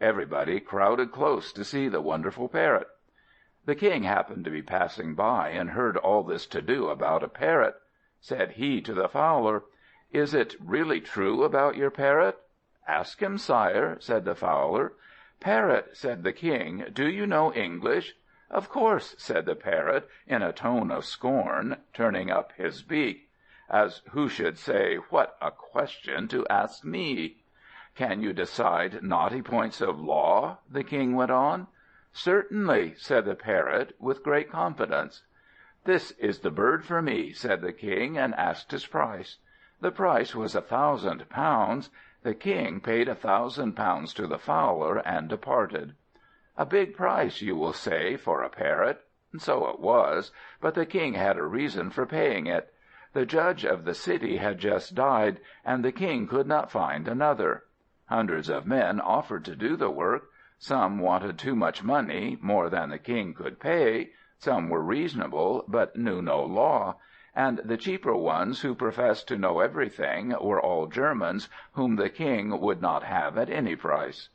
Everybody crowded close to see the wonderful parrot. The king happened to be passing by, and heard all this to-do about a parrot. Said he to the fowler, "Is it really true about your parrot?" "Ask him, sire," said the fowler. "Parrot," said the king, "do you know English?" "Of course," said the parrot, in a tone of scorn, turning up his beak, as who should say, "What a question to ask me!" "Can you decide knotty points of law?" the king went on. "Certainly," said the parrot, with great confidence. "This is the bird for me," said the king, and asked his price. The price was 1,000 pounds. The king paid 1,000 pounds to the fowler, and departed. A big price, you will say, for a parrot. So it was, but the king had a reason for paying it. The judge of the city had just died, and the king could not find another. Hundreds of men offered to do the work. Some wanted too much money, more than the king could pay. Some were reasonable, but knew no law. And the cheaper ones, who professed to know everything, were all Germans, whom the king would not have at any price.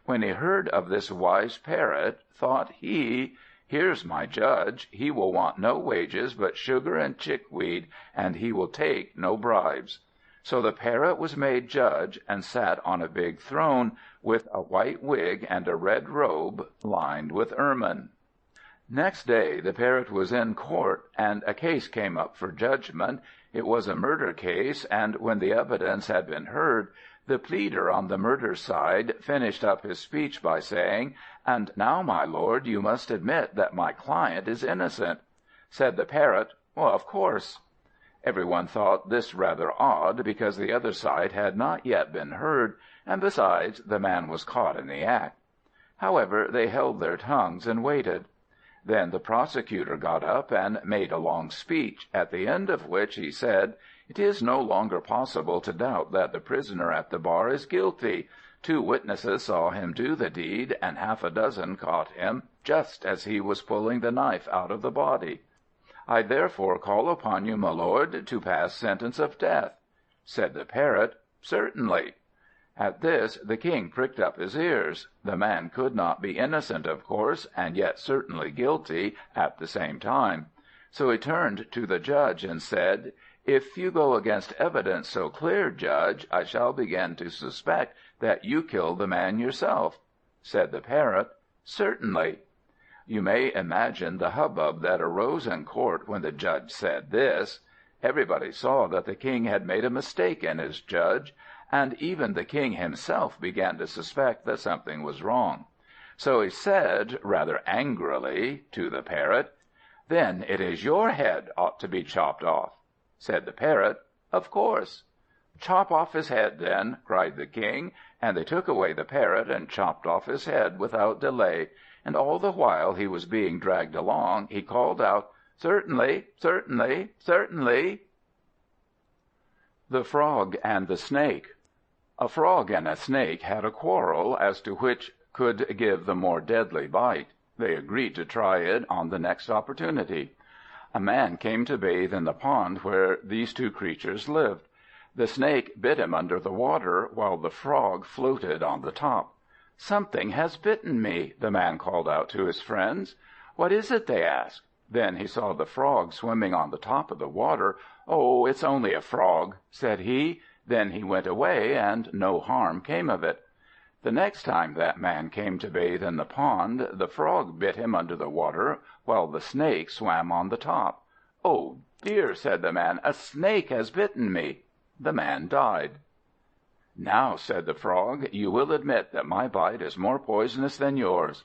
When he heard of this wise parrot, thought he, "Here's my judge. He will want no wages but sugar and chickweed, and he will take no bribes." So the parrot was made judge, and sat on a big throne, with a white wig and a red robe lined with ermine. Next day the parrot was in court, and a case came up for judgment. It was a murder case, and when the evidence had been heard, the pleader on the murder side finished up his speech by saying, "And now, my lord, you must admit that my client is innocent." Said the parrot, "Well, of course." Everyone thought this rather odd, because the other side had not yet been heard, and besides, the man was caught in the act. However, they held their tongues and waited. Then the prosecutor got up and made a long speech, at the end of which he said, "It is no longer possible to doubt that the prisoner at the bar is guilty. 2 witnesses saw him do the deed, and half a dozen caught him just as he was pulling the knife out of the body. I therefore call upon you, my lord, to pass sentence of death." Said the parrot, "Certainly." At this the king pricked up his ears. The man could not be innocent, of course, and yet certainly guilty at the same time. So he turned to the judge and said, "If you go against evidence so clear, judge, I shall begin to suspect that you killed the man yourself." Said the parrot, "Certainly." You may imagine the hubbub that arose in court when the judge said this. Everybody saw that the king had made a mistake in his judge, and even the king himself began to suspect that something was wrong. So he said, rather angrily, to the parrot, "Then it is your head ought to be chopped off." Said the parrot, "Of course." "Chop off his head, then," cried the king, and they took away the parrot and chopped off his head without delay, and all the while he was being dragged along he called out, "Certainly, certainly, certainly." The Frog and the Snake. A Frog and a Snake had a quarrel as to which could give the more deadly bite. They agreed to try it on the next opportunity. A man came to bathe in the pond where these 2 creatures lived. The Snake bit him under the water, while the Frog floated on the top. "Something has bitten me," the man called out to his friends. "What is it?" they asked. Then he saw the frog swimming on the top of the water. "Oh, it's only a frog," said he. Then he went away, and no harm came of it. The next time that man came to bathe in the pond, the frog bit him under the water, while the snake swam on the top. "Oh dear," said the man, "a snake has bitten me." The man died. "Now," said the frog, "you will admit that my bite is more poisonous than yours."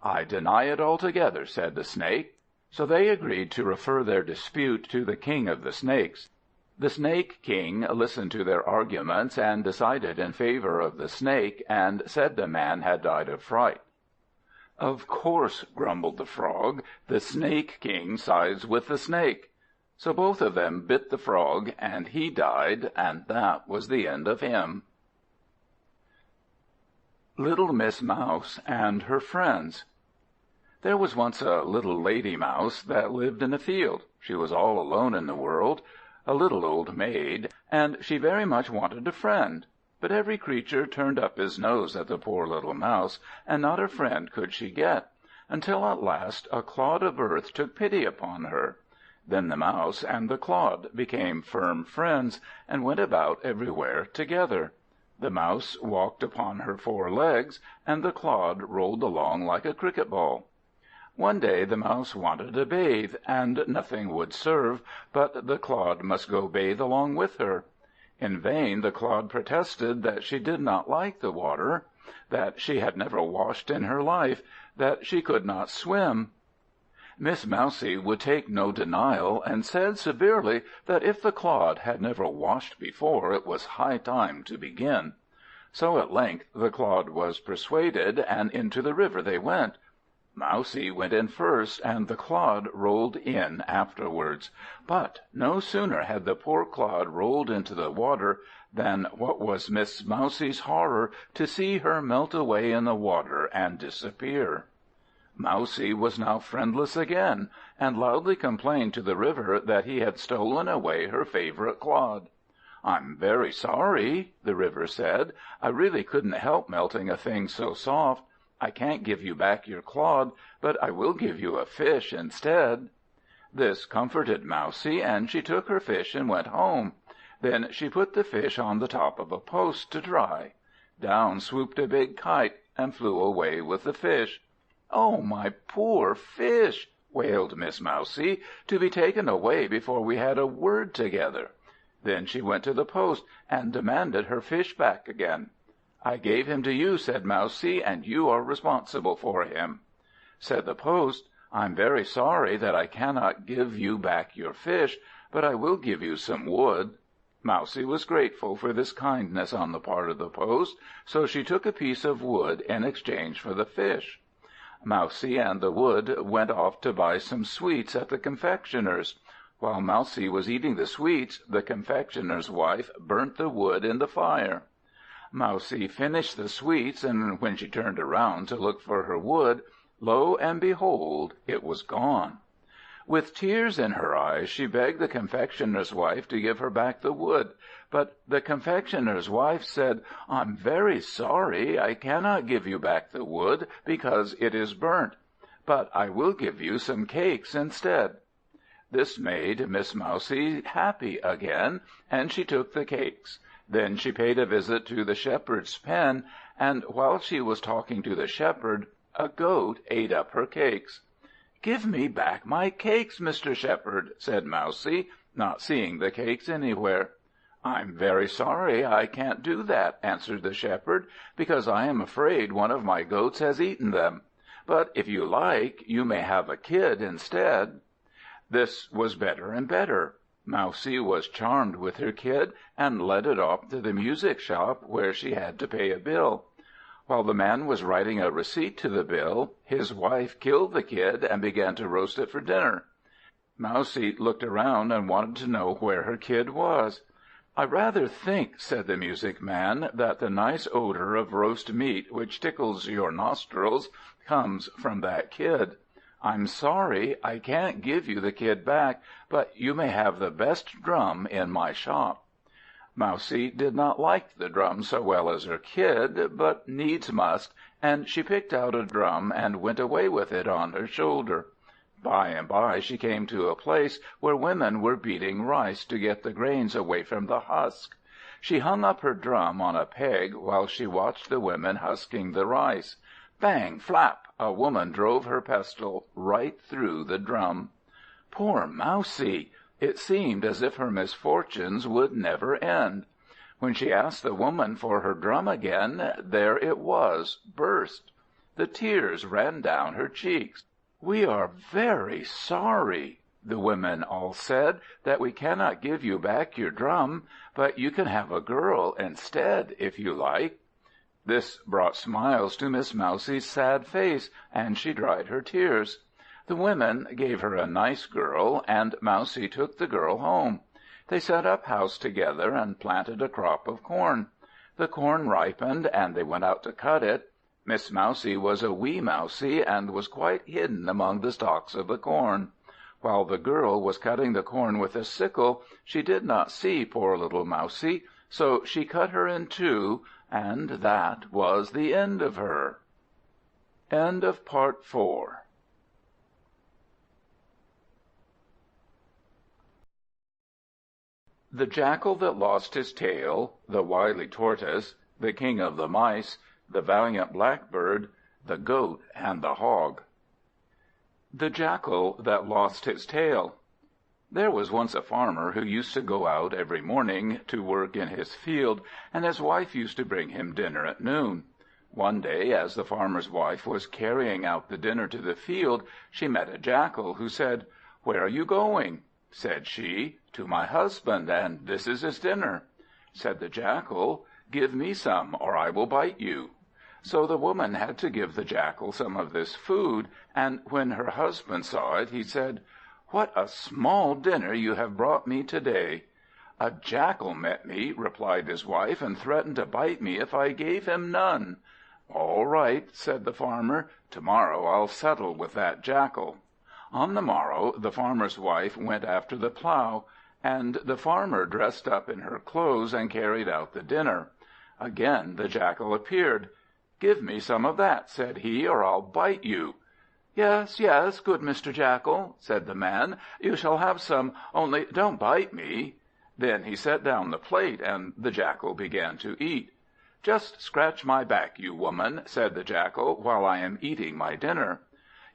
"I deny it altogether," said the snake. So they agreed to refer their dispute to the king of the snakes. The Snake King listened to their arguments, and decided in favor of the snake, and said the man had died of fright. "Of course," grumbled the frog, "the Snake King sides with the snake." So both of them bit the frog, and he died, and that was the end of him. Little Miss Mouse and Her Friends. There was once a little lady mouse that lived in a field. She was all alone in the world, a little old maid, and she very much wanted a friend. But every creature turned up his nose at the poor little mouse, and not a friend could she get, until at last a clod of earth took pity upon her. Then the mouse and the clod became firm friends, and went about everywhere together. The mouse walked upon her 4 legs, and the clod rolled along like a cricket ball. One day the mouse wanted to bathe, and nothing would serve but the clod must go bathe along with her. In vain the clod protested that she did not like the water, that she had never washed in her life, that she could not swim. Miss Mousie would take no denial, and said severely that if the clod had never washed before, it was high time to begin. So at length the clod was persuaded, and into the river they went. Mousie went in first, and the clod rolled in afterwards. But no sooner had the poor clod rolled into the water than what was Miss Mousie's horror to see her melt away in the water and disappear. Mousie was now friendless again, and loudly complained to the river that he had stolen away her favourite clod. "I'm very sorry," the river said. "I really couldn't help melting a thing so soft. I can't give you back your clod, but I will give you a fish instead." This comforted Mousie, and she took her fish and went home. Then she put the fish on the top of a post to dry. Down swooped a big kite, and flew away with the fish. "Oh, my poor fish!" wailed Miss Mousie, "to be taken away before we had a word together." Then she went to the post, and demanded her fish back again. "I gave him to you," said Mousie, "and you are responsible for him." Said the post, "I'm very sorry that I cannot give you back your fish, but I will give you some wood." Mousie was grateful for this kindness on the part of the post, so she took a piece of wood in exchange for the fish. Mousie and the wood went off to buy some sweets at the confectioner's. While Mousie was eating the sweets, the confectioner's wife burnt the wood in the fire. Mousie finished the sweets, and when she turned around to look for her wood, lo and behold, it was gone. With tears in her eyes she begged the confectioner's wife to give her back the wood, but the confectioner's wife said, "I'm very sorry, I cannot give you back the wood, because it is burnt, but I will give you some cakes instead." This made Miss Mousie happy again, and she took the cakes. Then she paid a visit to the shepherd's pen, and while she was talking to the shepherd, a goat ate up her cakes. "Give me back my cakes, Mr. Shepherd," said Mousie, not seeing the cakes anywhere. "I'm very sorry I can't do that," answered the shepherd, "because I am afraid one of my goats has eaten them. But if you like, you may have a kid instead." This was better and better. Mousie was charmed with her kid, and led it off to the music shop, where she had to pay a bill. While the man was writing a receipt to the bill, his wife killed the kid and began to roast it for dinner. Mousie looked around and wanted to know where her kid was. "I rather think," said the music man, "that the nice odor of roast meat which tickles your nostrils comes from that kid. I'm sorry I can't give you the kid back, but you may have the best drum in my shop." Mousie did not like the drum so well as her kid, but needs must, and she picked out a drum and went away with it on her shoulder. By and by she came to a place where women were beating rice to get the grains away from the husk. She hung up her drum on a peg while she watched the women husking the rice. Bang! Flap! A woman drove her pestle right through the drum. Poor Mousie! It seemed as if her misfortunes would never end. When she asked the woman for her drum again, there it was, burst. The tears ran down her cheeks. "We are very sorry," the women all said, "that we cannot give you back your drum, but you can have a girl instead, if you like." This brought smiles to Miss Mousie's sad face, and she dried her tears. The women gave her a nice girl, and Mousie took the girl home. They set up house together and planted a crop of corn. The corn ripened, and they went out to cut it. Miss Mousie was a wee mousie, and was quite hidden among the stalks of the corn. While the girl was cutting the corn with a sickle, she did not see poor little Mousie, so she cut her in two, and that was the end of her. End of Part 4. The Jackal that lost his tail, the wily Tortoise, the King of the Mice, the valiant Blackbird, the Goat and the Hog. The Jackal that lost his tail. There was once a farmer who used to go out every morning to work in his field, and his wife used to bring him dinner at noon. One day, as the farmer's wife was carrying out the dinner to the field, she met a Jackal, who said, "Where are you going?" Said she, "To my husband, and this is his dinner." Said the Jackal, "Give me some, or I will bite you." So the woman had to give the Jackal some of this food, and when her husband saw it, he said, "What a small dinner you have brought me to-day." "A Jackal met me," replied his wife, "and threatened to bite me if I gave him none." "All right," said the farmer. "To-morrow I'll settle with that Jackal." On the morrow the farmer's wife went after the plough, and the farmer dressed up in her clothes and carried out the dinner. Again the Jackal appeared. "Give me some of that," said he, "or I'll bite you." "Yes, yes, good Mr. Jackal," said the man, "you shall have some, only don't bite me." Then he set down the plate, and the Jackal began to eat. "Just scratch my back, you woman," said the Jackal, "while I am eating my dinner."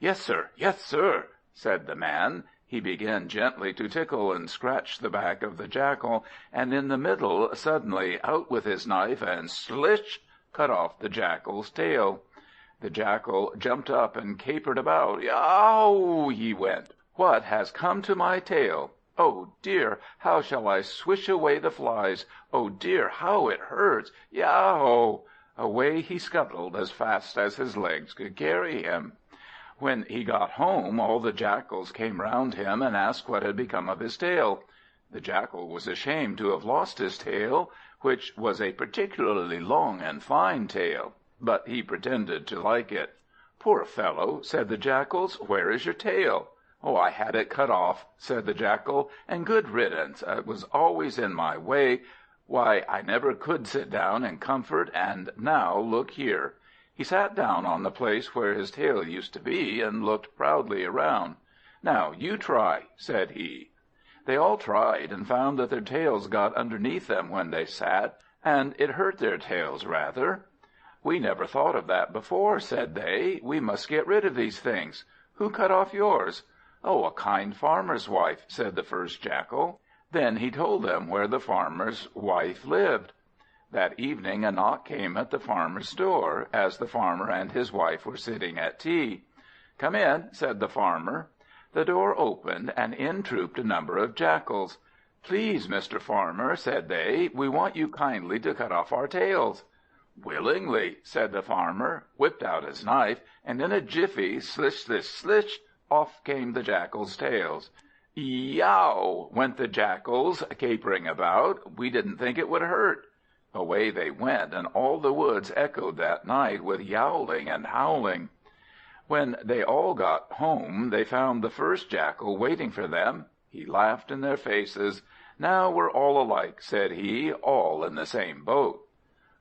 "Yes, sir, yes, sir," said the man. He began gently to tickle and scratch the back of the Jackal, and in the middle, suddenly out with his knife, and slish! Cut off the Jackal's tail. The Jackal jumped up and capered about. "Yow!" he went. "What has come to my tail? Oh dear, how shall I swish away the flies? Oh dear, how it hurts! Yow!" Away he scuttled as fast as his legs could carry him. When he got home, all the Jackals came round him and asked what had become of his tail. The Jackal was ashamed to have lost his tail, which was a particularly long and fine tail, but he pretended to like it. "Poor fellow," said the Jackals, "where is your tail?" "Oh, I had it cut off," said the Jackal, "and good riddance. It was always in my way. Why, I never could sit down in comfort, and now look here." He sat down on the place where his tail used to be, and looked proudly around. "Now you try," said he. They all tried, and found that their tails got underneath them when they sat, and it hurt their tails rather. "We never thought of that before," said they. "We must get rid of these things. Who cut off yours?" "Oh, a kind farmer's wife," said the first Jackal. Then he told them where the farmer's wife lived. That evening a knock came at the farmer's door, as the farmer and his wife were sitting at tea. "Come in," said the farmer. The door opened, and in trooped a number of Jackals. "Please, Mr. Farmer," said they, "we want you kindly to cut off our tails." "Willingly," said the farmer, whipped out his knife, and in a jiffy, slish, slish, slish, off came the Jackals' tails. "Yow!" went the Jackals, capering about. "We didn't think it would hurt." Away they went, and all the woods echoed that night with yowling and howling. When they all got home, they found the first Jackal waiting for them. He laughed in their faces. "Now we're all alike," said he, "all in the same boat."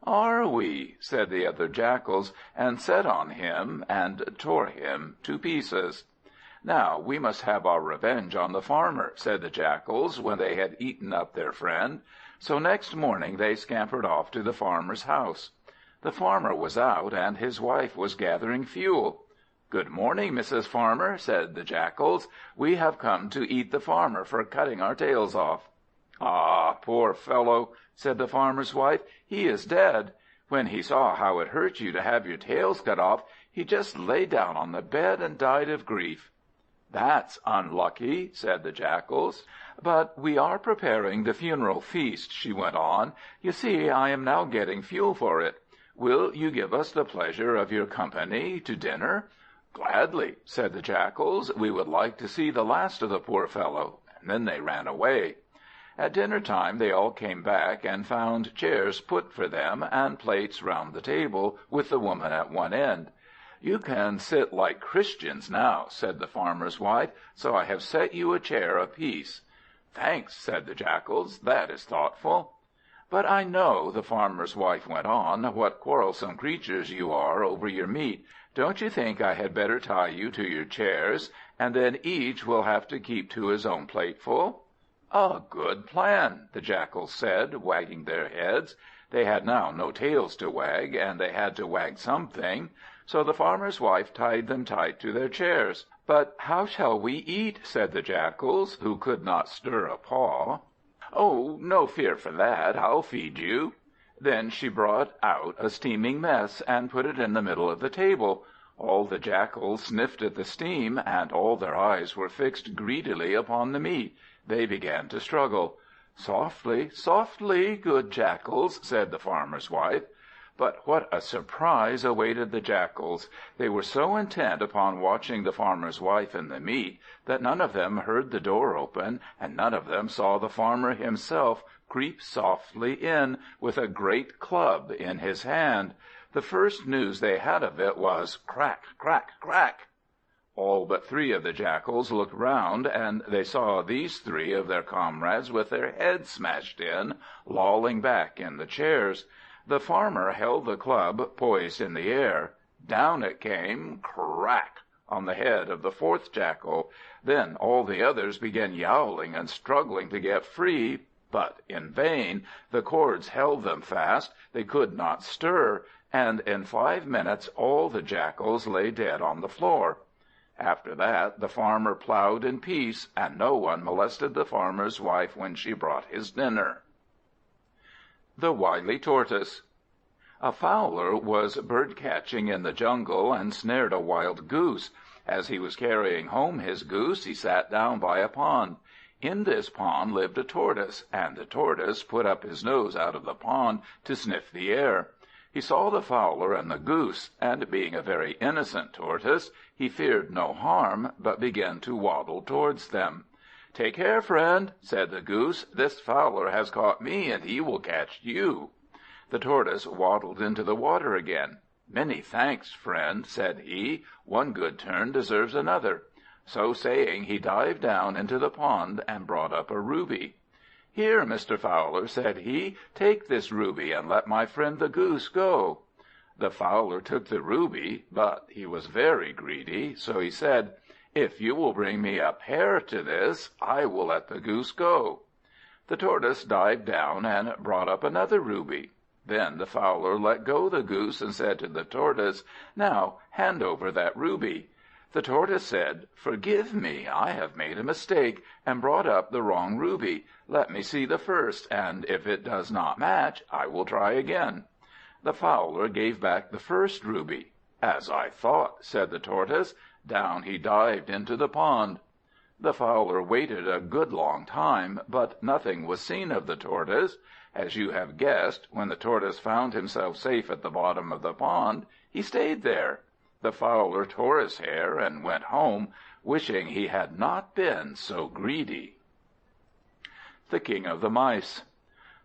"Are we?" said the other Jackals, and set on him and tore him to pieces. "Now we must have our revenge on the Farmer," said the Jackals, when they had eaten up their friend. So next morning they scampered off to the Farmer's house. The Farmer was out, and his wife was gathering fuel. "Good morning, Mrs. Farmer," said the Jackals. "We have come to eat the Farmer for cutting our tails off." "Ah, poor fellow," said the Farmer's wife. "He is dead. When he saw how it hurt you to have your tails cut off, he just lay down on the bed and died of grief." "That's unlucky," said the Jackals. "But we are preparing the funeral feast," she went on. "You see, I am now getting fuel for it. Will you give us the pleasure of your company to dinner?" "Gladly," said the Jackals. "We would like to see the last of the poor fellow." And then they ran away. At dinner time they all came back, and found chairs put for them, and plates round the table, with the woman at one end. "You can sit like Christians now," said the Farmer's wife, "so I have set you a chair apiece." "Thanks," said the Jackals. "That is thoughtful." "But I know," the Farmer's wife went on, "what quarrelsome creatures you are over your meat. Don't you think I had better tie you to your chairs, and then each will have to keep to his own plateful?" "A good plan," the Jackals said, wagging their heads. They had now no tails to wag, and they had to wag something. So the Farmer's wife tied them tight to their chairs. "But how shall we eat?" said the Jackals, who could not stir a paw. "Oh, no fear for that. I'll feed you." Then she brought out a steaming mess, and put it in the middle of the table. All the Jackals sniffed at the steam, and all their eyes were fixed greedily upon the meat. They began to struggle. "Softly, softly, good Jackals," said the Farmer's wife. But what a surprise awaited the Jackals! They were so intent upon watching the Farmer's wife and the meat, that none of them heard the door open, and none of them saw the Farmer himself creep softly in, with a great club in his hand. The first news they had of it was crack, crack, crack. All but 3 of the Jackals looked round, and they saw these 3 of their comrades with their heads smashed in, lolling back in the chairs. The Farmer held the club poised in the air. Down it came, crack, on the head of the 4th Jackal. Then all the others began yowling and struggling to get free, but in vain. The cords held them fast, they could not stir, and in 5 minutes all the Jackals lay dead on the floor. After that the Farmer ploughed in peace, and no one molested the Farmer's wife when she brought his dinner. The Wily Tortoise. A fowler was bird-catching in the jungle, and snared a wild goose. As he was carrying home his goose, he sat down by a pond. In this pond lived a tortoise, and the tortoise put up his nose out of the pond to sniff the air. He saw the fowler and the goose, and being a very innocent tortoise, he feared no harm, but began to waddle towards them. "Take care, friend," said the goose. "This fowler has caught me, and he will catch you." The tortoise waddled into the water again. "Many thanks, friend," said he. "One good turn deserves another." So saying, he dived down into the pond and brought up a ruby. "Here, Mr. Fowler," said he, "take this ruby, and let my friend the goose go." The Fowler took the ruby, but he was very greedy, so he said, "If you will bring me a pair to this, I will let the goose go." The tortoise dived down and brought up another ruby. Then the Fowler let go the goose, and said to the tortoise, "Now hand over that ruby." The tortoise said, "Forgive me, I have made a mistake, and brought up the wrong ruby. Let me see the first, and if it does not match, I will try again." The Fowler gave back the first ruby. "As I thought," said the tortoise. Down he dived into the pond. The Fowler waited a good long time, but nothing was seen of the tortoise. As you have guessed, when the tortoise found himself safe at the bottom of the pond, he stayed there. The Fowler tore his hair and went home, wishing he had not been so greedy. The King of the Mice.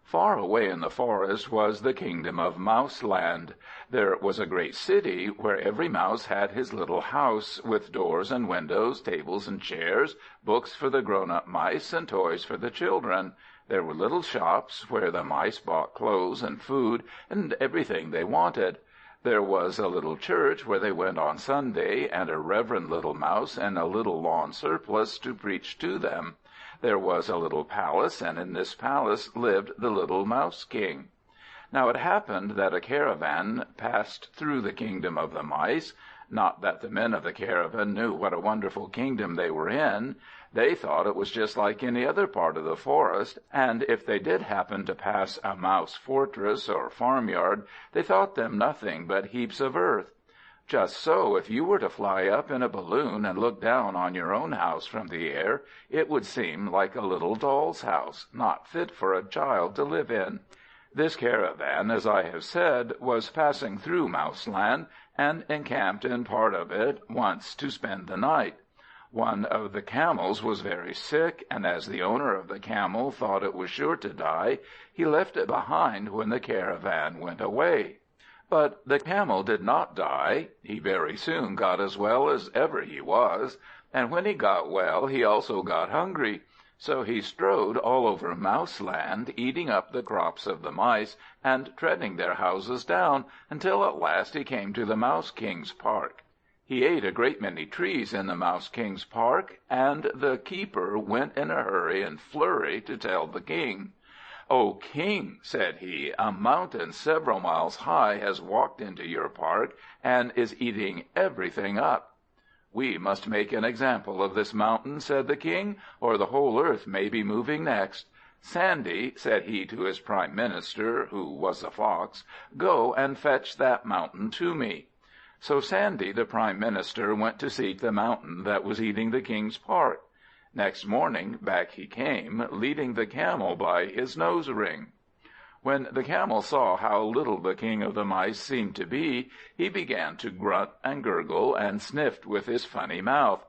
Far away in the forest was the kingdom of Mouseland. There was a great city, where every mouse had his little house, with doors and windows, tables and chairs, books for the grown-up mice, and toys for the children. There were little shops, where the mice bought clothes and food, and everything they wanted. There was a little church where they went on Sunday, and a reverend little mouse in a little lawn surplice to preach to them. There was a little palace, and in this palace lived the little Mouse King. Now it happened that a caravan passed through the kingdom of the mice. Not that the men of the caravan knew what a wonderful kingdom they were in. They thought it was just like any other part of the forest, and if they did happen to pass a mouse fortress or farmyard, they thought them nothing but heaps of earth. Just so, if you were to fly up in a balloon and look down on your own house from the air, it would seem like a little doll's house, not fit for a child to live in. This caravan, as I have said, was passing through Mouseland, and encamped in part of it once to spend the night. One of the camels was very sick, and as the owner of the camel thought it was sure to die, he left it behind when the caravan went away. But the camel did not die. He very soon got as well as ever he was, and when he got well he also got hungry. So he strode all over Mouseland, eating up the crops of the mice, and treading their houses down, until at last he came to the Mouse King's park. He ate a great many trees in the Mouse King's park, and the keeper went in a hurry and flurry to tell the king. "O king," said he, "a mountain several miles high has walked into your park, and is eating everything up." "We must make an example of this mountain," said the king, "or the whole earth may be moving next. Sandy," said he to his prime minister, who was a fox, "go and fetch that mountain to me." So Sandy, the prime minister, went to seek the mountain that was eating the king's park. Next morning back he came, leading the camel by his nose ring. When the camel saw how little the king of the mice seemed to be, he began to grunt and gurgle, and sniffed with his funny mouth.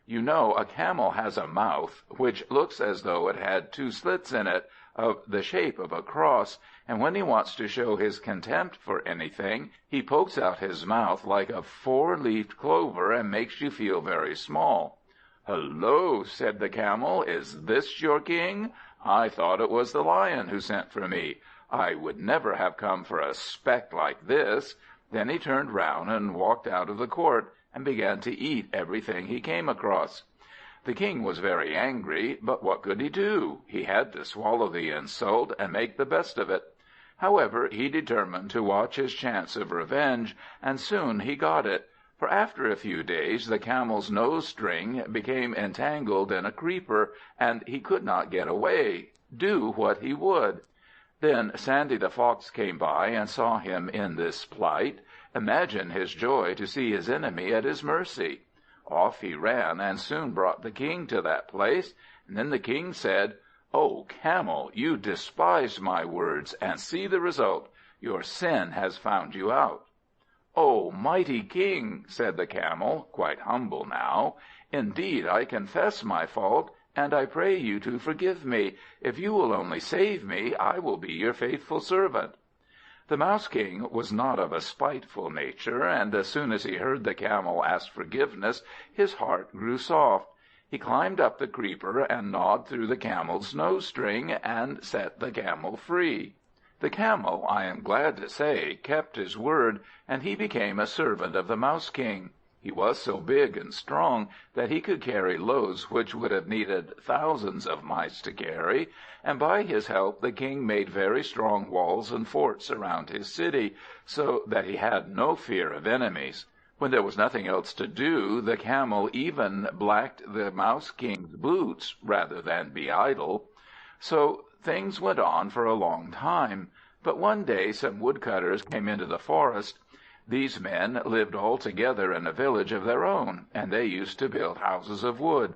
You know a camel has a mouth which looks as though it had two slits in it, of the shape of a cross, and when he wants to show his contempt for anything, he pokes out his mouth like a four-leaved clover, and makes you feel very small. "Hullo," said the Camel, "is this your king? I thought it was the Lion who sent for me. I would never have come for a speck like this." Then he turned round and walked out of the court, and began to eat everything he came across. The king was very angry, but what could he do? He had to swallow the insult and make the best of it. However, he determined to watch his chance of revenge, and soon he got it, for after a few days the camel's nose string became entangled in a creeper, and he could not get away, do what he would. Then Sandy the Fox came by and saw him in this plight. Imagine his joy to see his enemy at his mercy. Off he ran, and soon brought the king to that place. And then the king said, "O Camel, you despised my words, and see the result. Your sin has found you out." "O mighty king," said the Camel, quite humble now, "indeed I confess my fault, and I pray you to forgive me. If you will only save me, I will be your faithful servant." The Mouse King was not of a spiteful nature, and as soon as he heard the Camel ask forgiveness, his heart grew soft. He climbed up the creeper and gnawed through the Camel's nose string, and set the Camel free. The Camel, I am glad to say, kept his word, and he became a servant of the Mouse King. He was so big and strong that he could carry loads which would have needed thousands of mice to carry, and by his help the king made very strong walls and forts around his city, so that he had no fear of enemies. When there was nothing else to do, the Camel even blacked the Mouse King's boots rather than be idle. So things went on for a long time, but one day some woodcutters came into the forest. These men lived all together in a village of their own, and they used to build houses of wood.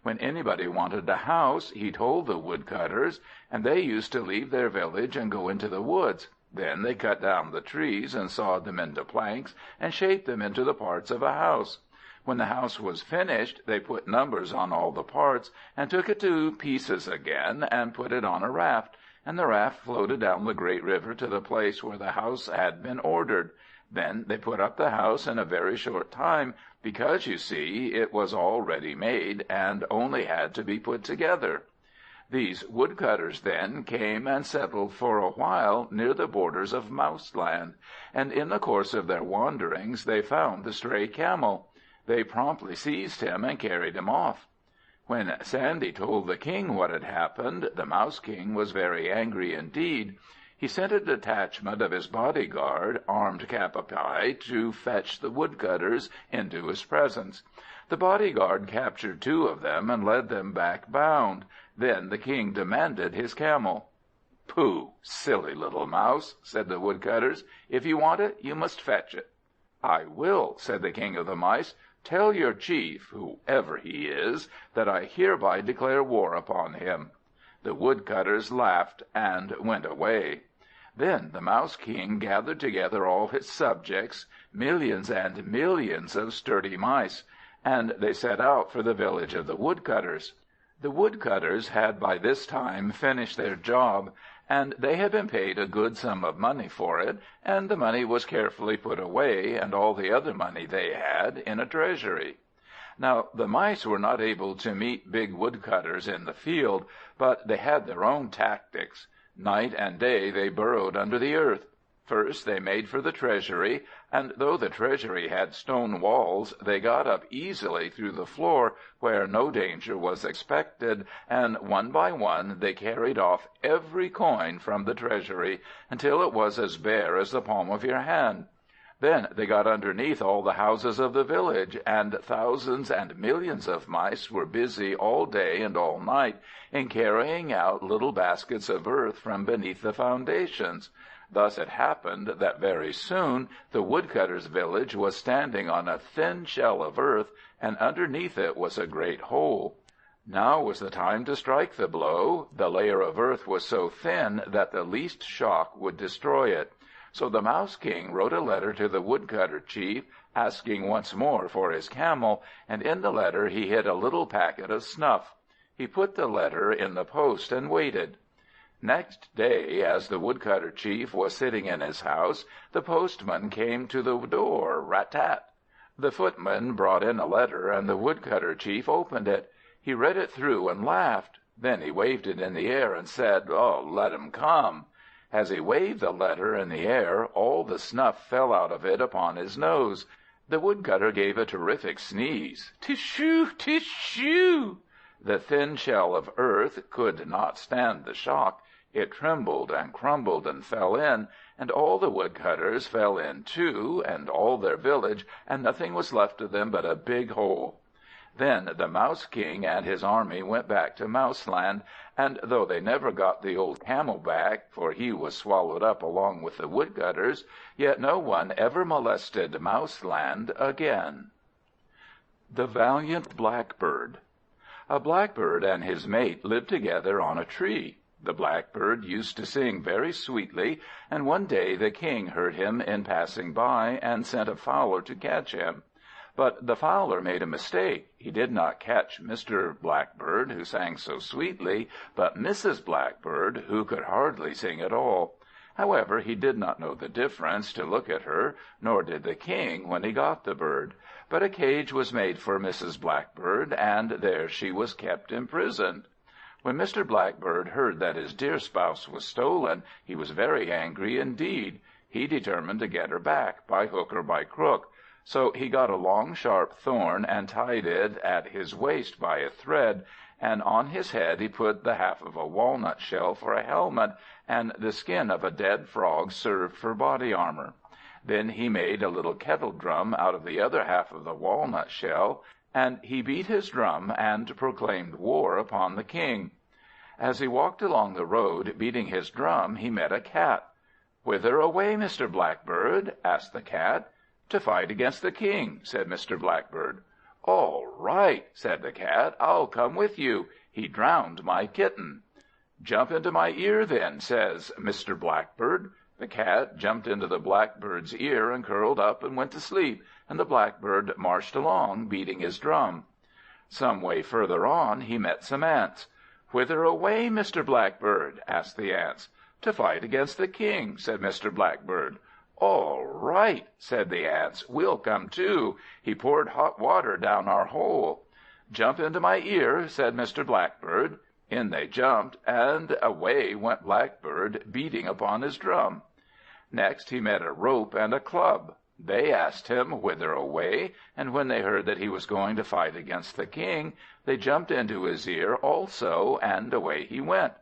When anybody wanted a house, he told the woodcutters, and they used to leave their village and go into the woods. Then they cut down the trees and sawed them into planks, and shaped them into the parts of a house. When the house was finished, they put numbers on all the parts, and took it to pieces again, and put it on a raft, and the raft floated down the great river to the place where the house had been ordered. Then they put up the house in a very short time, because, you see, it was all ready made, and only had to be put together. These woodcutters then came and settled for a while near the borders of Mouseland, and in the course of their wanderings they found the stray Camel. They promptly seized him and carried him off. When Sandy told the King what had happened, the Mouse King was very angry indeed. He sent a detachment of his bodyguard, armed cap à pie, to fetch the woodcutters into his presence. The bodyguard captured 2 of them and led them back bound. Then the King demanded his Camel. "Pooh, silly little mouse," said the woodcutters. "If you want it, you must fetch it." "I will," said the King of the Mice. "Tell your chief, whoever he is, that I hereby declare war upon him." The woodcutters laughed and went away. Then the Mouse King gathered together all his subjects, millions and millions of sturdy mice, and they set out for the village of the woodcutters. The woodcutters had by this time finished their job, and they had been paid a good sum of money for it, and the money was carefully put away, and all the other money they had, in a treasury. Now the mice were not able to meet big woodcutters in the field, but they had their own tactics. Night and day they burrowed under the earth. First they made for the treasury, and though the treasury had stone walls, they got up easily through the floor, where no danger was expected, and one by one they carried off every coin from the treasury, until it was as bare as the palm of your hand. Then they got underneath all the houses of the village, and thousands and millions of mice were busy all day and all night in carrying out little baskets of earth from beneath the foundations. Thus it happened that very soon the woodcutters' village was standing on a thin shell of earth, and underneath it was a great hole. Now was the time to strike the blow. The layer of earth was so thin that the least shock would destroy it. So the Mouse King wrote a letter to the woodcutter chief, asking once more for his Camel, and in the letter he hid a little packet of snuff. He put the letter in the post and waited. Next day, as the woodcutter chief was sitting in his house, the postman came to the door, rat-tat. The footman brought in a letter, and the woodcutter chief opened it. He read it through and laughed. Then he waved it in the air and said, "Oh, let him come." As he waved the letter in the air, all the snuff fell out of it upon his nose. The woodcutter gave a terrific sneeze. "Tishoo! Tishoo!" The thin shell of earth could not stand the shock. It trembled and crumbled and fell in, and all the woodcutters fell in too, and all their village, and nothing was left of them but a big hole. Then the Mouse King and his army went back to Mouseland, and though they never got the old Camel back, for he was swallowed up along with the woodcutters, yet no one ever molested Mouseland again. The Valiant Blackbird. A blackbird and his mate lived together on a tree. The blackbird used to sing very sweetly, and one day the King heard him in passing by, and sent a fowler to catch him. But the fowler made a mistake. He did not catch Mr. Blackbird, who sang so sweetly, but Mrs. Blackbird, who could hardly sing at all. However, he did not know the difference to look at her, nor did the King when he got the bird. But a cage was made for Mrs. Blackbird, and there she was kept imprisoned. When Mr. Blackbird heard that his dear spouse was stolen, he was very angry indeed. He determined to get her back, by hook or by crook. So he got a long sharp thorn and tied it at his waist by a thread, and on his head he put the half of a walnut shell for a helmet, and the skin of a dead frog served for body armor. Then he made a little kettle drum out of the other half of the walnut shell, and he beat his drum and proclaimed war upon the King. As he walked along the road, beating his drum, he met a cat. "Whither away, Mr. Blackbird?" asked the cat. "To fight against the King," said Mr. Blackbird. "All right," said the cat, "I'll come with you. He drowned my kitten." "Jump into my ear, then," says Mr. Blackbird. The cat jumped into the blackbird's ear and curled up and went to sleep, and the blackbird marched along, beating his drum. Some way further on he met some ants. "Whither away, Mr. Blackbird?" asked the ants. "To fight against the King," said Mr. Blackbird. "All right," said the ants, "we'll come too. He poured hot water down our hole." "Jump into my ear," said Mr. Blackbird. In they jumped, and away went Blackbird, beating upon his drum. Next he met a rope and a club. They asked him whither away, and when they heard that he was going to fight against the king, they jumped into his ear also, and away he went.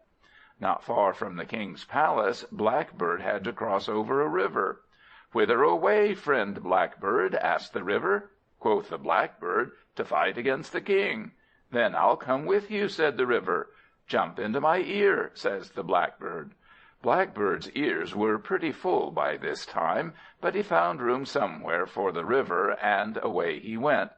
Not far from the king's palace, Blackbird had to cross over a river. "Whither away, friend Blackbird?" asked the river. Quoth the Blackbird, "To fight against the king." "Then I'll come with you," said the river. "Jump into my ear," says the Blackbird. Blackbird's ears were pretty full by this time, but he found room somewhere for the river, and away he went.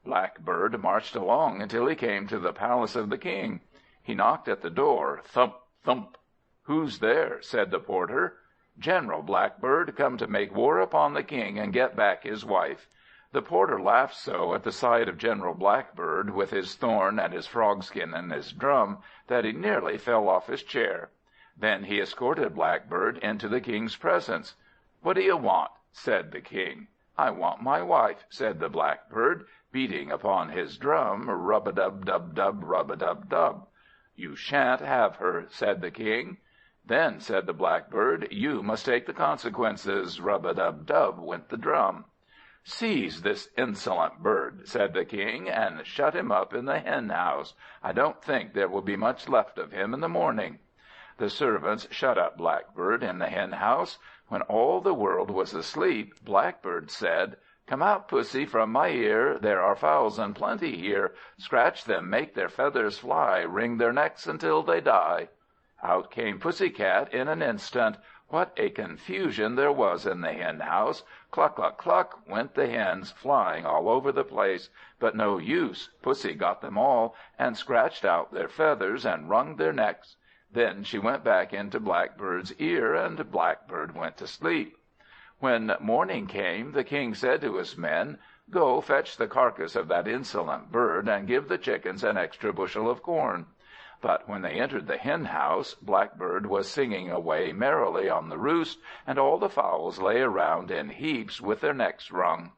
Blackbird marched along until he came to the palace of the king. He knocked at the door. Thump, thump. "Who's there?" said the porter. "General Blackbird, come to make war upon the king and get back his wife." The porter laughed so at the sight of General Blackbird, with his thorn and his frogskin and his drum, that he nearly fell off his chair. Then he escorted Blackbird into the king's presence. "What do you want?" said the king. "I want my wife," said the Blackbird, beating upon his drum, rub-a-dub-dub-dub, rub-a-dub-dub. "You shan't have her," said the king. "Then," said the Blackbird, "you must take the consequences." Rub-a-dub-dub went the drum. "Seize this insolent bird," said the king, "and shut him up in the hen-house. I don't think there will be much left of him in the morning." The servants shut up Blackbird in the hen-house. When all the world was asleep, Blackbird said, "Come out, pussy, from my ear. There are fowls in plenty here. Scratch them, make their feathers fly, wring their necks until they die." Out came Pussy-cat in an instant. What a confusion there was in the hen-house! Cluck, cluck, cluck, went the hens, flying all over the place. But no use, Pussy got them all, and scratched out their feathers, and wrung their necks. Then she went back into Blackbird's ear, and Blackbird went to sleep. When morning came, the king said to his men, "Go, fetch the carcass of that insolent bird, and give the chickens an extra bushel of corn." But when they entered the hen-house, Blackbird was singing away merrily on the roost, and all the fowls lay around in heaps with their necks wrung.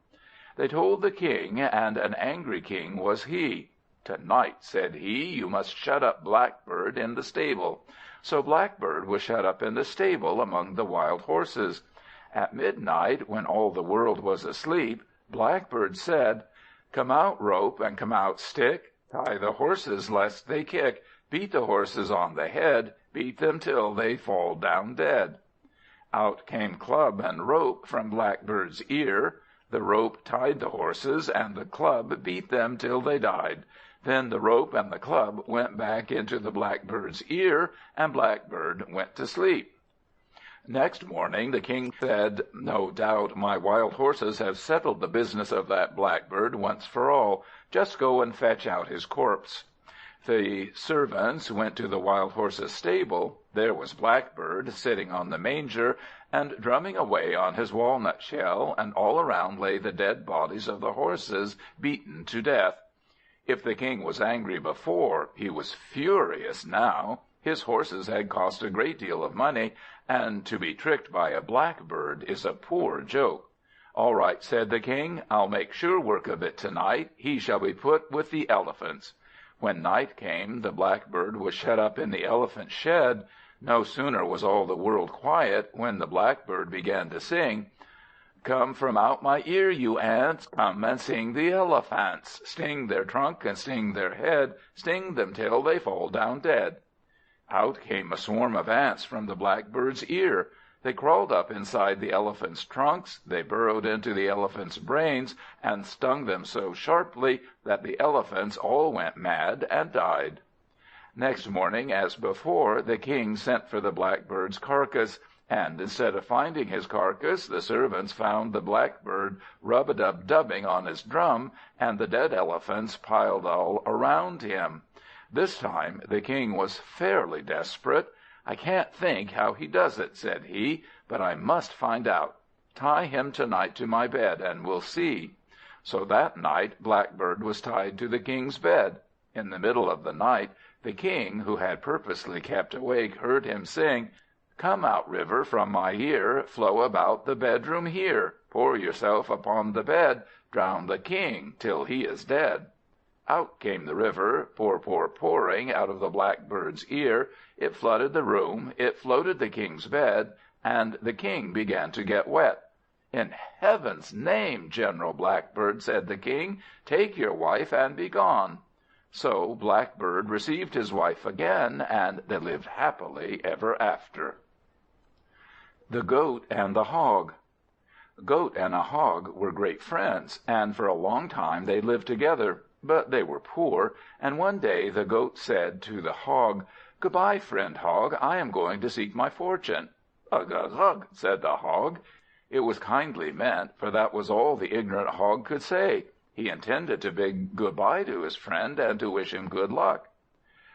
They told the king, and an angry king was he. "Tonight," said he, "you must shut up Blackbird in the stable." So Blackbird was shut up in the stable among the wild horses. At midnight, when all the world was asleep, Blackbird said, "Come out, rope, and come out, stick. Tie the horses lest they kick. Beat the horses on the head. Beat them till they fall down dead." Out came club and rope from Blackbird's ear. The rope tied the horses, and the club beat them till they died. Then the rope and the club went back into the Blackbird's ear, and Blackbird went to sleep. Next morning the king said, "No doubt my wild horses have settled the business of that Blackbird once for all. Just go and fetch out his corpse." The servants went to the wild horse's stable. There was Blackbird, sitting on the manger, and drumming away on his walnut shell, and all around lay the dead bodies of the horses, beaten to death. If the king was angry before, he was furious now. His horses had cost a great deal of money, and to be tricked by a Blackbird is a poor joke. "All right," said the king, "I'll make sure work of it tonight. He shall be put with the elephants." When night came, the Blackbird was shut up in the elephant's shed. No sooner was all the world quiet, when the Blackbird began to sing, "Come from out my ear, you ants, come and sting the elephants. Sting their trunk and sting their head, sting them till they fall down dead." Out came a swarm of ants from the Blackbird's ear. They crawled up inside the elephant's trunks, they burrowed into the elephant's brains, and stung them so sharply that the elephants all went mad and died. Next morning, as before, the king sent for the Blackbird's carcass, and instead of finding his carcass, the servants found the Blackbird rub-a-dub-dubbing on his drum, and the dead elephants piled all around him. This time the king was fairly desperate. "I can't think how he does it," said he, "but I must find out. Tie him tonight to my bed, and we'll see." So that night Blackbird was tied to the king's bed. In the middle of the night, the king, who had purposely kept awake, heard him sing, "Come out, river, from my ear, flow about the bedroom here. Pour yourself upon the bed, drown the king till he is dead." Out came the river, pouring out of the blackbird's ear. It flooded the room, it floated the king's bed, and the king began to get wet. "In heaven's name, General Blackbird," said the king, "take your wife and be gone." So Blackbird received his wife again, and they lived happily ever after. The Goat and the Hog. Goat and a Hog were great friends, and for a long time they lived together. But they were poor, and one day the Goat said to the Hog, "Good-bye, friend Hog, I am going to seek my fortune." "Ugh, ugh, ugh," said the Hog. It was kindly meant, for that was all the ignorant Hog could say. He intended to bid good-bye to his friend, and to wish him good luck.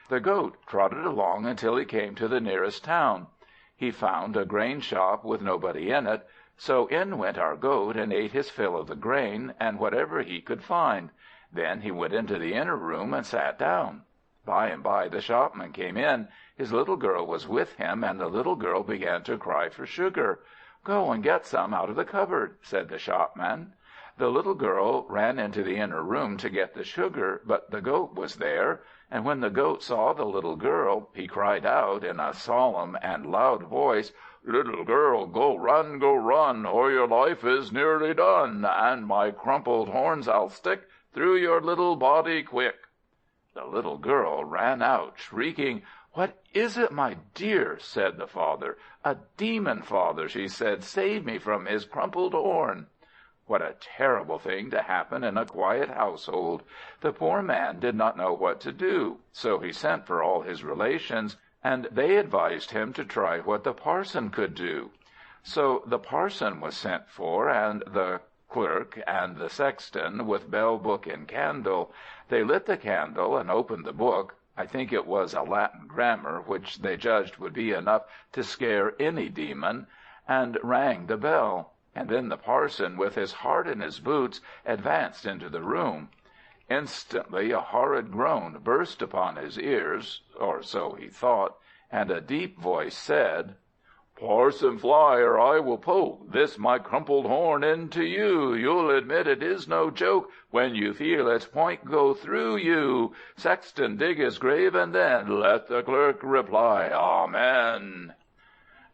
The Goat trotted along until he came to the nearest town. He found a grain shop with nobody in it, so in went our Goat and ate his fill of the grain, and whatever he could find. Then he went into the inner room and sat down. By and by the shopman came in. His little girl was with him, and the little girl began to cry for sugar. "Go and get some out of the cupboard," said the shopman. The little girl ran into the inner room to get the sugar, but the Goat was there, and when the Goat saw the little girl, he cried out in a solemn and loud voice, "Little girl, go run, or your life is nearly done, and my crumpled horns I'll stick through your little body quick." The little girl ran out, shrieking. "What is it, my dear?" said the father. "A demon, father," she said. "Save me from his crumpled horn." What a terrible thing to happen in a quiet household! The poor man did not know what to do, so he sent for all his relations, and they advised him to try what the parson could do. So the parson was sent for, and the clerk and the sexton, with bell, book, and candle. They lit the candle and opened the book. I think it was a Latin grammar, which they judged would be enough to scare any demon, and rang the bell. And then the parson, with his heart in his boots, advanced into the room. Instantly a horrid groan burst upon his ears, or so he thought, and a deep voice said, "Parson, fly, or I will poke this my crumpled horn into you. You'll admit it is no joke when you feel its point go through you. Sexton, dig his grave, and then let the clerk reply, Amen."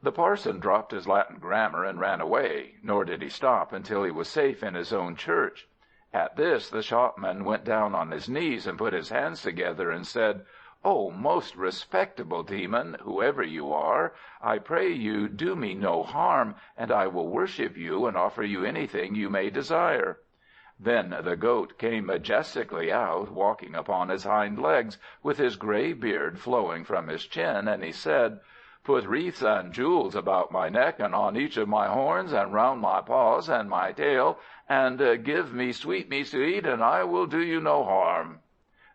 The parson dropped his Latin grammar and ran away, nor did he stop until he was safe in his own church. At this the shopman went down on his knees and put his hands together and said, "O most respectable demon, whoever you are, I pray you do me no harm, and I will worship you and offer you anything you may desire." Then the Goat came majestically out, walking upon his hind legs, with his gray beard flowing from his chin, and he said, "Put wreaths and jewels about my neck, and on each of my horns, and round my paws and my tail, and give me sweetmeats to eat, and I will do you no harm."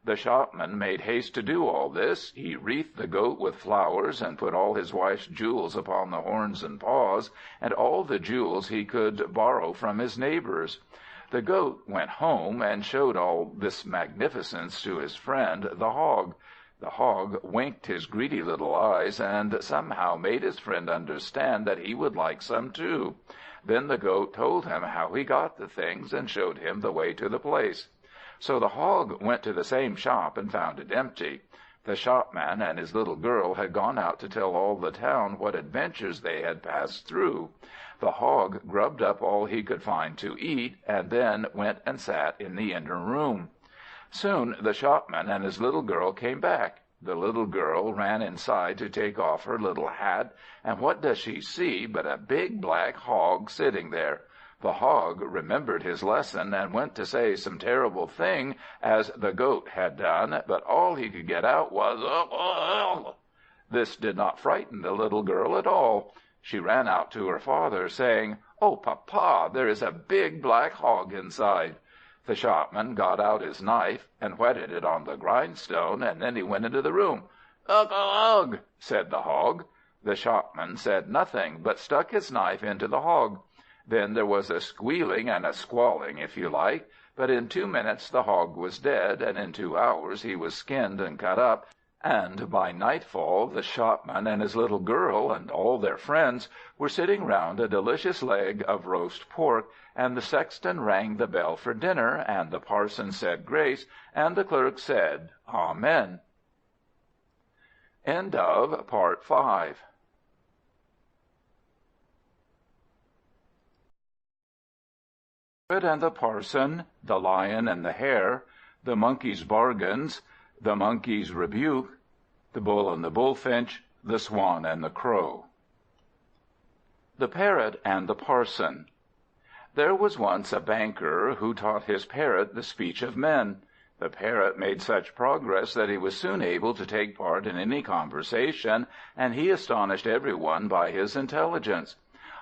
The shopman made haste to do all this. He wreathed the Goat with flowers, and put all his wife's jewels upon the horns and paws, and all the jewels he could borrow from his neighbors. The Goat went home, and showed all this magnificence to his friend the Hog. The Hog winked his greedy little eyes, and somehow made his friend understand that he would like some too. Then the Goat told him how he got the things, and showed him the way to the place. So the Hog went to the same shop and found it empty. The shopman and his little girl had gone out to tell all the town what adventures they had passed through. The Hog grubbed up all he could find to eat, and then went and sat in the inner room. Soon the shopman and his little girl came back. The little girl ran inside to take off her little hat, and what does she see but a big black Hog sitting there. The Hog remembered his lesson, and went to say some terrible thing, as the Goat had done, but all he could get out was, "Ugh." This did not frighten the little girl at all. She ran out to her father, saying, "Oh, Papa, there is a big black Hog inside." The shopman got out his knife, and whetted it on the grindstone, and then he went into the room. "Ugh, ugh," said the Hog. The shopman said nothing, but stuck his knife into the Hog. Then there was a squealing and a squalling, if you like, but in 2 minutes the Hog was dead, and in 2 hours he was skinned and cut up, And by nightfall the shopman and his little girl and all their friends were sitting round a delicious leg of roast pork, and the sexton rang the bell for dinner, and the parson said grace, and the clerk said Amen. End of Part 5. The Parrot and the Parson, the Lion and the Hare, the Monkey's Bargains, the Monkey's Rebuke, the Bull and the Bullfinch, the Swan and the Crow. The Parrot and the Parson. There was once a banker who taught his parrot the speech of men. The parrot made such progress that he was soon able to take part in any conversation, and he astonished everyone by his intelligence.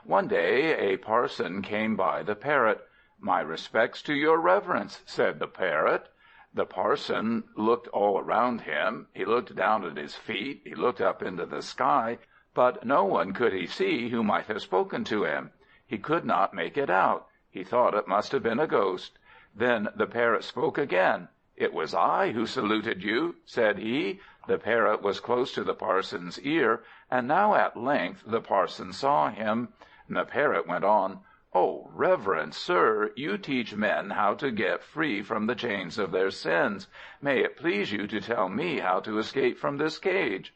One day a parson came by the parrot. "My respects to your reverence," said the parrot. The parson looked all around him. He looked down at his feet. He looked up into the sky. But no one could he see who might have spoken to him. He could not make it out. He thought it must have been a ghost. Then the parrot spoke again. "It was I who saluted you," said he. The parrot was close to the parson's ear, and now at length the parson saw him. And the parrot went on, "Oh, reverend sir, you teach men how to get free from the chains of their sins. May it please you to tell me how to escape from this cage?"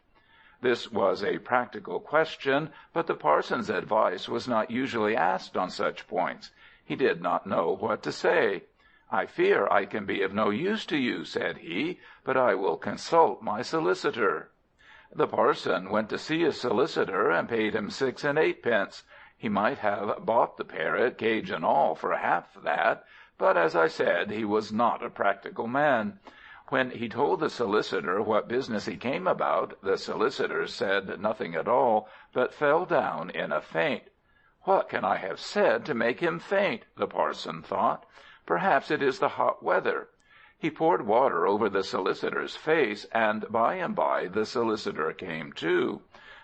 This was a practical question, but the parson's advice was not usually asked on such points. He did not know what to say. "I fear I can be of no use to you," said he, "but I will consult my solicitor." The parson went to see his solicitor and paid him 6 and 8 pence. He might have bought the parrot, cage and all, for half that, but, as I said, he was not a practical man. When he told the solicitor what business he came about, the solicitor said nothing at all, but fell down in a faint. "What can I have said to make him faint?" the parson thought. "Perhaps it is the hot weather." He poured water over the solicitor's face, and by the solicitor came to.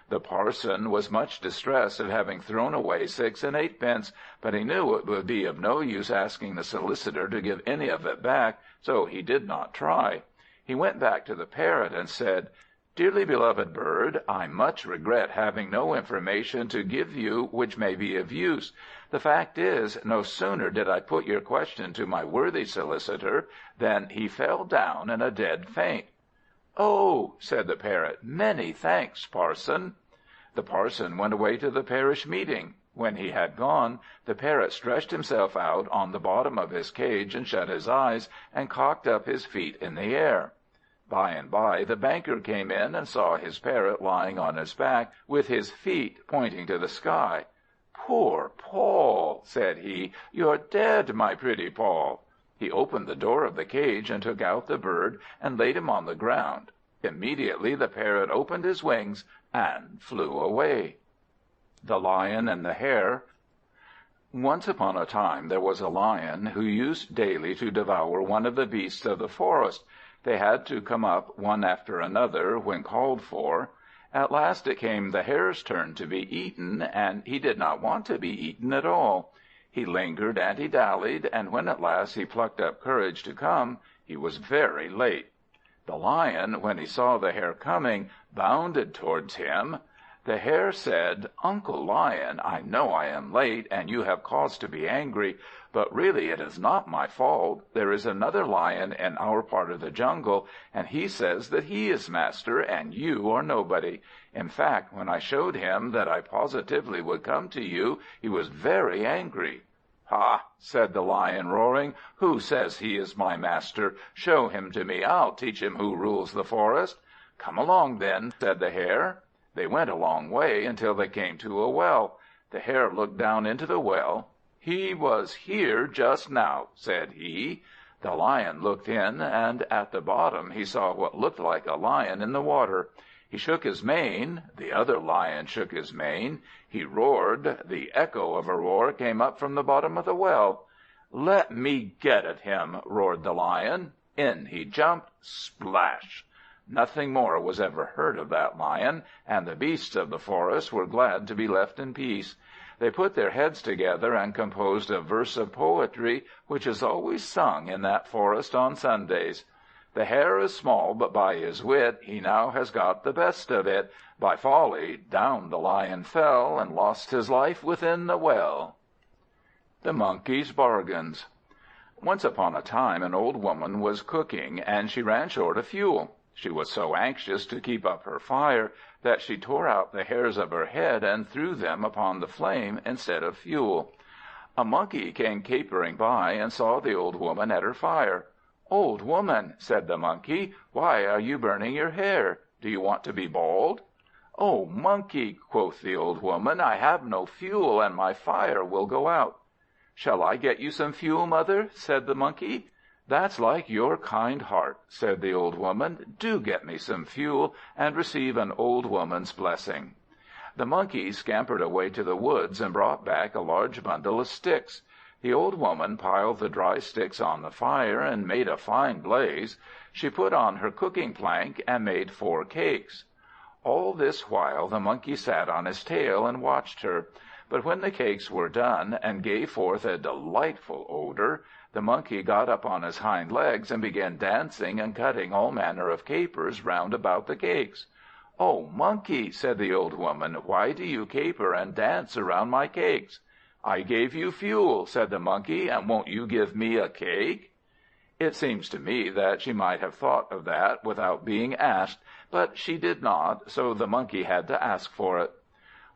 The parson was much distressed at having thrown away 6 and 8 pence, but he knew it would be of no use asking the solicitor to give any of it back, so he did not try. He went back to the parrot and said, "Dearly beloved bird, I much regret having no information to give you which may be of use. The fact is, no sooner did I put your question to my worthy solicitor than he fell down in a dead faint." "Oh," said the parrot, "many thanks, parson." The parson went away to the parish meeting. When he had gone, the parrot stretched himself out on the bottom of his cage and shut his eyes and cocked up his feet in the air. By and by the banker came in and saw his parrot lying on his back with his feet pointing to the sky. "Poor Paul," said he, "you're dead, my pretty Paul." He opened the door of the cage and took out the bird and laid him on the ground. Immediately the parrot opened his wings and flew away. The Lion and the Hare. Once upon a time there was a lion who used daily to devour one of the beasts of the forest. They had to come up one after another when called for. At last it came the hare's turn to be eaten, and he did not want to be eaten at all. He lingered and he dallied, and when at last he plucked up courage to come, he was very late. The lion, when he saw the hare coming, bounded towards him. The hare said, "Uncle Lion, I know I am late, and you have cause to be angry, but really it is not my fault. There is another lion in our part of the jungle, and he says that he is master, and you are nobody. In fact, when I showed him that I positively would come to you, he was very angry." "Ha!" said the lion, roaring. "Who says he is my master? Show him to me. I'll teach him who rules the forest." "Come along, then," said the hare. They went a long way until they came to a well. The hare looked down into the well. "He was here just now," said he. The lion looked in, and at the bottom he saw what looked like a lion in the water. He shook his mane. The other lion shook his mane. He roared. The echo of a roar came up from the bottom of the well. "Let me get at him!" roared the lion. In he jumped. Splash! Nothing more was ever heard of that lion, and the beasts of the forest were glad to be left in peace. They put their heads together and composed a verse of poetry which is always sung in that forest on Sundays. The hare is small, but by his wit he now has got the best of it. By folly down the Lion fell, and lost his life within the well. The Monkey's Bargains. Once upon a time an old woman was cooking, and she ran short of fuel. She was so anxious to keep up her fire that she tore out the hairs of her head and threw them upon the flame instead of fuel. A Monkey came capering by and saw the old woman at her fire. "Old woman," said the Monkey, "why are you burning your hair? Do you want to be bald?" "Oh, Monkey," quoth the old woman, "I have no fuel, and my fire will go out." "Shall I get you some fuel, mother?" said the Monkey. "That's like your kind heart," said the old woman. "Do get me some fuel, and receive an old woman's blessing." The Monkey scampered away to the woods, and brought back a large bundle of sticks. The old woman piled the dry sticks on the fire, and made a fine blaze. She put on her cooking plank, and made 4 cakes. All this while the Monkey sat on his tail, and watched her. But when the cakes were done, and gave forth a delightful odour, the Monkey got up on his hind legs, and began dancing and cutting all manner of capers round about the cakes. "Oh, Monkey," said the old woman, "why do you caper and dance around my cakes?" "I gave you fuel," said the Monkey, "and won't you give me a cake?" It seems to me that she might have thought of that without being asked, but she did not, so the Monkey had to ask for it.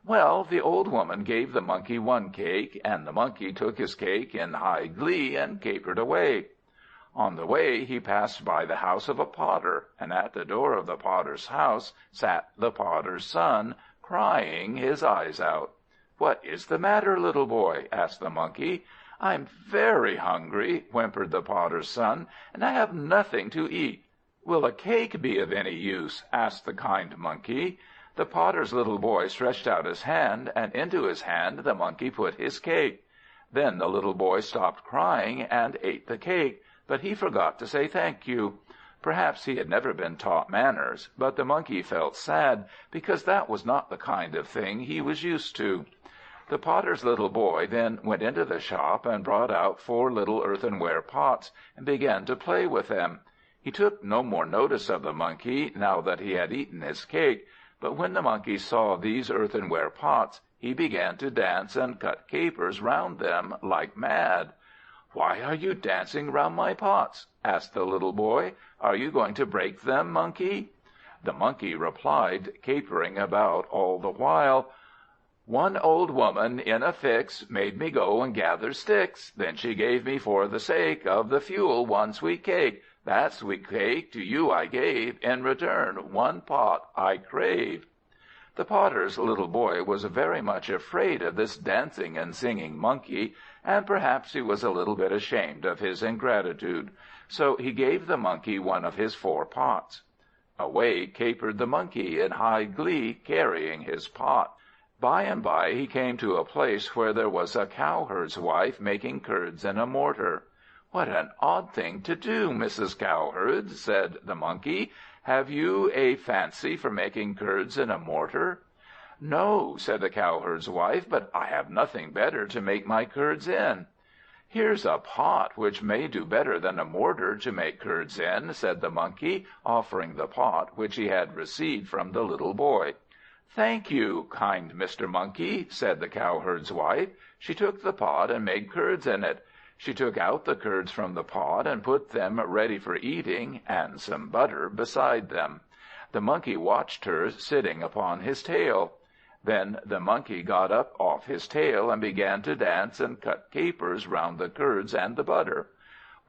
Well, the old woman gave the Monkey 1 cake, and the Monkey took his cake in high glee and capered away. On the way he passed by the house of a potter, and at the door of the potter's house sat the potter's son, crying his eyes out. "What is the matter, little boy?" asked the Monkey. "I'm very hungry," whimpered the potter's son, "and I have nothing to eat." "Will a cake be of any use?" asked the kind Monkey. The potter's little boy stretched out his hand, and into his hand the Monkey put his cake. Then the little boy stopped crying, and ate the cake, but he forgot to say thank you. Perhaps he had never been taught manners, but the Monkey felt sad, because that was not the kind of thing he was used to. The potter's little boy then went into the shop, and brought out 4 little earthenware pots, and began to play with them. He took no more notice of the Monkey, now that he had eaten his cake, but when the Monkey saw these earthenware pots, he began to dance and cut capers round them like mad. "Why are you dancing round my pots?" asked the little boy. "Are you going to break them, Monkey?" The Monkey replied, capering about all the while, "One old woman in a fix made me go and gather sticks. Then she gave me for the sake of the fuel 1 sweet cake. That sweet cake to you I gave. In return 1 pot I crave." The potter's little boy was very much afraid of this dancing and singing Monkey, and perhaps he was a little bit ashamed of his ingratitude. So he gave the Monkey 1 of his 4 pots. Away capered the Monkey in high glee, carrying his pot. By and by he came to a place where there was a cowherd's wife making curds in a mortar. "What an odd thing to do, Mrs. Cowherd," said the Monkey. "Have you a fancy for making curds in a mortar?" "No," said the cowherd's wife, "but I have nothing better to make my curds in." "Here's a pot which may do better than a mortar to make curds in," said the Monkey, offering the pot which he had received from the little boy. "Thank you, kind Mr. Monkey," said the cowherd's wife. She took the pot and made curds in it. She took out the curds from the pot, and put them ready for eating, and some butter beside them. The Monkey watched her sitting upon his tail. Then the Monkey got up off his tail, and began to dance and cut capers round the curds and the butter.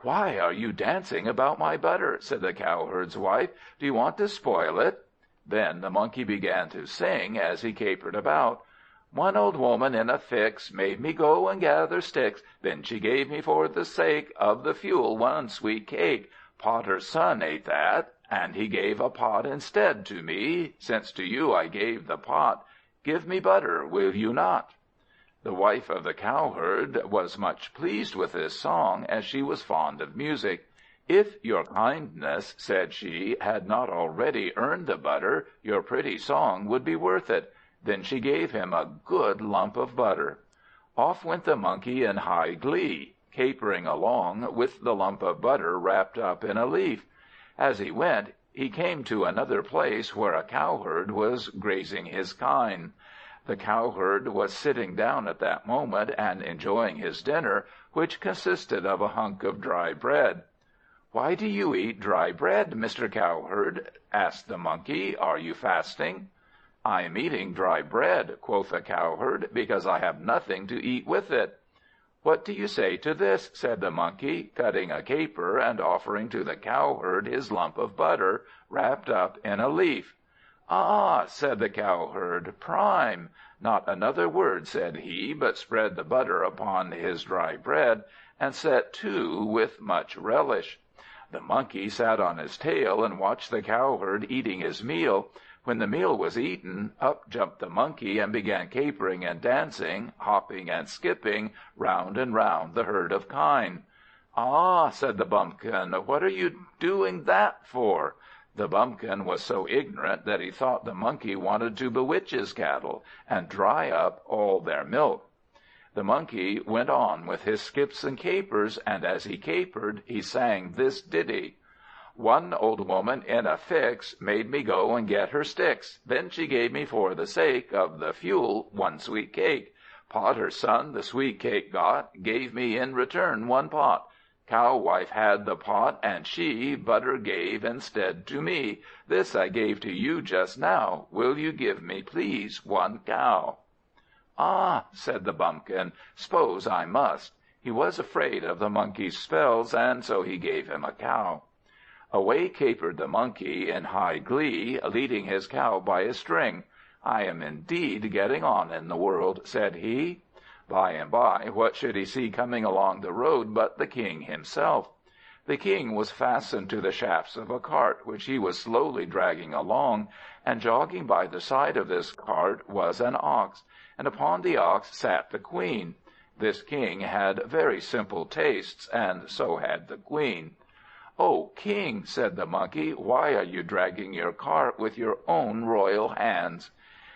"Why are you dancing about my butter?" said the cowherd's wife. "Do you want to spoil it?" Then the Monkey began to sing as he capered about. "One old woman in a fix made me go and gather sticks. Then she gave me for the sake of the fuel 1 sweet cake. Potter's son ate that, and he gave a pot instead to me. Since to you I gave the pot, give me butter, will you not?" The wife of the cowherd was much pleased with this song, as she was fond of music. "If your kindness," said she, "had not already earned the butter, your pretty song would be worth it." Then she gave him a good lump of butter. Off went the Monkey in high glee, capering along with the lump of butter wrapped up in a leaf. As he went, he came to another place where a cowherd was grazing his kine. The cowherd was sitting down at that moment and enjoying his dinner, which consisted of a hunk of dry bread. "Why do you eat dry bread, Mr. Cowherd?" asked the Monkey. "Are you fasting?" "I am eating dry bread," quoth the Cowherd, "because I have nothing to eat with it." "What do you say to this?" said the Monkey, cutting a caper and offering to the Cowherd his lump of butter, wrapped up in a leaf. "Ah," said the Cowherd, "prime." Not another word said he, but spread the butter upon his dry bread, and set to with much relish. The Monkey sat on his tail and watched the Cowherd eating his meal. When the meal was eaten, up jumped the Monkey and began capering and dancing, hopping and skipping, round and round the herd of kine. "Ah," said the Bumpkin, "what are you doing that for?" The Bumpkin was so ignorant that he thought the Monkey wanted to bewitch his cattle, and dry up all their milk. The Monkey went on with his skips and capers, and as he capered, he sang this ditty. "One old woman in a fix made me go and get her sticks. Then she gave me for the sake of the fuel one sweet cake. Potter's son the sweet cake got, gave me in return one pot. Cow wife had the pot, and she butter gave instead to me. This I gave to you just now. Will you give me, please, one cow?" "Ah," said the Bumpkin, "s'pose I must." He was afraid of the Monkey's spells, and so he gave him a cow. Away capered the Monkey in high glee, leading his cow by a string. "I am indeed getting on in the world," said he. By and by, what should he see coming along the road but the King himself? The King was fastened to the shafts of a cart, which he was slowly dragging along, and jogging by the side of this cart was an ox, and upon the ox sat the Queen. This King had very simple tastes, and so had the Queen. "O King," said the Monkey, "why are you dragging your cart with your own royal hands?"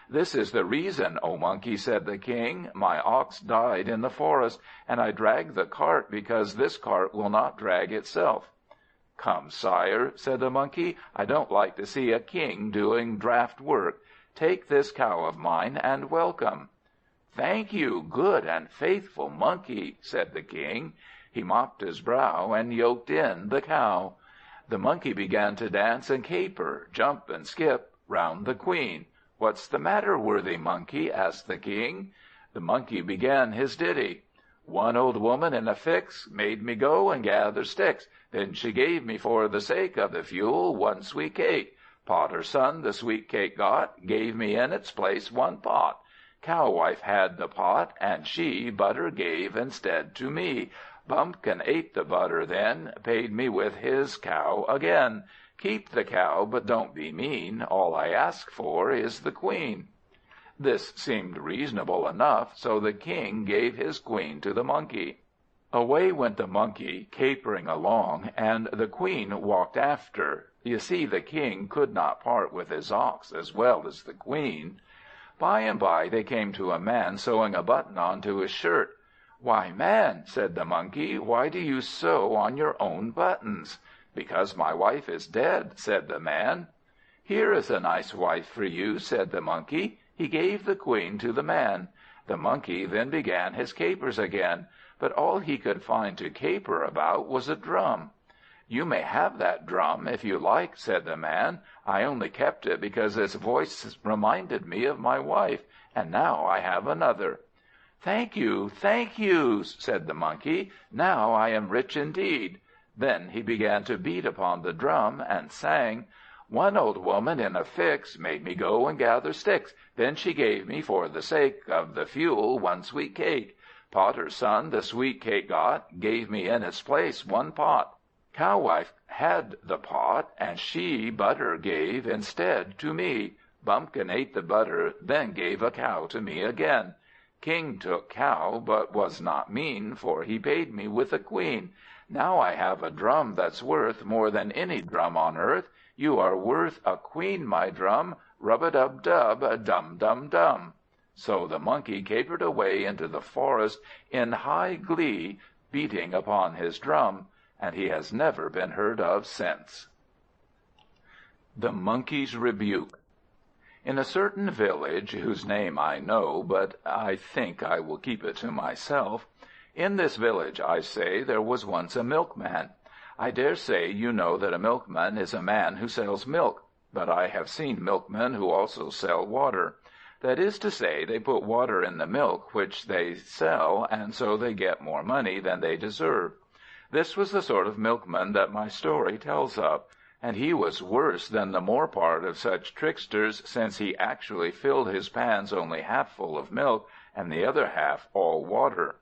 "This is the reason, O Monkey," said the King. "My ox died in the forest, and I drag the cart because this cart will not drag itself." "Come, sire," said the Monkey, "I don't like to see a king doing draught work. Take this cow of mine, and welcome." "Thank you, good and faithful Monkey," said the King. He mopped his brow, and yoked in the cow. The Monkey began to dance and caper, jump and skip, round the Queen. "What's the matter, worthy Monkey?" asked the King. The Monkey began his ditty. "One old woman in a fix made me go and gather sticks. Then she gave me for the sake of the fuel one sweet cake. Potter's son the sweet cake got, gave me in its place one pot. Cow wife had the pot, and she butter gave instead to me. Bumpkin ate the butter then, paid me with his cow again. Keep the cow, but don't be mean. All I ask for is the Queen." This seemed reasonable enough, so the King gave his Queen to the Monkey. Away went the Monkey, capering along, and the Queen walked after. You see, the King could not part with his ox as well as the Queen. By and by they came to a man sewing a button on to his shirt. "Why, man," said the Monkey, "why do you sew on your own buttons?" "Because my wife is dead," said the man. "Here is a nice wife for you," said the Monkey. He gave the Queen to the man. The Monkey then began his capers again, but all he could find to caper about was a drum. "You may have that drum if you like," said the man. "I only kept it because its voice reminded me of my wife, and now I have another." Thank you," said the Monkey. "Now I am rich indeed." Then he began to beat upon the drum, and sang, "One old woman in a fix made me go and gather sticks. Then she gave me for the sake of the fuel one sweet cake. Potter's son the sweet cake got, gave me in its place one pot. Cow wife had the pot, and she butter gave instead to me. Bumpkin ate the butter, then gave a cow to me again. King took cow, but was not mean, for he paid me with a Queen. Now I have a drum that's worth more than any drum on earth. You are worth a Queen, my drum. Rub-a-dub-dub, dum-dum-dum." So the Monkey capered away into the forest in high glee, beating upon his drum, and he has never been heard of since. The Monkey's Rebuke. In a certain village, whose name I know, but I think I will keep it to myself, in this village, I say, there was once a milkman. I dare say you know that a milkman is a man who sells milk, but I have seen milkmen who also sell water. That is to say, they put water in the milk which they sell, and so they get more money than they deserve. This was the sort of milkman that my story tells of, and he was worse than the more part of such tricksters, since he actually filled his pans only half full of milk, and the other half all water.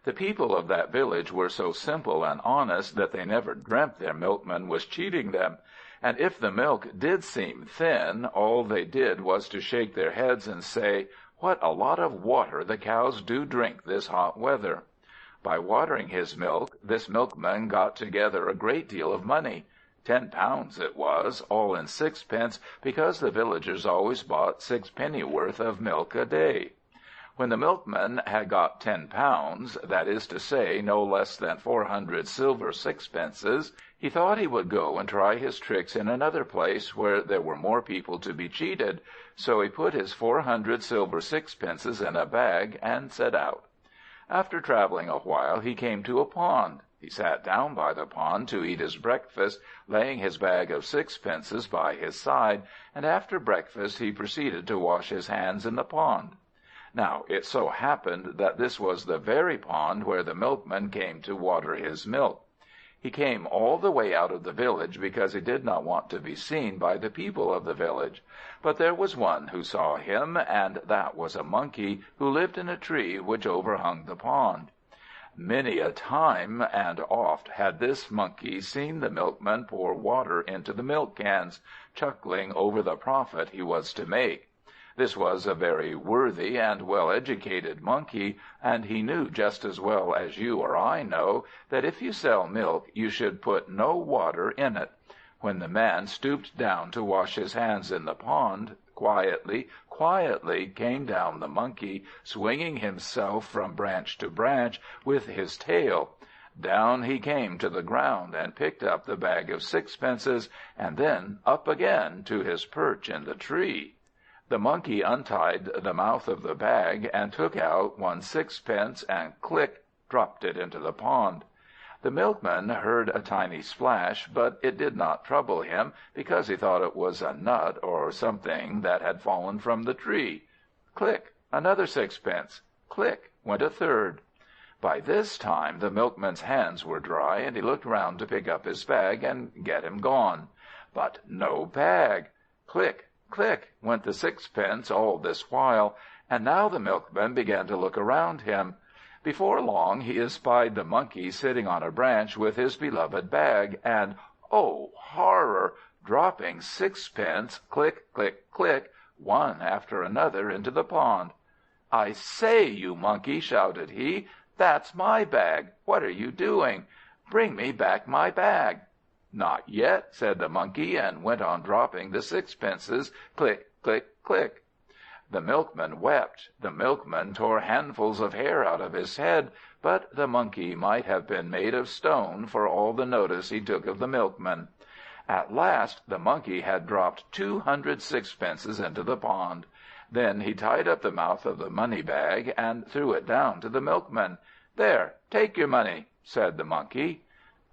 The people of that village were so simple and honest that they never dreamt their milkman was cheating them, and if the milk did seem thin, all they did was to shake their heads and say, "What a lot of water the cows do drink this hot weather." By watering his milk, this milkman got together a great deal of money. 10 pounds it was, all in 6 pence, because the villagers always bought 6 pennyworth of milk a day. When the milkman had got 10 pounds, that is to say, no less than 400 silver sixpences, he thought he would go and try his tricks in another place where there were more people to be cheated, so he put his 400 silver sixpences in a bag and set out. After travelling a while, he came to a pond. He sat down by the pond to eat his breakfast, laying his bag of sixpences by his side, and after breakfast he proceeded to wash his hands in the pond. Now it so happened that this was the very pond where the milkman came to water his milk. He came all the way out of the village because he did not want to be seen by the people of the village. But there was one who saw him, and that was a monkey who lived in a tree which overhung the pond. Many a time and oft had this monkey seen the milkman pour water into the milk cans, chuckling over the profit he was to make. This was a very worthy and well-educated monkey, and he knew just as well as you or I know that if you sell milk you should put no water in it. When the man stooped down to wash his hands in the pond, quietly came down the monkey, swinging himself from branch to branch with his tail. Down he came to the ground and picked up the bag of sixpences, and then up again to his perch in the tree. The monkey untied the mouth of the bag and took out 1 sixpence and click, dropped it into the pond. The milkman heard a tiny splash, but it did not trouble him, because he thought it was a nut or something that had fallen from the tree. Click, another sixpence. Click, went a third. By this time the milkman's hands were dry, and he looked round to pick up his bag and get him gone. But no bag. Click, click, went the sixpence all this while, and now the milkman began to look around him. Before long he espied the monkey sitting on a branch with his beloved bag, and, oh horror, dropping sixpence, click, click, click, one after another into the pond. "I say, you monkey," shouted he, "that's my bag. What are you doing? Bring me back my bag." "Not yet," said the monkey, and went on dropping the sixpences, click, click, click. The milkman wept. The milkman tore handfuls of hair out of his head, but the monkey might have been made of stone for all the notice he took of the milkman. At last the monkey had dropped 200 sixpences into the pond. Then he tied up the mouth of the money bag and threw it down to the milkman. "There, take your money," said the monkey.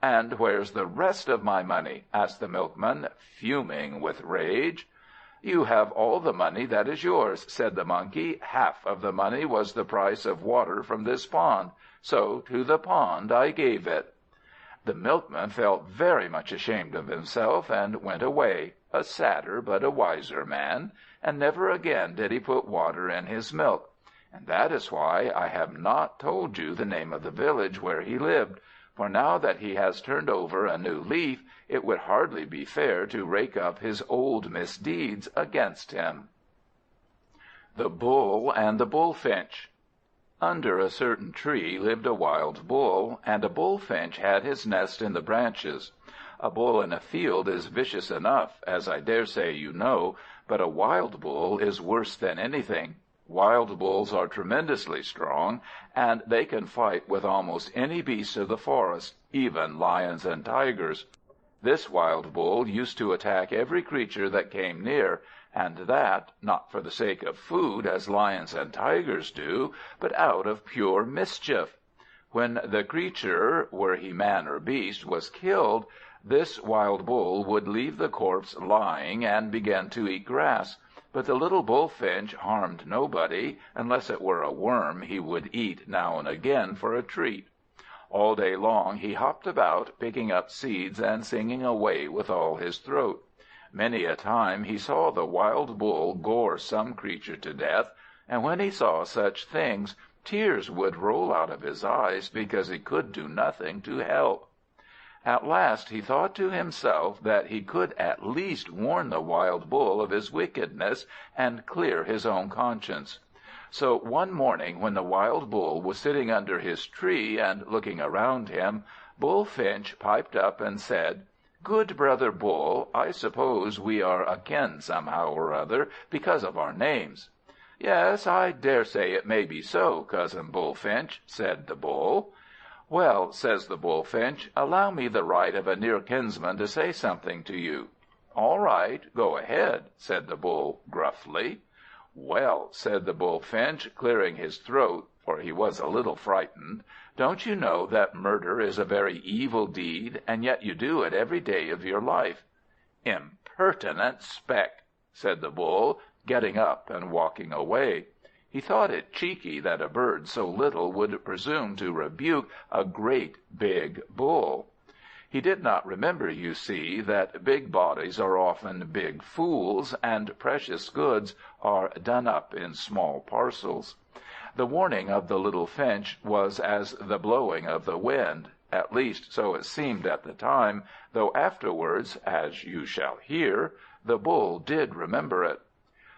"And where's the rest of my money?" asked the milkman, fuming with rage. "You have all the money that is yours," said the monkey. "Half of the money was the price of water from this pond, so to the pond I gave it." The milkman felt very much ashamed of himself, and went away, a sadder but a wiser man, and never again did he put water in his milk. And that is why I have not told you the name of the village where he lived, for now that he has turned over a new leaf, it would hardly be fair to rake up his old misdeeds against him. The Bull and the Bullfinch. Under a certain tree lived a wild bull, and a bullfinch had his nest in the branches. A bull in a field is vicious enough, as I dare say you know, but a wild bull is worse than anything. Wild bulls are tremendously strong, and they can fight with almost any beast of the forest, even lions and tigers. This wild bull used to attack every creature that came near, and that, not for the sake of food, as lions and tigers do, but out of pure mischief. When the creature, were he man or beast, was killed, this wild bull would leave the corpse lying and begin to eat grass. But the little bullfinch harmed nobody, unless it were a worm he would eat now and again for a treat. All day long he hopped about, picking up seeds and singing away with all his throat. Many a time he saw the wild bull gore some creature to death, and when he saw such things, tears would roll out of his eyes because he could do nothing to help. At last he thought to himself that he could at least warn the wild bull of his wickedness and clear his own conscience. So one morning, when the wild bull was sitting under his tree and looking around him, Bullfinch piped up and said, "Good brother Bull, I suppose we are akin somehow or other because of our names." "Yes, I dare say it may be so, Cousin Bullfinch," said the Bull. "Well," says the Bullfinch, "allow me the right of a near kinsman to say something to you." "All right, go ahead," said the Bull gruffly. "Well," said the Bullfinch, clearing his throat, for he was a little frightened, "don't you know that murder is a very evil deed, and yet you do it every day of your life?" "Impertinent speck," said the Bull, getting up and walking away. He thought it cheeky that a bird so little would presume to rebuke a great big bull. He did not remember, you see, that big bodies are often big fools, and precious goods are done up in small parcels. The warning of the little finch was as the blowing of the wind. At least so it seemed at the time, though afterwards, as you shall hear, the bull did remember it.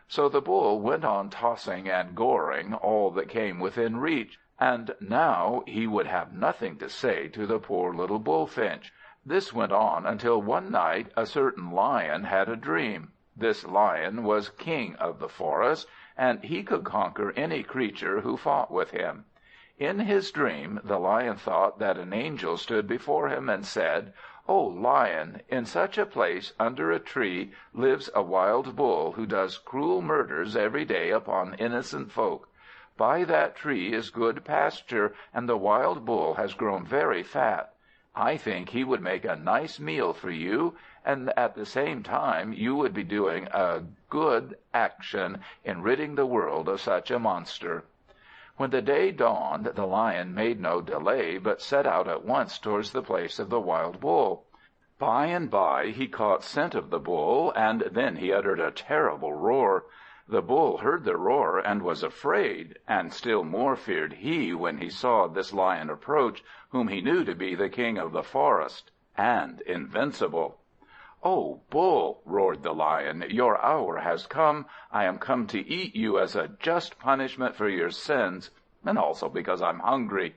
So the bull went on tossing and goring all that came within reach, and now he would have nothing to say to the poor little bullfinch. This went on until one night a certain lion had a dream. This lion was king of the forest, and he could conquer any creature who fought with him. In his dream the lion thought that an angel stood before him and said, "O lion, in such a place under a tree lives a wild bull who does cruel murders every day upon innocent folk. By that tree is good pasture, and the wild bull has grown very fat. I think he would make a nice meal for you, and at the same time you would be doing a good action in ridding the world of such a monster." When the day dawned, the lion made no delay, but set out at once towards the place of the wild bull. By and by he caught scent of the bull, and then he uttered a terrible roar. The bull heard the roar and was afraid, and still more feared he when he saw this lion approach, whom he knew to be the king of the forest, and invincible. "O Bull," roared the lion, "your hour has come. I am come to eat you as a just punishment for your sins, and also because I'm hungry."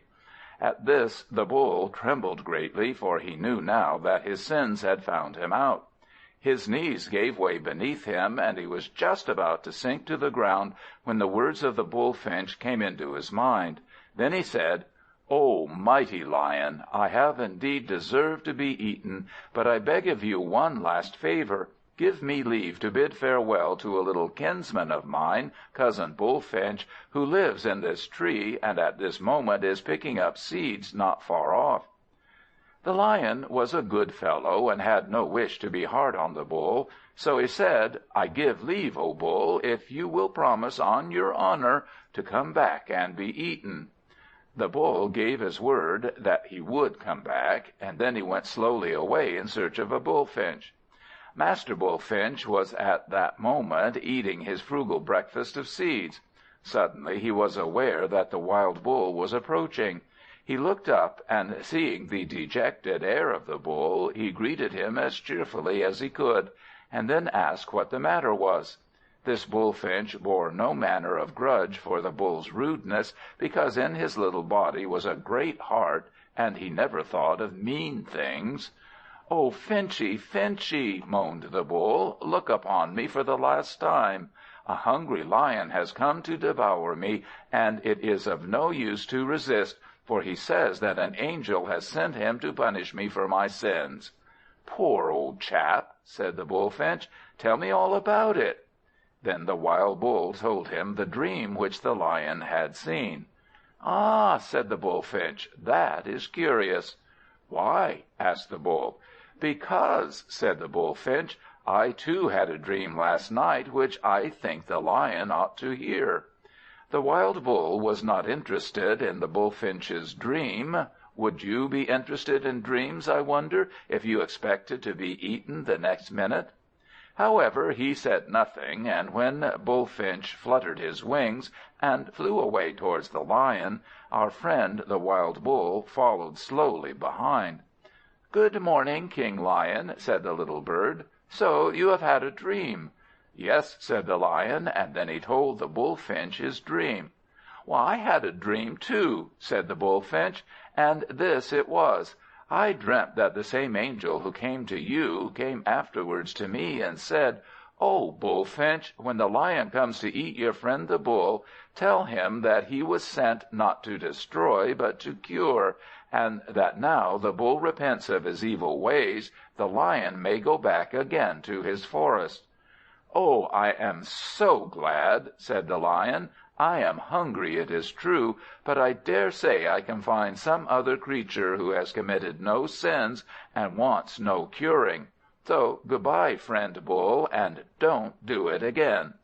At this the Bull trembled greatly, for he knew now that his sins had found him out. His knees gave way beneath him, and he was just about to sink to the ground when the words of the bullfinch came into his mind. Then he said, "O mighty lion, I have indeed deserved to be eaten, but I beg of you one last favor. Give me leave to bid farewell to a little kinsman of mine, Cousin Bullfinch, who lives in this tree, and at this moment is picking up seeds not far off." The lion was a good fellow, and had no wish to be hard on the bull, so he said, "I give leave, O Bull, if you will promise on your honor to come back and be eaten." The bull gave his word that he would come back, and then he went slowly away in search of a bullfinch. Master Bullfinch was at that moment eating his frugal breakfast of seeds. Suddenly he was aware that the wild bull was approaching. He looked up, and seeing the dejected air of the bull, he greeted him as cheerfully as he could, and then asked what the matter was. This bullfinch bore no manner of grudge for the bull's rudeness, because in his little body was a great heart, and he never thought of mean things. "O Finchy, Finchy," moaned the bull, "look upon me for the last time. A hungry lion has come to devour me, and it is of no use to resist, for he says that an angel has sent him to punish me for my sins." "Poor old chap," said the Bullfinch. "Tell me all about it." Then the Wild Bull told him the dream which the Lion had seen. "Ah," said the Bullfinch, "that is curious." "Why?" asked the Bull. "Because," said the Bullfinch, "I too had a dream last night which I think the Lion ought to hear." The Wild Bull was not interested in the Bullfinch's dream. Would you be interested in dreams, I wonder, if you expected to be eaten the next minute? However, he said nothing, and when Bullfinch fluttered his wings and flew away towards the Lion, our friend the Wild Bull followed slowly behind. "Good morning, King Lion," said the little bird. "So you have had a dream?" "Yes," said the Lion, and then he told the Bullfinch his dream. "Well, I had a dream too," said the Bullfinch, "and this it was. I dreamt that the same angel who came to you came afterwards to me and said, 'Oh, Bullfinch, when the Lion comes to eat your friend the Bull, tell him that he was sent not to destroy but to cure, and that now the Bull repents of his evil ways, the Lion may go back again to his forest.'" "Oh, I am so glad," said the Lion. "I am hungry, it is true, but I dare say I can find some other creature who has committed no sins and wants no curing. So good-bye, friend Bull, and don't do it again."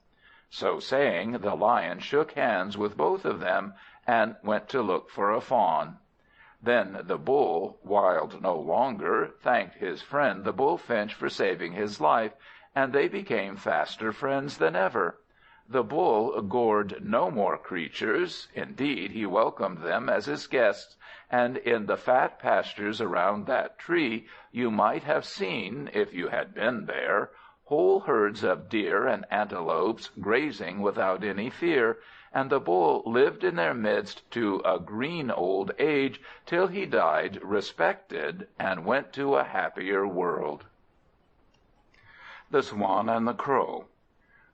So saying, the Lion shook hands with both of them, and went to look for a fawn. Then the Bull, wild no longer, thanked his friend the Bullfinch for saving his life, and they became faster friends than ever. The Bull gored no more creatures. Indeed, he welcomed them as his guests, and in the fat pastures around that tree you might have seen, if you had been there, whole herds of deer and antelopes grazing without any fear, and the Bull lived in their midst to a green old age, till he died respected and went to a happier world. The Swan and the Crow.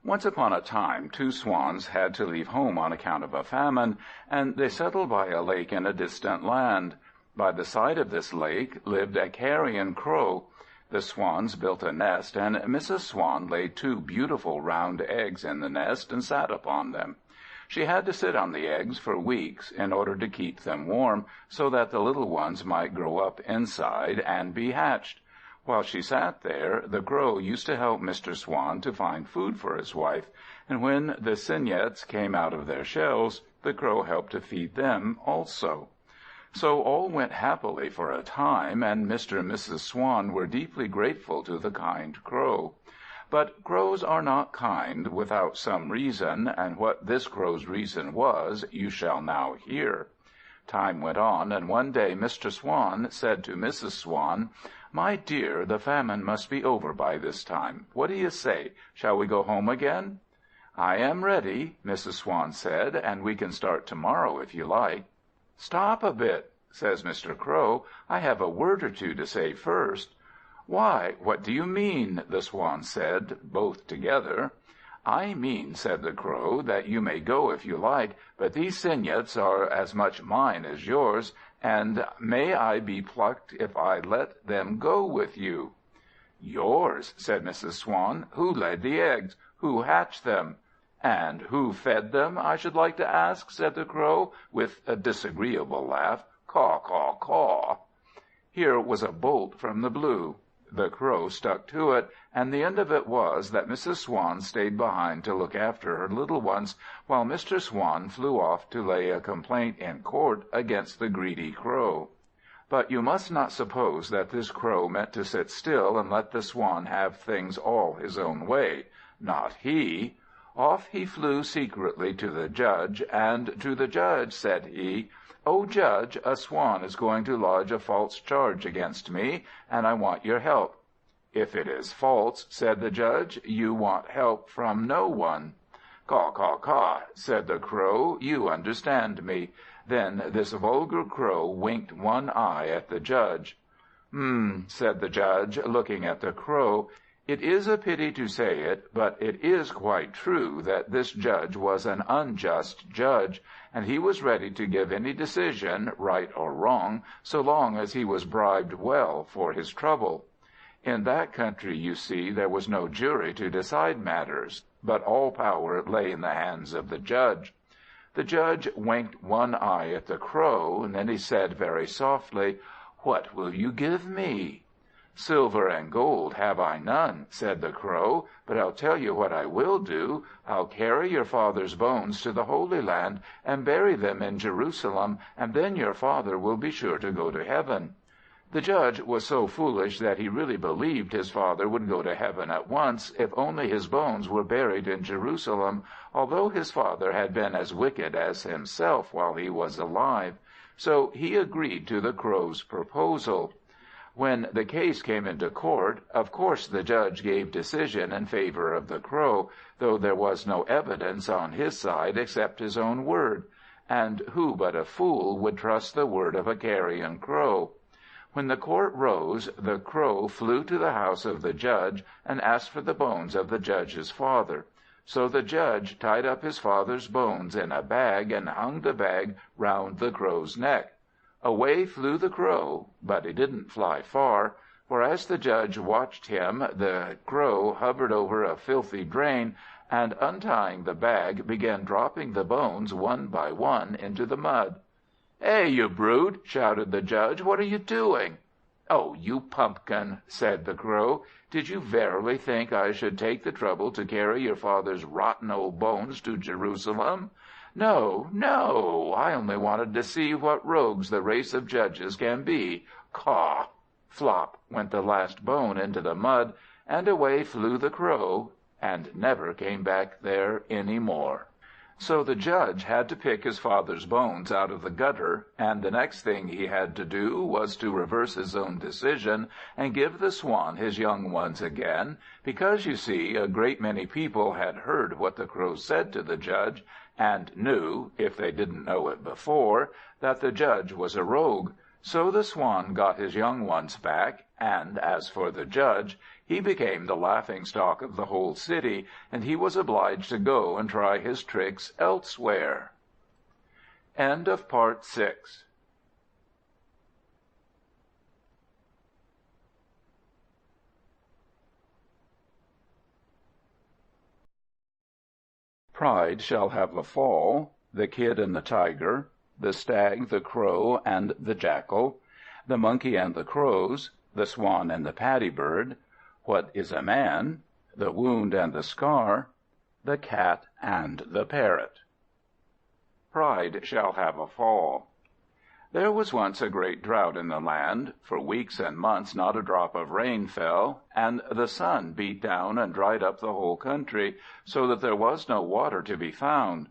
Once upon a time 2 swans had to leave home on account of a famine, and they settled by a lake in a distant land. By the side of this lake lived a carrion crow. The swans built a nest, and Mrs. Swan laid 2 beautiful round eggs in the nest and sat upon them. She had to sit on the eggs for weeks in order to keep them warm, so that the little ones might grow up inside and be hatched. While she sat there, the Crow used to help Mr. Swan to find food for his wife, and when the cygnets came out of their shells, the Crow helped to feed them also. So all went happily for a time, and Mr. and Mrs. Swan were deeply grateful to the kind Crow. But crows are not kind without some reason, and what this Crow's reason was, you shall now hear. Time went on, and one day Mr. Swan said to Mrs. Swan, "My dear, the famine must be over by this time. What do you say? Shall we go home again?" "I am ready," Mrs. Swan said, "and we can start tomorrow if you like." "Stop a bit," says Mr. Crow. "I have a word or 2 to say first." "Why, what do you mean?" the Swans said, both together. "I mean," said the Crow, "that you may go if you like, but these cygnets are as much mine as yours, and may I be plucked if I let them go with you?" "Yours," said Mrs. Swan. "Who laid the eggs? Who hatched them?" "And who fed them, I should like to ask?" said the Crow, with a disagreeable laugh. "Caw, caw, caw." Here was a bolt from the blue. The Crow stuck to it, and the end of it was that Mrs. Swan stayed behind to look after her little ones, while Mr. Swan flew off to lay a complaint in court against the greedy Crow. But you must not suppose that this Crow meant to sit still and let the Swan have things all his own way. Not he. Off he flew secretly to the judge, and to the judge said he, "O Judge, a Swan is going to lodge a false charge against me, and I want your help." "If it is false," said the judge, "you want help from no one." "Caw, caw, caw," said the Crow, "you understand me." Then this vulgar Crow winked one eye at the judge. Said the judge, looking at the Crow, "It is a pity to say it, but it is quite true that this judge was an unjust judge, and he was ready to give any decision, right or wrong, so long as he was bribed well for his trouble. In that country, you see, there was no jury to decide matters, but all power lay in the hands of the judge. The judge winked one eye at the Crow, and then he said very softly, "What will you give me?" "Silver and gold have I none," said the Crow, "but I'll tell you what I will do. I'll carry your father's bones to the Holy Land and bury them in Jerusalem, and then your father will be sure to go to heaven." The judge was so foolish that he really believed his father would go to heaven at once if only his bones were buried in Jerusalem, although his father had been as wicked as himself while he was alive. So he agreed to the Crow's proposal. When the case came into court, of course the judge gave decision in favor of the Crow, though there was no evidence on his side except his own word. And who but a fool would trust the word of a carrion crow? When the court rose, the Crow flew to the house of the judge and asked for the bones of the judge's father. So the judge tied up his father's bones in a bag and hung the bag round the Crow's neck. Away flew the Crow, but he didn't fly far, for as the judge watched him, the Crow hovered over a filthy drain, and untying the bag, began dropping the bones one by one into the mud. "Hey, you brute!" shouted the judge. "What are you doing?" "Oh, you pumpkin!" said the Crow. "Did you verily think I should take the trouble to carry your father's rotten old bones to Jerusalem? No, no! I only wanted to see what rogues the race of judges can be. Caw!" Flop went the last bone into the mud, and away flew the Crow, and never came back there any more. So the judge had to pick his father's bones out of the gutter, and the next thing he had to do was to reverse his own decision and give the Swan his young ones again, because, you see, a great many people had heard what the Crow said to the judge, and knew, if they didn't know it before, that the judge was a rogue. So the Swan got his young ones back, and as for the judge, he became the laughing-stock of the whole city, and he was obliged to go and try his tricks elsewhere. End of Part 6. Pride shall have a fall, the kid and the tiger, the stag, the crow, and the jackal, the monkey and the crows, the swan and the paddy bird, what is a man, the wound and the scar, the cat and the parrot. Pride shall have a fall. There was once a great drought in the land. For weeks and months not a drop of rain fell, and the sun beat down and dried up the whole country, so that there was no water to be found.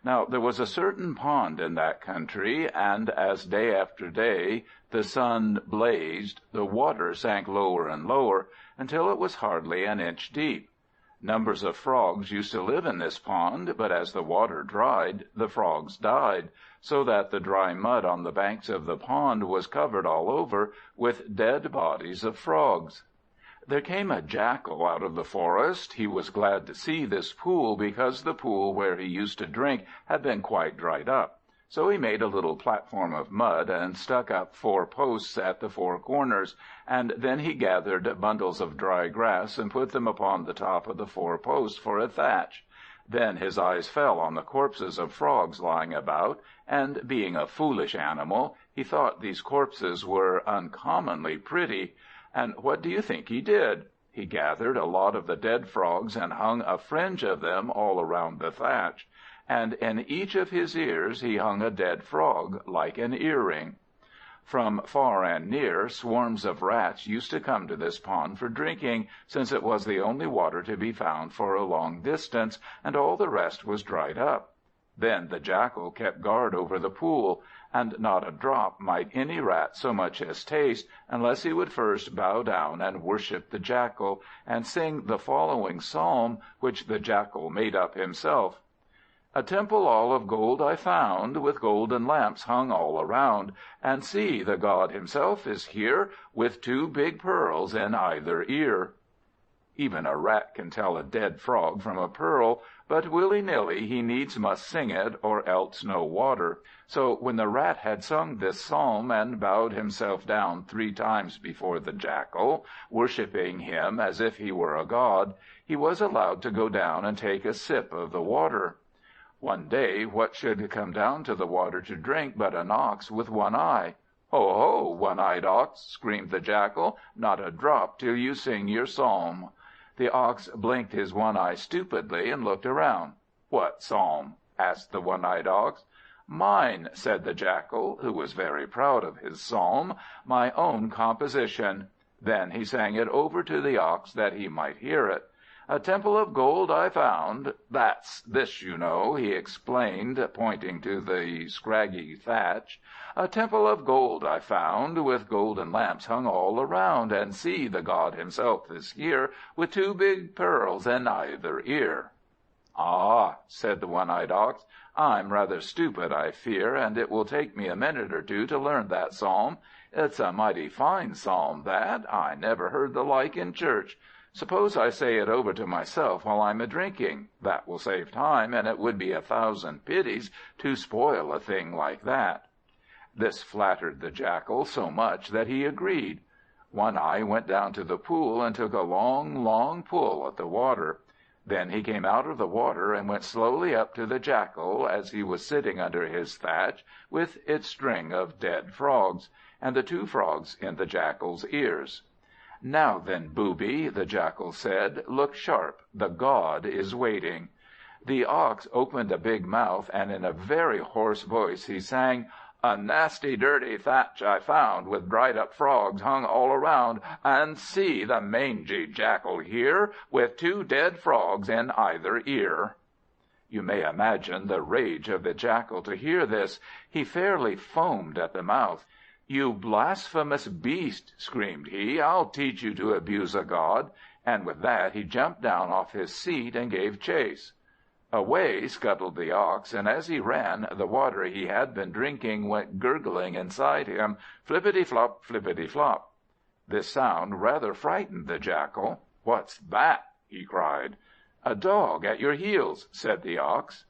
Now there was a certain pond in that country, and as day after day the sun blazed, the water sank lower and lower, until it was hardly an inch deep. Numbers of frogs used to live in this pond, but as the water dried, the frogs died, so that the dry mud on the banks of the pond was covered all over with dead bodies of frogs. There came a jackal out of the forest. He was glad to see this pool, because the pool where he used to drink had been quite dried up. So he made a little platform of mud and stuck up 4 posts at the 4 corners, and then he gathered bundles of dry grass and put them upon the top of the 4 posts for a thatch. Then his eyes fell on the corpses of frogs lying about, and being a foolish animal, he thought these corpses were uncommonly pretty. And what do you think he did? He gathered a lot of the dead frogs and hung a fringe of them all around the thatch, and in each of his ears he hung a dead frog, like an earring. From far and near, swarms of rats used to come to this pond for drinking, since it was the only water to be found for a long distance, and all the rest was dried up. Then the jackal kept guard over the pool, and not a drop might any rat so much as taste, unless he would first bow down and worship the jackal, and sing the following psalm, which the jackal made up himself. A temple all of gold I found, with golden lamps hung all around, and see, the god himself is here, with 2 big pearls in either ear. Even a rat can tell a dead frog from a pearl, but willy-nilly he needs must sing it, or else no water. So when the rat had sung this psalm, and bowed himself down 3 times before the Jackal, worshipping him as if he were a god, he was allowed to go down and take a sip of the water. One day what should come down to the water to drink but an ox with one eye? "Ho, ho, one-eyed ox!" screamed the Jackal, "not a drop till you sing your psalm." The ox blinked his one eye stupidly and looked around. "What psalm?" asked the one-eyed ox. "Mine," said the Jackal, who was very proud of his psalm, "my own composition." Then he sang it over to the ox that he might hear it. "A temple of gold I found—" "That's this, you know," he explained, pointing to the scraggy thatch. "A temple of gold I found, with golden lamps hung all around, and see, the god himself is here, with 2 big pearls in either ear." "Ah," said the one-eyed ox, "I'm rather stupid, I fear, and it will take me a minute or 2 to learn that psalm. It's a mighty fine psalm, that. I never heard the like in church. Suppose I say it over to myself while I'm a-drinking. That will save time, and it would be 1,000 pities to spoil a thing like that." This flattered the Jackal so much that he agreed. One Eye went down to the pool and took a long, long pull at the water. Then he came out of the water and went slowly up to the Jackal as he was sitting under his thatch with its string of dead frogs, and the 2 frogs in the Jackal's ears. "Now then, booby," the Jackal said, "look sharp. The god is waiting." The ox opened a big mouth, and in a very hoarse voice he sang, "A nasty dirty thatch I found, with dried-up frogs hung all around, and see the mangy Jackal here, with 2 dead frogs in either ear." You may imagine the rage of the Jackal to hear this. He fairly foamed at the mouth. "You blasphemous beast!" screamed he. "I'll teach you to abuse a god." And with that he jumped down off his seat and gave chase. Away scuttled the ox, and as he ran, the water he had been drinking went gurgling inside him, flippity-flop, flippity-flop. This sound rather frightened the Jackal. "What's that?" he cried. "A dog at your heels," said the ox.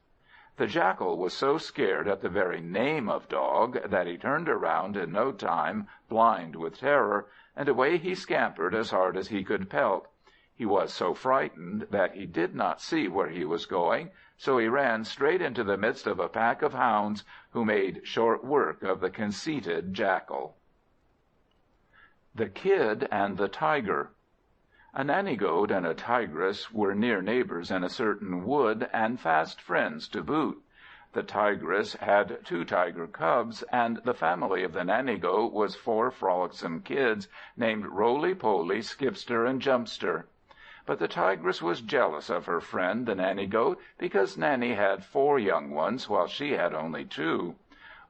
The Jackal was so scared at the very name of dog that he turned around in no time, blind with terror, and away he scampered as hard as he could pelt. He was so frightened that he did not see where he was going, so he ran straight into the midst of a pack of hounds, who made short work of the conceited Jackal. The Kid and the Tiger. A nanny goat and a tigress were near neighbors in a certain wood, and fast friends to boot. The tigress had 2 tiger cubs, and the family of the nanny goat was 4 frolicsome kids, named Roly-Poly, Skipster, and Jumpster. But the tigress was jealous of her friend, the nanny goat, because Nanny had 4 young ones, while she had only 2.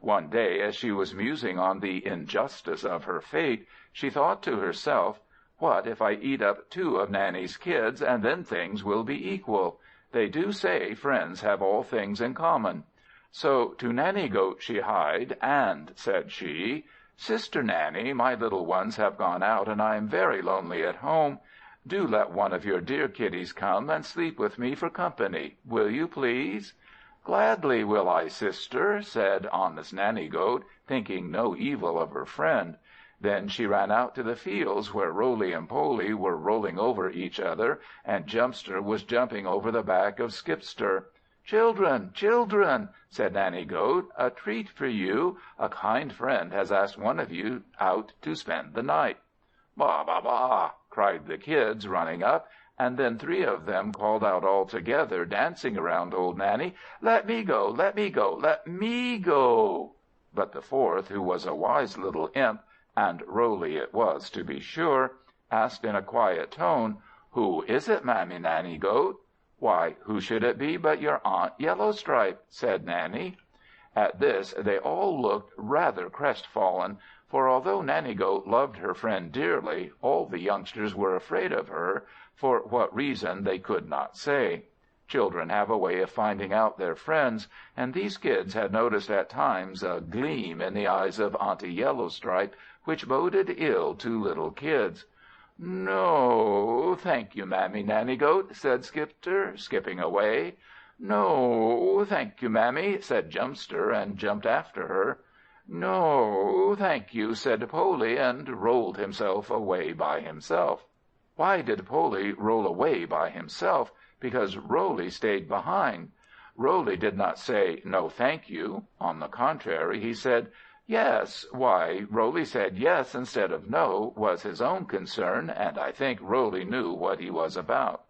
One day, as she was musing on the injustice of her fate, she thought to herself, "What if I eat up 2 of Nanny's kids, and then things will be equal? They do say friends have all things in common." So to Nanny goat she hied, and said she, "Sister Nanny, my little ones have gone out, and I am very lonely at home. Do let one of your dear kiddies come and sleep with me for company. Will you please?" "Gladly will I, sister," said honest Nanny goat, thinking no evil of her friend. Then she ran out to the fields, where Roly and Poly were rolling over each other, and Jumpster was jumping over the back of Skipster. "Children, children," said Nanny goat, "a treat for you. A kind friend has asked one of you out to spend the night." "Ba, ba, ba!" cried the kids, running up, and then 3 of them called out all together, dancing around old Nanny, "Let me go, let me go, let me go!" But the 4th, who was a wise little imp, and Roly it was to be sure, asked in a quiet tone, "Who is it, Mammy Nanny goat?" "Why, who should it be but your Aunt Yellowstripe," said Nanny. At this they all looked rather crestfallen, for although Nanny goat loved her friend dearly, all the youngsters were afraid of her, for what reason they could not say. Children have a way of finding out their friends, and these kids had noticed at times a gleam in the eyes of Auntie Yellowstripe, which boded ill to little kids. "No, thank you, Mammy Nanny Goat," said Skipster, skipping away. "No, thank you, Mammy," said Jumpster, and jumped after her. "No, thank you," said Poley, and rolled himself away by himself. Why did Poley roll away by himself? Because Roley stayed behind. Roley did not say, "No, thank you." On the contrary, he said, "Yes." Why Roley said yes instead of no was his own concern, and I think Roley knew what he was about.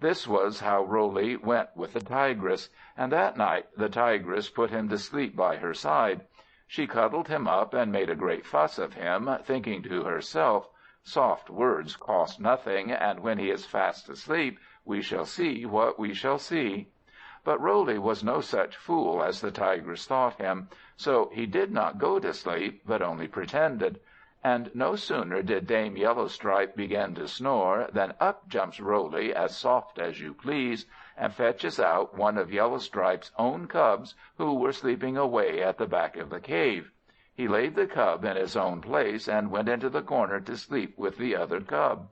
This was how Roley went with the Tigress, and that night the Tigress put him to sleep by her side. She cuddled him up and made a great fuss of him, thinking to herself, "Soft words cost nothing, and when he is fast asleep we shall see what we shall see." But Roley was no such fool as the Tigress thought him, so he did not go to sleep, but only pretended. And no sooner did Dame Yellowstripe begin to snore, than up jumps Roley, as soft as you please, and fetches out one of Yellowstripe's own cubs, who were sleeping away at the back of the cave. He laid the cub in his own place, and went into the corner to sleep with the other cub.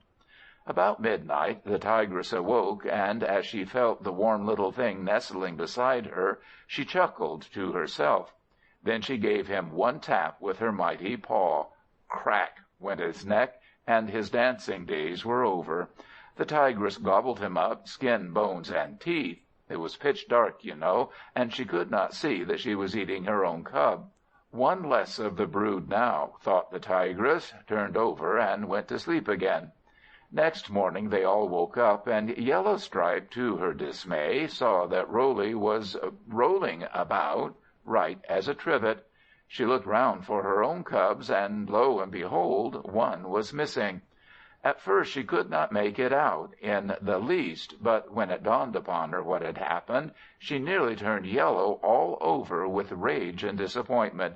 About midnight the Tigress awoke, and as she felt the warm little thing nestling beside her, she chuckled to herself. Then she gave him one tap with her mighty paw. Crack went his neck, and his dancing days were over. The Tigress gobbled him up, skin, bones, and teeth. It was pitch dark, you know, and she could not see that she was eating her own cub. One less of the brood now, thought the Tigress, turned over, and went to sleep again. Next morning they all woke up, and Yellowstripe, to her dismay, saw that Roley was rolling about, right as a trivet. She looked round for her own cubs, and lo and behold, one was missing. At first she could not make it out in the least, but when it dawned upon her what had happened, she nearly turned yellow all over with rage and disappointment.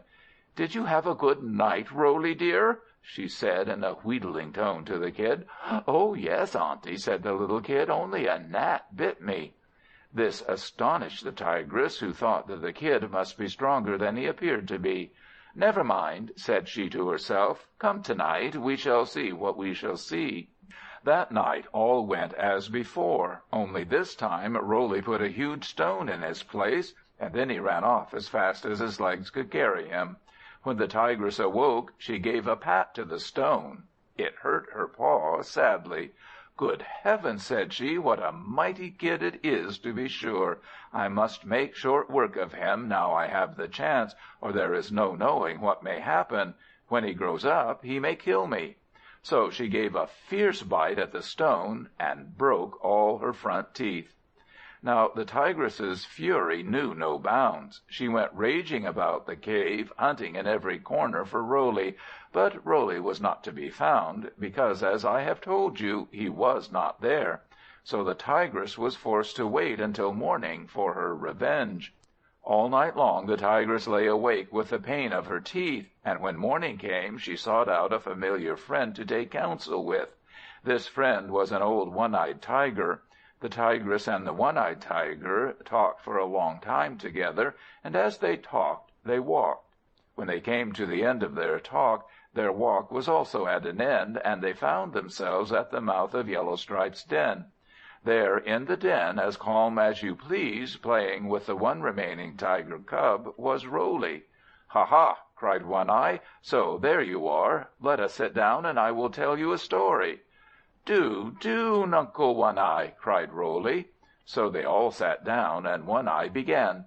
"Did you have a good night, Roley dear?" she said in a wheedling tone to the Kid. "Oh yes, Auntie," said the little Kid, "only a gnat bit me." This astonished the Tigress, who thought that the Kid must be stronger than he appeared to be. "Never mind," said she to herself. "Come tonight, we shall see what we shall see." That night all went as before, only this time Roley put a huge stone in his place, and then he ran off as fast as his legs could carry him. When the Tigress awoke, she gave a pat to the stone. It hurt her paw sadly. "Good heavens," said she, "what a mighty Kid it is, to be sure! I must make short work of him, now I have the chance, or there is no knowing what may happen. When he grows up, he may kill me." So she gave a fierce bite at the stone, and broke all her front teeth. Now the Tigress's fury knew no bounds. She went raging about the cave, hunting in every corner for Roley, but Roley was not to be found, because, as I have told you, he was not there. So the Tigress was forced to wait until morning for her revenge. All night long the Tigress lay awake with the pain of her teeth, and when morning came she sought out a familiar friend to take counsel with. This friend was an old one-eyed tiger. The Tigress and the one-eyed tiger talked for a long time together, and as they talked, they walked. When they came to the end of their talk, their walk was also at an end, and they found themselves at the mouth of Yellowstripe's den. There, in the den, as calm as you please, playing with the one remaining tiger cub, was Roley. "Ha, ha!" cried One-eye. "So there you are. Let us sit down, and I will tell you a story." "Do, Nuncle One-eye!" cried Roley. So they all sat down, and One-eye began.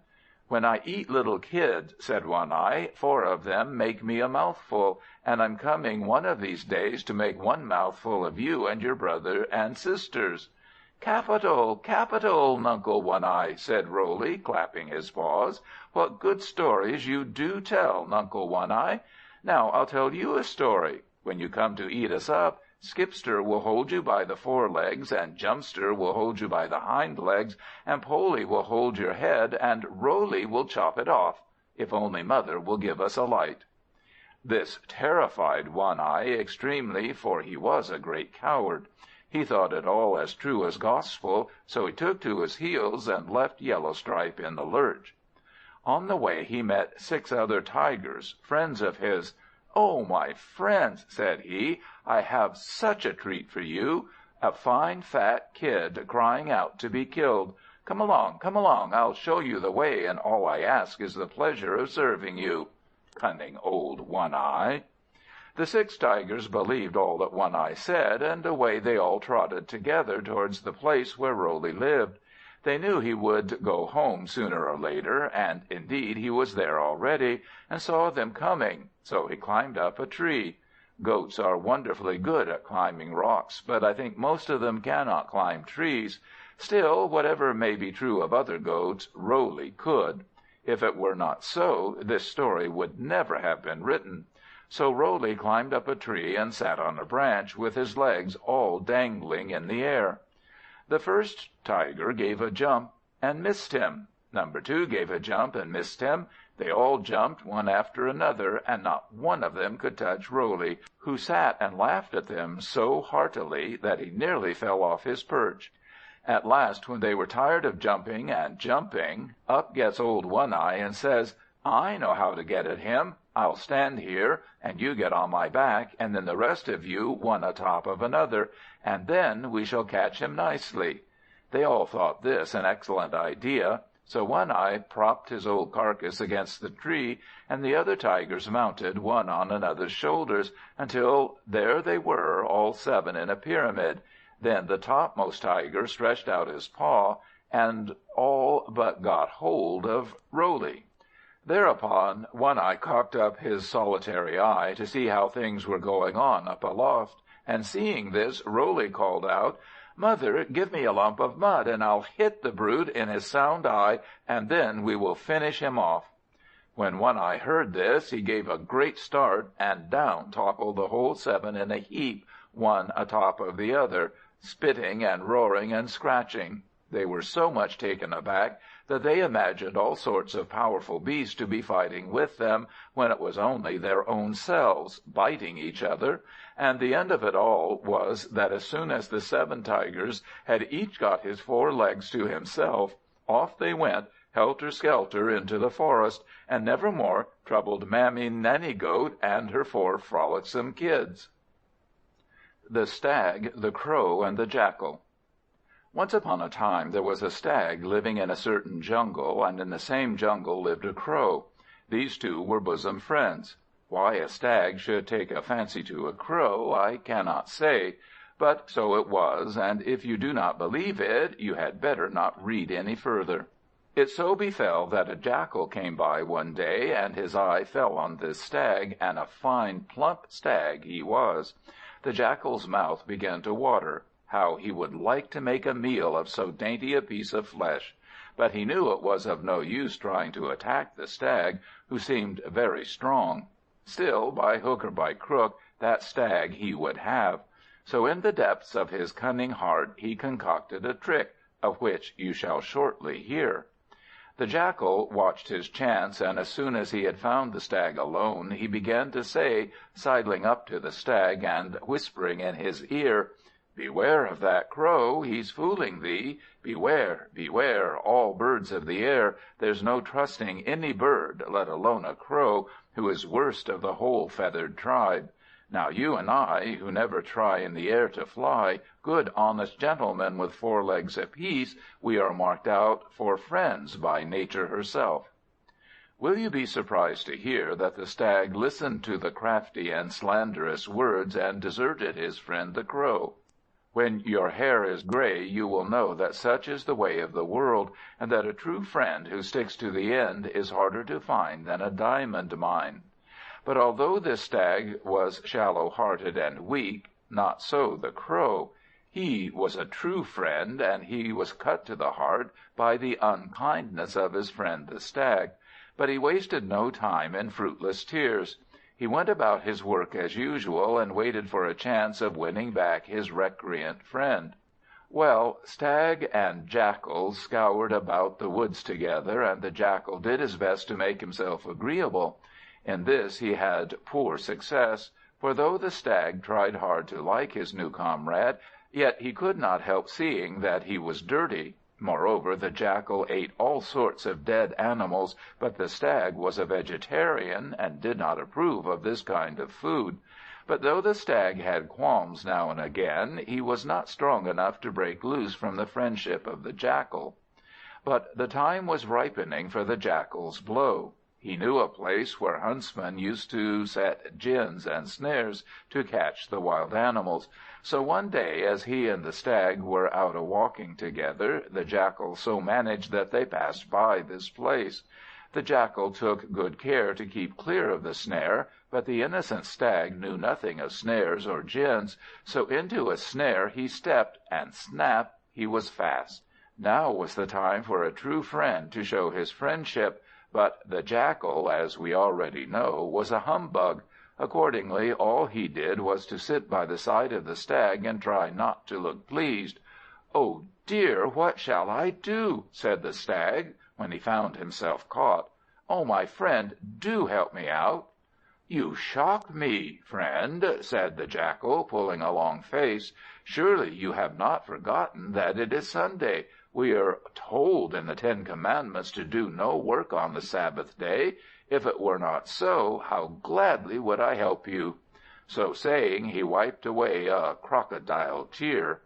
"When I eat little kids," said One-eye, "4 of them make me a mouthful, and I'm coming one of these days to make 1 mouthful of you and your brother and sisters." "Capital, capital, Nuncle One-eye!" said Roley, clapping his paws. "What good stories you do tell, Nuncle One-eye! Now I'll tell you a story. When you come to eat us up, Skipster will hold you by the forelegs, and Jumpster will hold you by the hind legs, and Poley will hold your head, and Roley will chop it off, if only Mother will give us a light." This terrified One-eye extremely, for he was a great coward. He thought it all as true as gospel, so he took to his heels and left Yellowstripe in the lurch. On the way he met 6 other tigers, friends of his. "Oh, my friends," said he, "I have such a treat for you. A fine fat kid crying out to be killed. Come along, I'll show you the way, and all I ask is the pleasure of serving you." Cunning old One-Eye! The 6 Tigers believed all that One-Eye said, and away they all trotted together towards the place where Roley lived. They knew he would go home sooner or later, and indeed he was there already, and saw them coming, so he climbed up a tree. Goats are wonderfully good at climbing rocks, but I think most of them cannot climb trees. Still, whatever may be true of other goats, Roley could. If it were not so, this story would never have been written. So Roley climbed up a tree and sat on a branch, with his legs all dangling in the air. The first Tiger gave a jump and missed him. Number 2 gave a jump and missed him. They all jumped one after another, and not one of them could touch Roley, who sat and laughed at them so heartily that he nearly fell off his perch. At last, when they were tired of jumping and jumping, up gets old One-Eye and says, "I know how to get at him. I'll stand here, and you get on my back, and then the rest of you one atop of another, and then we shall catch him nicely." They all thought this an excellent idea, so One-Eye propped his old carcass against the tree, and the other Tigers mounted one on another's shoulders, until there they were, all 7 in a pyramid. Then the topmost Tiger stretched out his paw, and all but got hold of Roley. Thereupon One-Eye cocked up his solitary eye to see how things were going on up aloft, and seeing this, Roley called out, "Mother, give me a lump of mud, and I'll hit the brute in his sound eye, and then we will finish him off." When One-Eye heard this, he gave a great start, and down toppled the whole 7 in a heap, one atop of the other, spitting and roaring and scratching. They were so much taken aback that they imagined all sorts of powerful beasts to be fighting with them, when it was only their own selves, biting each other, and the end of it all was that as soon as the 7 Tigers had each got his 4 legs to himself, off they went, helter-skelter, into the forest, and never more troubled Mammy Nanny Goat and her 4 frolicsome kids. The Stag, the Crow, and the Jackal. Once upon a time there was a stag living in a certain jungle, and in the same jungle lived a crow. These 2 were bosom friends. Why a stag should take a fancy to a crow I cannot say, but so it was, and if you do not believe it, you had better not read any further. It so befell that a jackal came by one day, and his eye fell on this stag, and a fine plump stag he was. The jackal's mouth began to water. How he would like to make a meal of so dainty a piece of flesh! But he knew it was of no use trying to attack the stag, who seemed very strong. Still, by hook or by crook, that stag he would have. So in the depths of his cunning heart he concocted a trick, of which you shall shortly hear. The jackal watched his chance, and as soon as he had found the stag alone, he began to say, sidling up to the stag and whispering in his ear, "Beware of that crow, he's fooling thee. Beware, beware, all birds of the air. There's no trusting any bird, let alone a crow, who is worst of the whole feathered tribe. Now you and I, who never try in the air to fly, good honest gentlemen with 4 legs apiece, we are marked out for friends by Nature herself." Will you be surprised to hear that the stag listened to the crafty and slanderous words, and deserted his friend the crow? When your hair is gray, you will know that such is the way of the world, and that a true friend who sticks to the end is harder to find than a diamond mine. But although this stag was shallow-hearted and weak, not so the crow. He was a true friend, and he was cut to the heart by the unkindness of his friend the stag. But he wasted no time in fruitless tears. He went about his work as usual, and waited for a chance of winning back his recreant friend. Well, stag and jackal scoured about the woods together, and the jackal did his best to make himself agreeable. In this he had poor success, for though the stag tried hard to like his new comrade, yet he could not help seeing that he was dirty. Moreover, the Jackal ate all sorts of dead animals, but the Stag was a vegetarian, and did not approve of this kind of food. But though the Stag had qualms now and again, he was not strong enough to break loose from the friendship of the Jackal. But the time was ripening for the Jackal's blow. He knew a place where huntsmen used to set gins and snares to catch the wild animals. So one day, as he and the Stag were out a-walking together, the Jackal so managed that they passed by this place. The Jackal took good care to keep clear of the snare, but the innocent Stag knew nothing of snares or gins, so into a snare he stepped, and snap, he was fast. Now was the time for a true friend to show his friendship, but the Jackal, as we already know, was a humbug. Accordingly, all he did was to sit by the side of the Stag and try not to look pleased. "Oh dear, what shall I do?" said the Stag, when he found himself caught. "Oh, my friend, do help me out." "You shock me, friend," said the Jackal, pulling a long face. "Surely you have not forgotten that it is Sunday. We are told in the 10 Commandments to do no work on the Sabbath day. If it were not so, how gladly would I help you." So saying, he wiped away a crocodile tear.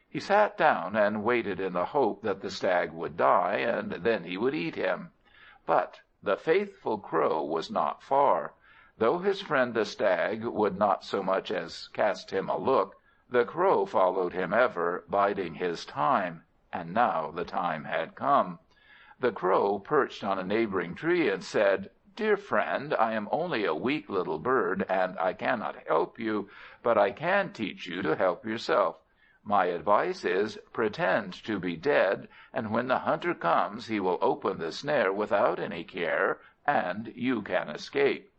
He sat down and waited in the hope that the Stag would die, and then he would eat him. But the faithful Crow was not far. Though his friend the Stag would not so much as cast him a look, the Crow followed him ever, biding his time. And now the time had come. The Crow perched on a neighboring tree and said, "Dear friend, I am only a weak little bird, and I cannot help you, but I can teach you to help yourself. My advice is, pretend to be dead, and when the hunter comes he will open the snare without any care, and you can escape."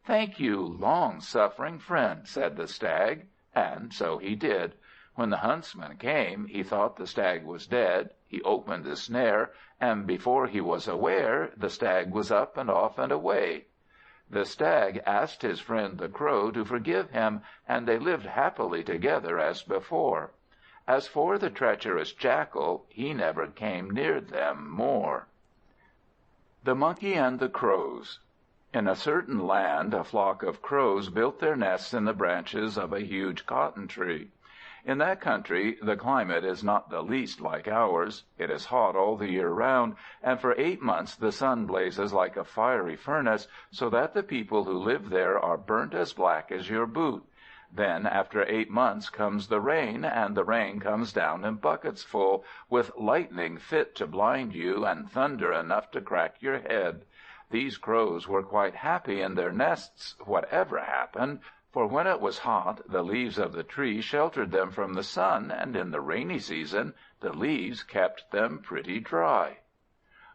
"Thank you, long-suffering friend," said the Stag. And so he did. When the huntsman came, he thought the Stag was dead. He opened the snare, and before he was aware, the Stag was up and off and away. The Stag asked his friend the Crow to forgive him, and they lived happily together as before. As for the treacherous Jackal, he never came near them more. The Monkey and the Crows. In a certain land, a flock of crows built their nests in the branches of a huge cotton tree. In that country the climate is not the least like ours. It is hot all the year round, and for 8 months the sun blazes like a fiery furnace, so that the people who live there are burnt as black as your boot. Then, after 8 months, comes the rain, and the rain comes down in buckets full, with lightning fit to blind you, and thunder enough to crack your head. These crows were quite happy in their nests, whatever happened, for when it was hot, the leaves of the tree sheltered them from the sun, and in the rainy season the leaves kept them pretty dry.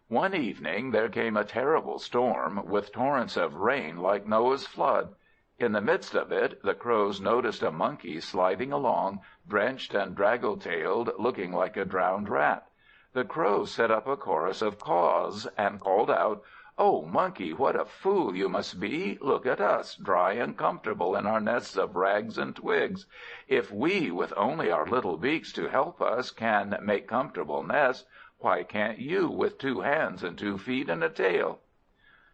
One evening there came a terrible storm, with torrents of rain like Noah's flood. In the midst of it, the crows noticed a monkey sliding along, drenched and draggle-tailed, looking like a drowned rat. The crows set up a chorus of caws, and called out, "Oh, monkey, what a fool you must be! Look at us, dry and comfortable in our nests of rags and twigs. If we, with only our little beaks to help us, can make comfortable nests, why can't you, with 2 hands and 2 feet and a tail?"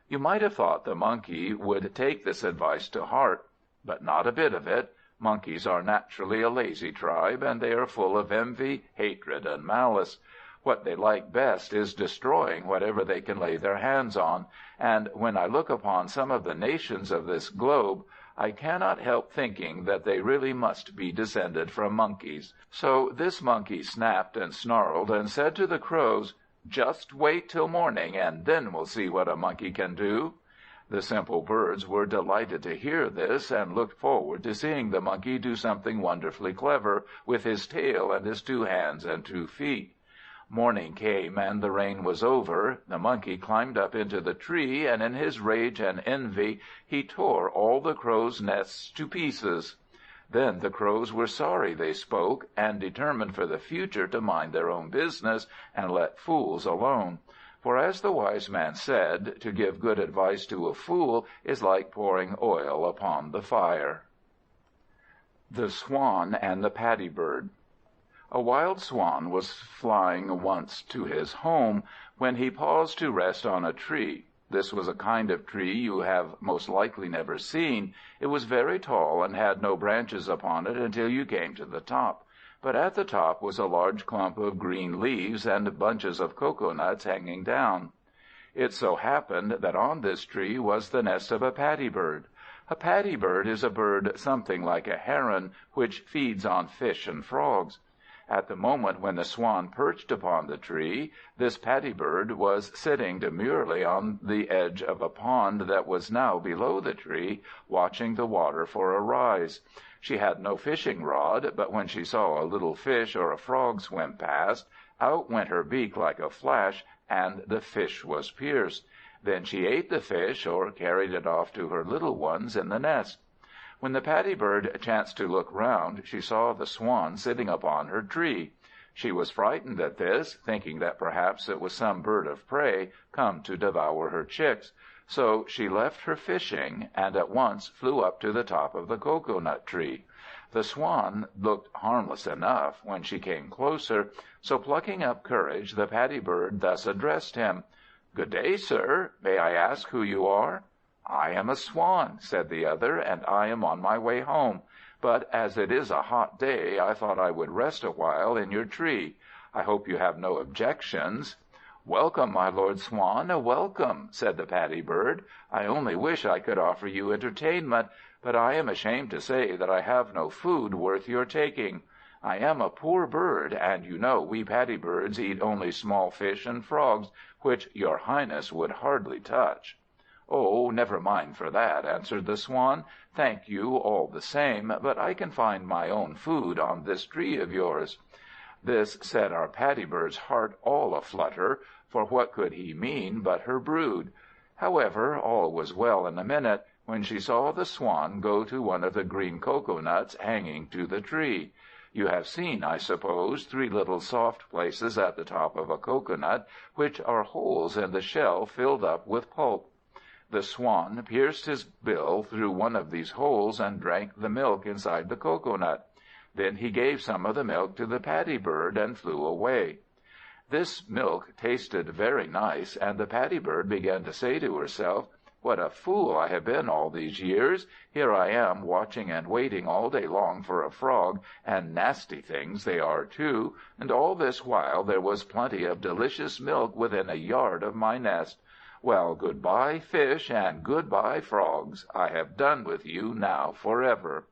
You might have thought the monkey would take this advice to heart, but not a bit of it. Monkeys are naturally a lazy tribe, and they are full of envy, hatred, and malice. What they like best is destroying whatever they can lay their hands on, and when I look upon some of the nations of this globe, I cannot help thinking that they really must be descended from monkeys. So this monkey snapped and snarled and said to the crows, "Just wait till morning, and then we'll see what a monkey can do." The simple birds were delighted to hear this, and looked forward to seeing the monkey do something wonderfully clever with his tail and his 2 hands and 2 feet. Morning came, and the rain was over. The monkey climbed up into the tree, and in his rage and envy he tore all the crows' nests to pieces. Then the crows were sorry they spoke, and determined for the future to mind their own business and let fools alone. For as the wise man said, to give good advice to a fool is like pouring oil upon the fire. The Swan and the Paddy Bird. A wild swan was flying once to his home, when he paused to rest on a tree. This was a kind of tree you have most likely never seen. It was very tall and had no branches upon it until you came to the top. But at the top was a large clump of green leaves and bunches of cocoanuts hanging down. It so happened that on this tree was the nest of a paddy bird. A paddy bird is a bird something like a heron, which feeds on fish and frogs. At the moment when the swan perched upon the tree, this paddy bird was sitting demurely on the edge of a pond that was now below the tree, watching the water for a rise. She had no fishing rod, but when she saw a little fish or a frog swim past, out went her beak like a flash, and the fish was pierced. Then she ate the fish, or carried it off to her little ones in the nest. When the paddy bird chanced to look round, she saw the swan sitting upon her tree. She was frightened at this, thinking that perhaps it was some bird of prey come to devour her chicks. So she left her fishing, and at once flew up to the top of the cocoanut tree. The swan looked harmless enough when she came closer, so plucking up courage, the paddy bird thus addressed him. "Good day, sir. May I ask who you are?" "I am a swan," said the other, "and I am on my way home. But as it is a hot day, I thought I would rest a while in your tree. I hope you have no objections." "Welcome, my Lord Swan, welcome," said the paddy bird. "I only wish I could offer you entertainment, but I am ashamed to say that I have no food worth your taking. I am a poor bird, and you know we paddy birds eat only small fish and frogs, which your Highness would hardly touch." "Oh, never mind for that," answered the swan. "Thank you all the same, but I can find my own food on this tree of yours." This set our paddy bird's heart all a-flutter, for what could he mean but her brood? However, all was well in a minute, when she saw the swan go to one of the green cocoanuts hanging to the tree. You have seen, I suppose, 3 little soft places at the top of a cocoanut, which are holes in the shell filled up with pulp. The swan pierced his bill through one of these holes and drank the milk inside the cocoanut. Then he gave some of the milk to the paddy bird and flew away. This milk tasted very nice, and the paddy bird began to say to herself, "What a fool I have been all these years! Here I am watching and waiting all day long for a frog, and nasty things they are too, and all this while there was plenty of delicious milk within a yard of my nest. Well, good-bye, fish, and good-bye, frogs. I have done with you now forever."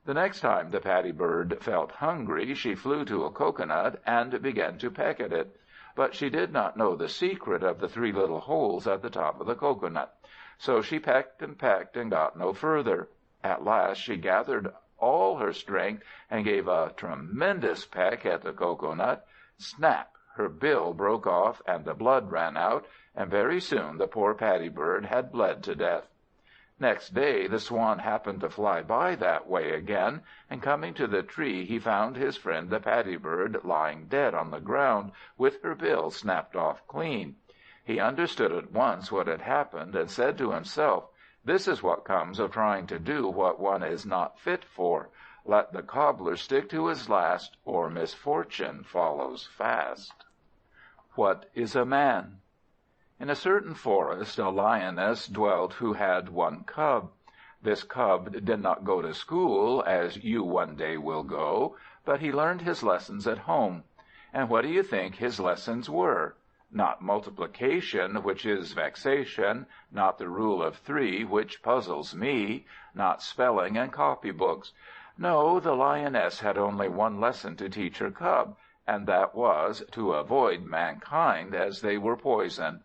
The next time the paddy bird felt hungry, she flew to a cocoanut and began to peck at it. But she did not know the secret of the 3 little holes at the top of the cocoanut. So she pecked and got no further. At last she gathered all her strength and gave a tremendous peck at the cocoanut. Snap! Her bill broke off and the blood ran out, and very soon the poor paddy bird had bled to death. Next day the swan happened to fly by that way again, and coming to the tree he found his friend the paddy bird lying dead on the ground, with her bill snapped off clean. He understood at once what had happened, and said to himself, "This is what comes of trying to do what one is not fit for. Let the cobbler stick to his last, or misfortune follows fast." What is a man? In a certain forest a lioness dwelt who had 1 cub. This cub did not go to school, as you one day will go, but he learned his lessons at home. And what do you think his lessons were? Not multiplication, which is vexation, not the rule of 3, which puzzles me, not spelling and copybooks. No, the lioness had only 1 lesson to teach her cub, and that was to avoid mankind, as they were poison.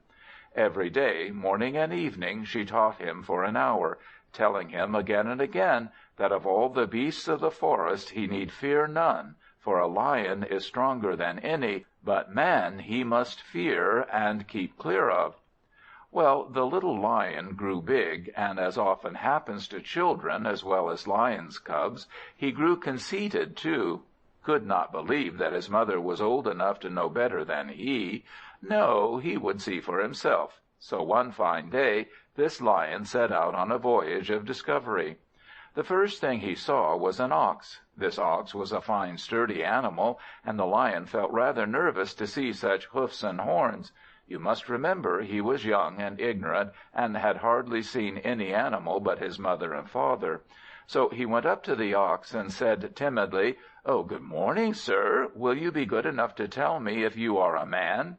Every day, morning and evening, she taught him for an hour, telling him again and again that of all the beasts of the forest he need fear none, for a lion is stronger than any, but man he must fear and keep clear of. Well, the little lion grew big, and as often happens to children as well as lions' cubs, he grew conceited too. Could not believe that his mother was old enough to know better than he. No, he would see for himself. So one fine day this lion set out on a voyage of discovery. The first thing he saw was an ox. This ox was a fine sturdy animal, and the Lion felt rather nervous to see such hoofs and horns. You must remember he was young and ignorant, and had hardly seen any animal but his mother and father. So he went up to the ox and said timidly, "Oh, good morning, sir. Will you be good enough to tell me if you are a man?"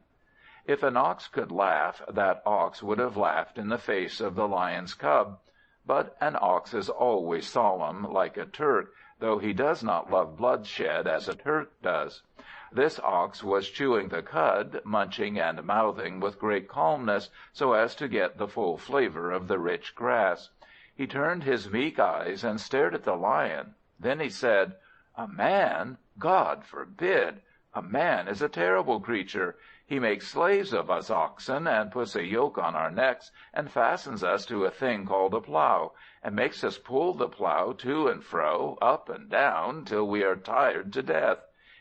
If an ox could laugh, that ox would have laughed in the face of the Lion's cub. But an ox is always solemn, like a Turk, though he does not love bloodshed as a Turk does. This ox was chewing the cud, munching and mouthing with great calmness, so as to get the full flavor of the rich grass. He turned his meek eyes and stared at the Lion. Then he said, "A man? God forbid! A man is a terrible creature. He makes slaves of us oxen, and puts a yoke on our necks, and fastens us to a thing called a plough, and makes us pull the plough to and fro, up and down, till we are tired to death.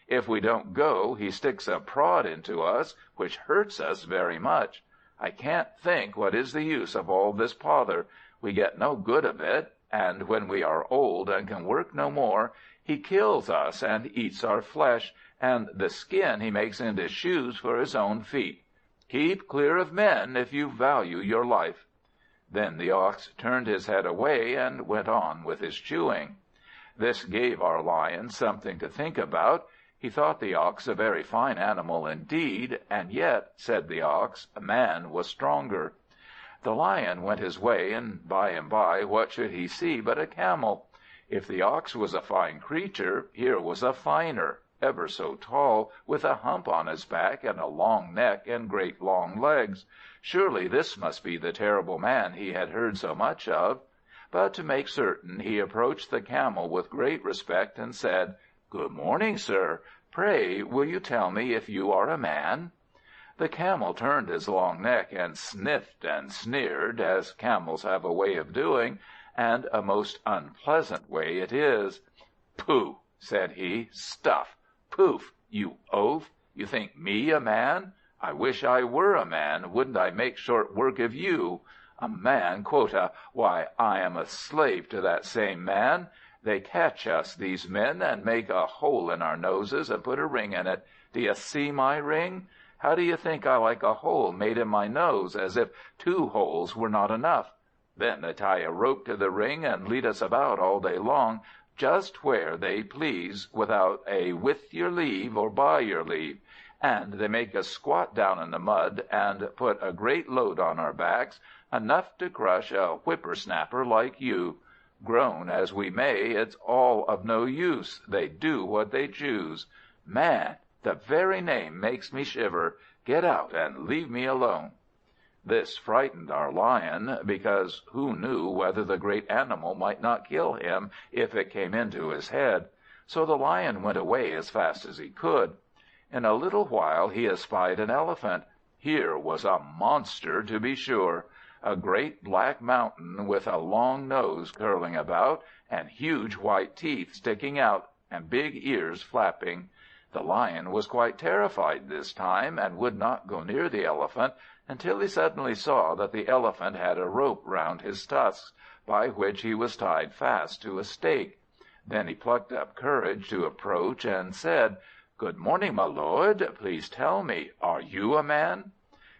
If we don't go, he sticks a prod into us, which hurts us very much. I can't think what is the use of all this pother. We get no good of it, and when we are old and can work no more, he kills us and eats our flesh, and the skin he makes into shoes for his own feet. Keep clear of men if you value your life." Then the ox turned his head away and went on with his chewing. This gave our Lion something to think about. He thought the ox a very fine animal indeed, and yet, said the ox, man was stronger. The Lion went his way, and by what should he see but a camel? If the ox was a fine creature, here was a finer, ever so tall, with a hump on his back, and a long neck, and great long legs. Surely this must be the terrible man he had heard so much of. But to make certain, he approached the camel with great respect, and said, "Good morning, sir. Pray, will you tell me if you are a man?" The camel turned his long neck, and sniffed and sneered, as camels have a way of doing, and a most unpleasant way it is. "Pooh!" said he. "Stuff! Poof! You oaf! You think me a man? I wish I were a man. Wouldn't I make short work of you? A man, quota! Why, I am a slave to that same man. They catch us, these men, and make a hole in our noses and put a ring in it. Do you see my ring? How do you think I like a hole made in my nose, as if 2 holes were not enough? Then they tie a rope to the ring and lead us about all day long, just where they please, without a 'with your leave' or 'by your leave'. And they make us squat down in the mud, and put a great load on our backs, enough to crush a whipper-snapper like you. Groan as we may, it's all of no use. They do what they choose. Man! The very name makes me shiver. Get out and leave me alone." This frightened our Lion, because who knew whether the great animal might not kill him if it came into his head? So the Lion went away as fast as he could. In a little while he espied an elephant. Here was a monster, to be sure. A great black mountain with a long nose curling about, and huge white teeth sticking out, and big ears flapping. The Lion was quite terrified this time, and would not go near the elephant, until he suddenly saw that the elephant had a rope round his tusks, by which he was tied fast to a stake. Then he plucked up courage to approach, and said, "Good morning, my lord. Please tell me, are you a man?"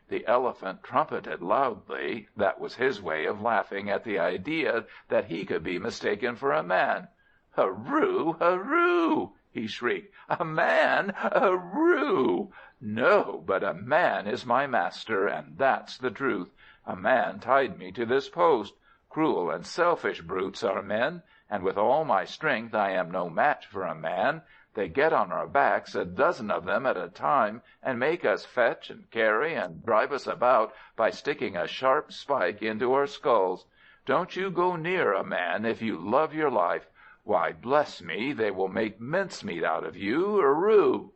The elephant trumpeted loudly. That was his way of laughing at the idea that he could be mistaken for a man. "Hurroo! Hurroo!" he shrieked. "A man! Hurroo! No, but a man is my master, and that's the truth. A man tied me to this post. Cruel and selfish brutes are men, and with all my strength I am no match for a man. They get on our backs, a dozen of them at a time, and make us fetch and carry and drive us about by sticking a sharp spike into our skulls. Don't you go near a man if you love your life. Why, bless me, they will make mincemeat out of you. Hurroo!"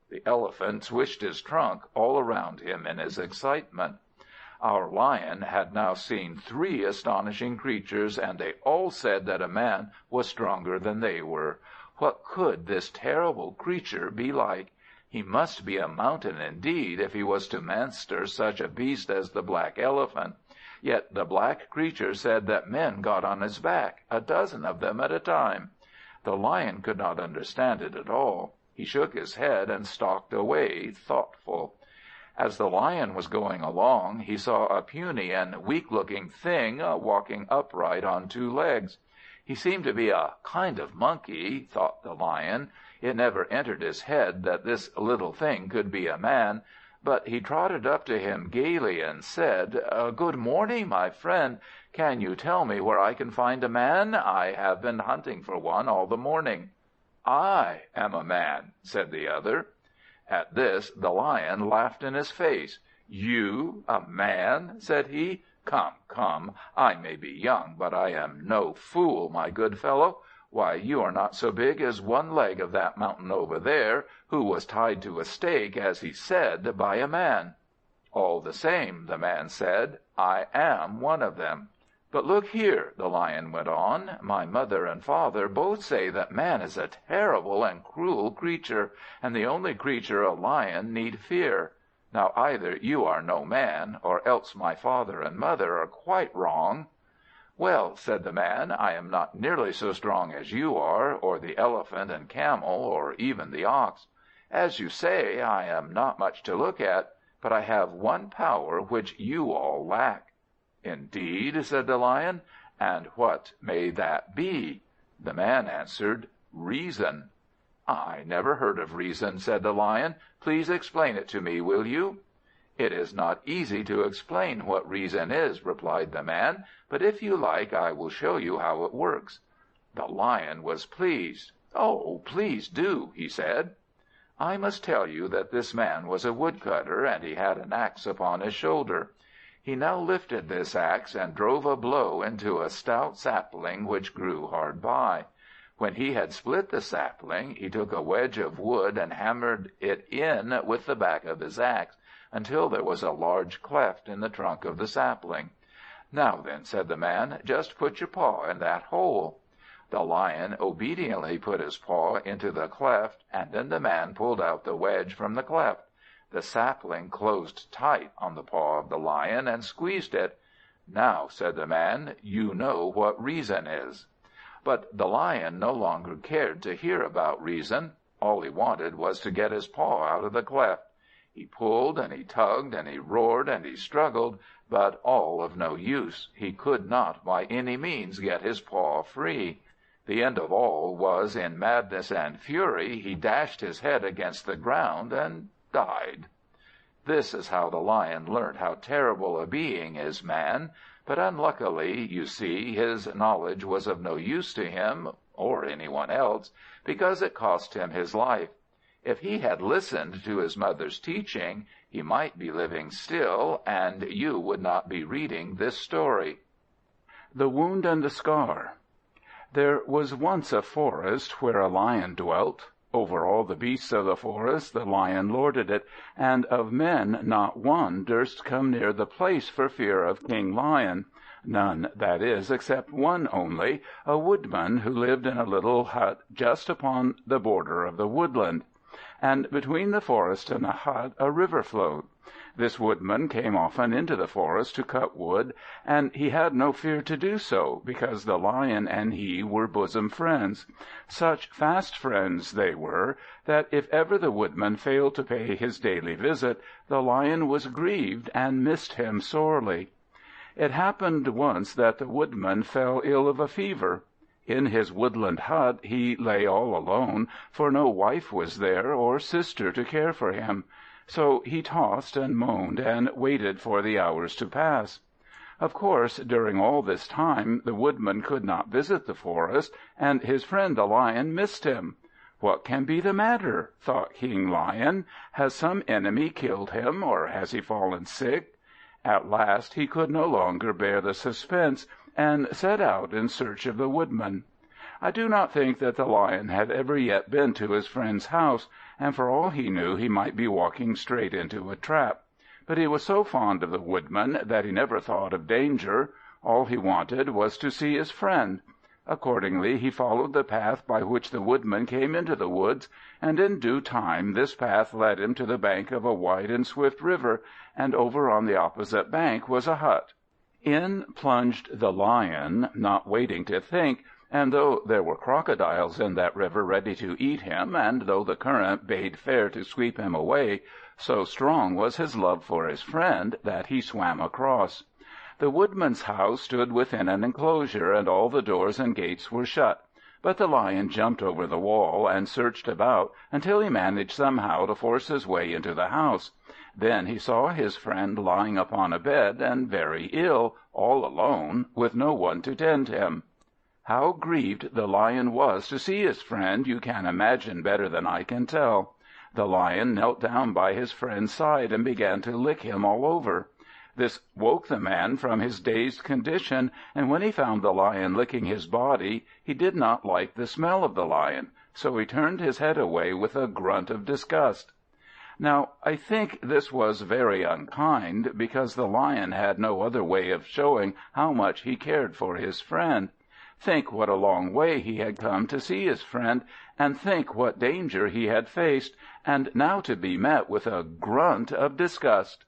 The elephant swished his trunk all around him in his excitement. Our Lion had now seen 3 astonishing creatures, and they all said that a man was stronger than they were. What could this terrible creature be like? He must be a mountain indeed, if he was to master such a beast as the black elephant. Yet the black creature said that men got on his back, a dozen of them at a time. The Lion could not understand it at all. He shook his head and stalked away, thoughtful. As the Lion was going along, he saw a puny and weak-looking thing walking upright on two legs. He seemed to be a kind of monkey, thought the Lion. It never entered his head that this little thing could be a man, but he trotted up to him gaily and said, "Good morning, my friend. Can you tell me where I can find a man? I have been hunting for one all the morning." "I am a man," said the other. At this the Lion laughed in his face. "You, a man?" said he. "Come, come, I may be young, but I am no fool, my good fellow. Why, you are not so big as one leg of that mountain over there, who was tied to a stake, as he said, by a man." "All the same," the man said, "I am one of them." "But look here," the Lion went on, "my mother and father both say that man is a terrible and cruel creature, and the only creature a lion need fear. Now either you are no man, or else my father and mother are quite wrong." "Well," said the man, "I am not nearly so strong as you are, or the elephant and camel, or even the ox. As you say, I am not much to look at, but I have one power which you all lack." "Indeed?" said the Lion. "And what may that be?" The man answered, "Reason." "I never heard of reason," said the Lion. "Please explain it to me, will you?" "It is not easy to explain what reason is," replied the man, "but if you like I will show you how it works." The Lion was pleased. "Oh, please do," he said. I must tell you that this man was a woodcutter, and he had an axe upon his shoulder. He now lifted this axe and drove a blow into a stout sapling which grew hard by. When he had split the sapling, he took a wedge of wood and hammered it in with the back of his axe, until there was a large cleft in the trunk of the sapling. "Now then," said the man, "just put your paw in that hole." The Lion obediently put his paw into the cleft, and then the man pulled out the wedge from the cleft. The sapling closed tight on the paw of the Lion and squeezed it. "Now," said the man, "you know what reason is." But the Lion no longer cared to hear about reason. All he wanted was to get his paw out of the cleft. He pulled and he tugged and he roared and he struggled, but all of no use. He could not by any means get his paw free. The end of all was, in madness and fury, he dashed his head against the ground and died. This is how the Lion learnt how terrible a being is man, but unluckily, you see, his knowledge was of no use to him, or anyone else, because it cost him his life. If he had listened to his mother's teaching, he might be living still, and you would not be reading this story. The Wound and the Scar. There was once a forest where a Lion dwelt. Over all the beasts of the forest the Lion lorded it, and of men not one durst come near the place for fear of King Lion. None, that is, except one only, a woodman who lived in a little hut just upon the border of the woodland. And between the forest and the hut a river flowed. This woodman came often into the forest to cut wood, and he had no fear to do so, because the Lion and he were bosom friends. Such fast friends they were, that if ever the woodman failed to pay his daily visit, the Lion was grieved and missed him sorely. It happened once that the woodman fell ill of a fever. In his woodland hut he lay all alone, for no wife was there or sister to care for him. So he tossed and moaned and waited for the hours to pass. Of course, during all this time the woodman could not visit the forest, and his friend the Lion missed him. "What can be the matter?" thought King Lion. "Has some enemy killed him, or has he fallen sick?" At last he could no longer bear the suspense, and set out in search of the woodman. I do not think that the Lion had ever yet been to his friend's house, and for all he knew he might be walking straight into a trap. But he was so fond of the woodman that he never thought of danger. All he wanted was to see his friend. Accordingly he followed the path by which the woodman came into the woods, and in due time this path led him to the bank of a wide and swift river, and over on the opposite bank was a hut. In plunged the Lion, not waiting to think, and though there were crocodiles in that river ready to eat him, and though the current bade fair to sweep him away, so strong was his love for his friend that he swam across. The woodman's house stood within an enclosure, and all the doors and gates were shut, but the Lion jumped over the wall, and searched about until he managed somehow to force his way into the house. Then he saw his friend lying upon a bed, and very ill, all alone, with no one to tend him. How grieved the Lion was to see his friend you can imagine better than I can tell. The Lion knelt down by his friend's side and began to lick him all over. This woke the man from his dazed condition, and when he found the Lion licking his body, he did not like the smell of the Lion, so he turned his head away with a grunt of disgust. Now, I think this was very unkind, because the Lion had no other way of showing how much he cared for his friend. Think what a long way he had come to see his friend, and think what danger he had faced, and now to be met with a grunt of disgust.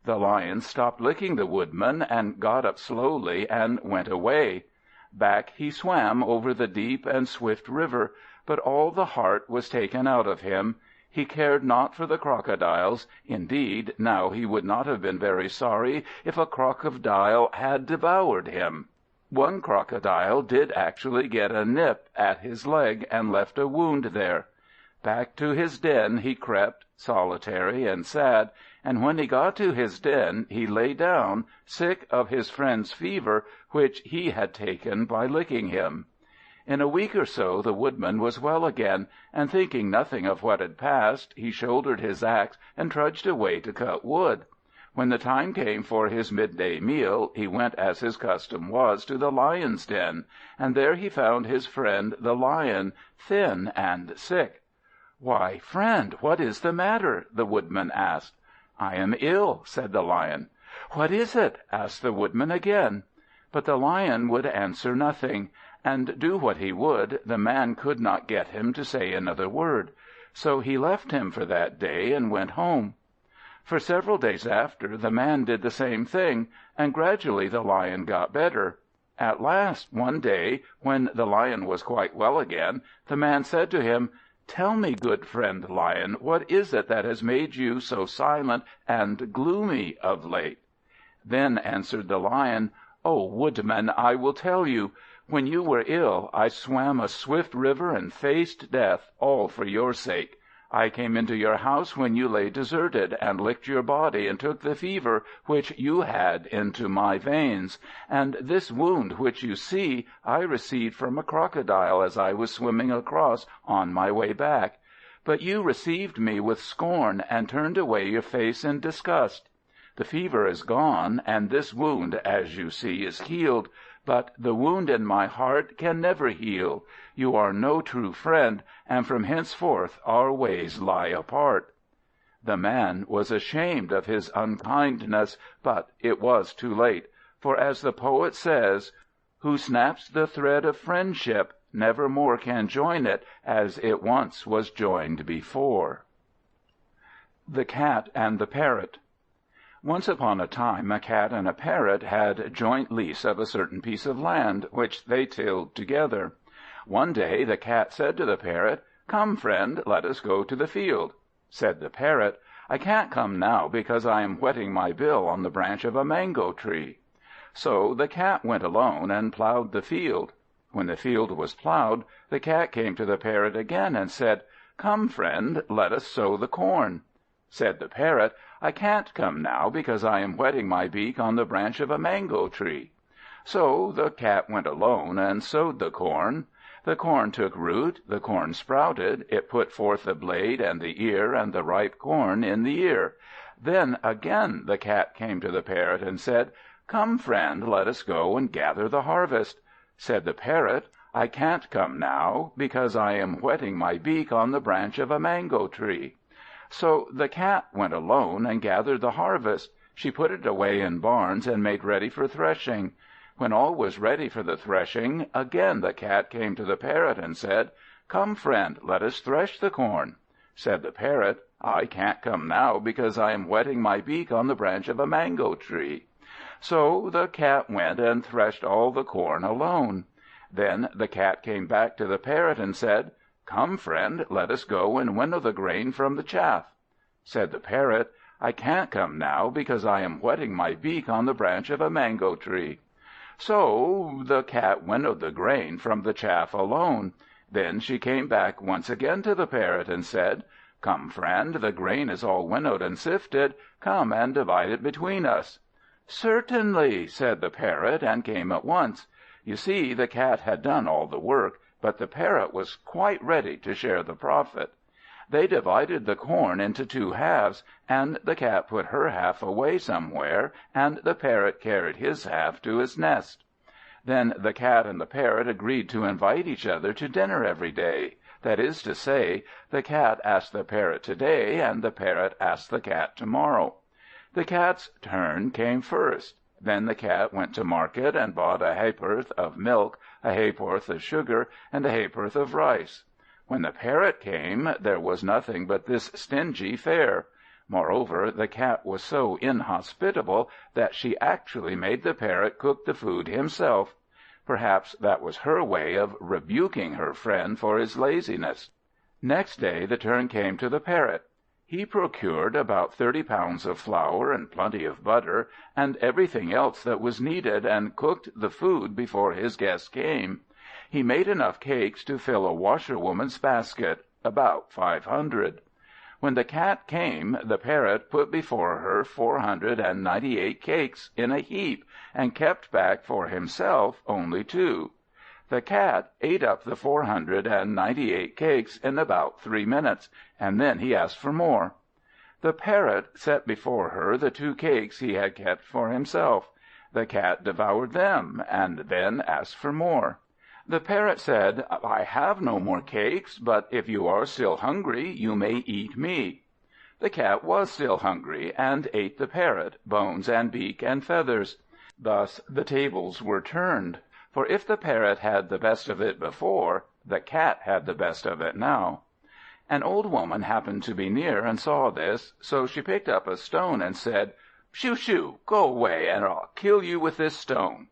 The Lion stopped licking the woodman, and got up slowly and went away. Back he swam over the deep and swift river, but all the heart was taken out of him. He cared not for the crocodiles. Indeed, now he would not have been very sorry if a crocodile had devoured him. One crocodile did actually get a nip at his leg, and left a wound there. Back to his den he crept, solitary and sad, and when he got to his den he lay down, sick of his friend's fever, which he had taken by licking him. In a week or so the woodman was well again, and thinking nothing of what had passed, he shouldered his axe and trudged away to cut wood. When the time came for his midday meal, he went as his custom was to the Lion's den, and there he found his friend the Lion, thin and sick. "Why, friend, what is the matter?" the woodman asked. "I am ill," said the Lion. "What is it?" asked the woodman again. But the Lion would answer nothing, and do what he would, the man could not get him to say another word. So he left him for that day, and went home. For several days after, the man did the same thing, and gradually the Lion got better. At last, one day, when the Lion was quite well again, the man said to him, "Tell me, good friend Lion, what is it that has made you so silent and gloomy of late?" Then answered the Lion, "O woodman, I will tell you. When you were ill, I swam a swift river and faced death, all for your sake. I came into your house when you lay deserted, and licked your body, and took the fever which you had into my veins. And this wound which you see I received from a crocodile as I was swimming across on my way back. But you received me with scorn, and turned away your face in disgust. The fever is gone, and this wound, as you see, is healed. But the wound in my heart can never heal. You are no true friend, and from henceforth our ways lie apart." The man was ashamed of his unkindness, but it was too late, for as the poet says, "Who snaps the thread of friendship never more can join it as it once was joined before." The Cat and the Parrot. Once upon a time a Cat and a Parrot had joint lease of a certain piece of land, which they tilled together. One day the Cat said to the Parrot, "Come, friend, let us go to the field." Said the Parrot, "I can't come now, because I am whetting my bill on the branch of a mango tree." So the Cat went alone, and ploughed the field. When the field was ploughed, the Cat came to the Parrot again, and said, "Come, friend, let us sow the corn." Said the Parrot, "I can't come now, because I am whetting my beak on the branch of a mango tree." So the Cat went alone, and sowed the corn. The corn took root, the corn sprouted, it put forth the blade and the ear, and the ripe corn in the ear. Then again the Cat came to the Parrot, and said, "Come, friend, let us go and gather the harvest." Said the Parrot, "I can't come now, because I am whetting my beak on the branch of a mango tree." So the Cat went alone, and gathered the harvest. She put it away in barns, and made ready for threshing. When all was ready for the threshing, again the Cat came to the Parrot, and said, "Come, friend, let us thresh the corn." Said the Parrot, "I can't come now, because I am whetting my beak on the branch of a mango tree." So the Cat went and threshed all the corn alone. Then the Cat came back to the Parrot and said, "Come, friend, let us go and winnow the grain from the chaff." Said the Parrot, "I can't come now, because I am whetting my beak on the branch of a mango tree." So the Cat winnowed the grain from the chaff alone. Then she came back once again to the Parrot and said, "Come, friend, the grain is all winnowed and sifted. Come and divide it between us." "Certainly," said the Parrot, and came at once. You see, the Cat had done all the work, but the Parrot was quite ready to share the profit. They divided the corn into 2 halves, and the Cat put her half away somewhere, and the Parrot carried his half to his nest. Then the Cat and the Parrot agreed to invite each other to dinner every day. That is to say, the Cat asked the Parrot today, and the Parrot asked the Cat tomorrow. The Cat's turn came first. Then the Cat went to market and bought a ha'porth of milk, a ha'porth of sugar, and a ha'porth of rice. When the Parrot came, there was nothing but this stingy fare. Moreover, the Cat was so inhospitable that she actually made the Parrot cook the food himself. Perhaps that was her way of rebuking her friend for his laziness. Next day the turn came to the Parrot. He procured about 30 pounds of flour and plenty of butter, and everything else that was needed, and cooked the food before his guest came. He made enough cakes to fill a washerwoman's basket, about 500. When the Cat came, the Parrot put before her 498 cakes in a heap, and kept back for himself only 2. The Cat ate up the 498 cakes in about 3 minutes, and then he asked for more. The Parrot set before her the 2 cakes he had kept for himself. The Cat devoured them, and then asked for more. The Parrot said, "I have no more cakes, but if you are still hungry, you may eat me." The Cat was still hungry, and ate the Parrot, bones and beak and feathers. Thus the tables were turned. For if the Parrot had the best of it before, the Cat had the best of it now. An old woman happened to be near and saw this, so she picked up a stone and said, "Shoo, shoo, go away, and I'll kill you with this stone."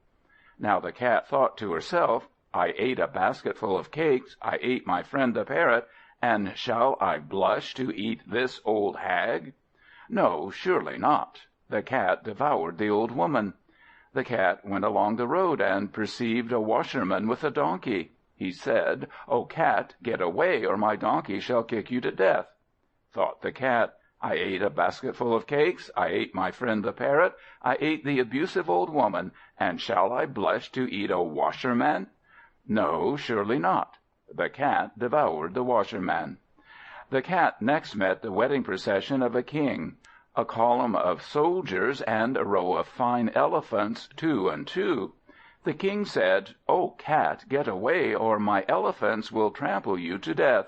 Now the Cat thought to herself, "I ate a basketful of cakes, I ate my friend the Parrot, and shall I blush to eat this old hag?" No, surely not. The Cat devoured the old woman. The Cat went along the road and perceived a washerman with a donkey. He said, "O Cat, get away, or my donkey shall kick you to death." Thought the Cat, "I ate a basketful of cakes, I ate my friend the Parrot, I ate the abusive old woman, and shall I blush to eat a washerman?" No, surely not. The Cat devoured the washerman. The Cat next met the wedding procession of a king. A column of soldiers and a row of fine elephants, 2 and 2. The king said, "O Cat, get away, or my elephants will trample you to death."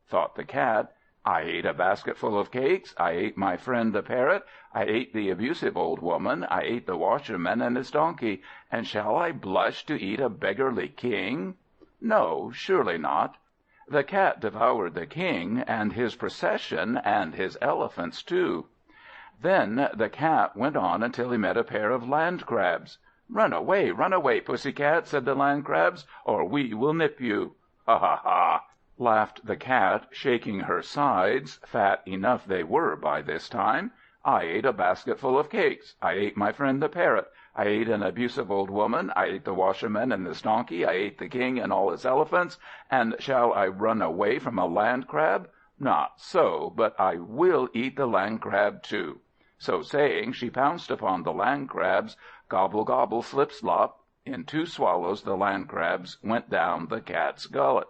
Thought the Cat, "I ate a basketful of cakes, I ate my friend the Parrot, I ate the abusive old woman, I ate the washerman and his donkey, and shall I blush to eat a beggarly king?" No, surely not. The Cat devoured the king, and his procession, and his elephants too. Then the Cat went on until he met a pair of land crabs. Run away, Pussy Cat," said the land crabs, "or we will nip you." "Ha, ha, ha!" laughed the Cat, shaking her sides, fat enough they were by this time. "I ate a basketful of cakes, I ate my friend the Parrot, I ate an abusive old woman, I ate the washerman and his donkey, I ate the king and all his elephants, and shall I run away from a land crab? Not so, but I will eat the land crab too." So saying, she pounced upon the land crabs. Gobble, gobble, slip, slop. In 2 swallows the land crabs went down the Cat's gullet.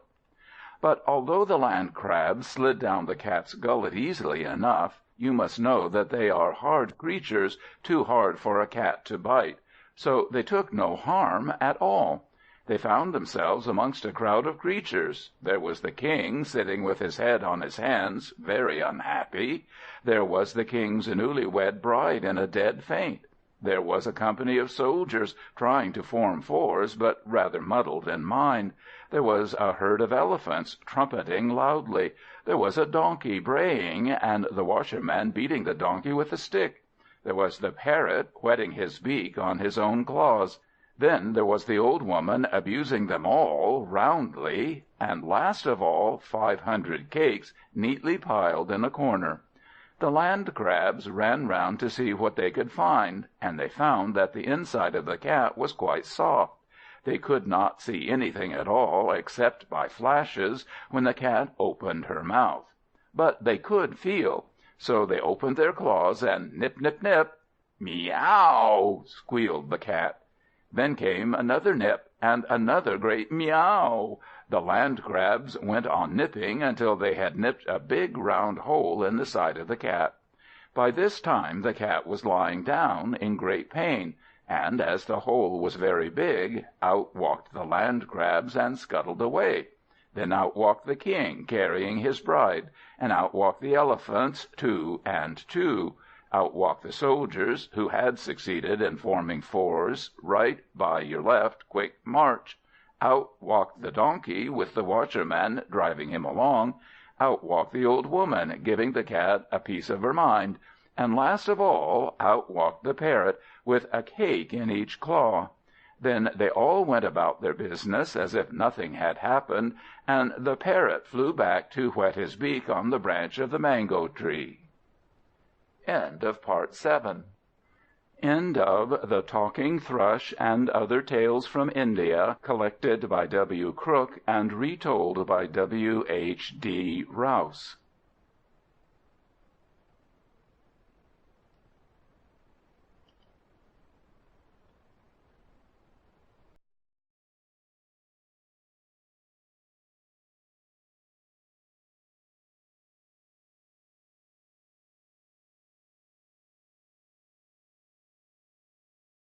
But although the land crabs slid down the Cat's gullet easily enough, you must know that they are hard creatures, too hard for a cat to bite. So they took no harm at all. They found themselves amongst a crowd of creatures. There was the king, sitting with his head on his hands, very unhappy. There was the king's newly-wed bride in a dead faint. There was a company of soldiers trying to form 4s, but rather muddled in mind. There was a herd of elephants trumpeting loudly. There was a donkey braying, and the washerman beating the donkey with a stick. There was the Parrot whetting his beak on his own claws. Then there was the old woman abusing them all roundly, and last of all 500 cakes neatly piled in a corner. The Land Crabs ran round to see what they could find, and they found that the inside of the cat was quite soft. They could not see anything at all, except by flashes, when the cat opened her mouth. But they could feel. So they opened their claws, and nip, nip, nip. "Meow!" squealed the cat. Then came another nip, and another great meow. The Land Crabs went on nipping until they had nipped a big round hole in the side of the cat. By this time the cat was lying down in great pain, and as the hole was very big, out walked the Land Crabs and scuttled away. Then out walked the King, carrying his bride, and out walked the elephants, 2 and 2. Out walked the soldiers, who had succeeded in forming fours, right by your left, quick march. Out walked the donkey, with the watcherman driving him along. Out walked the old woman, giving the cat a piece of her mind. And last of all, out walked the Parrot, with a cake in each claw. Then they all went about their business as if nothing had happened, and the Parrot flew back to whet his beak on the branch of the mango tree. End of Part 7. End of The Talking Thrush and Other Tales from India, collected by W. Crook and retold by W. H. D. Rouse.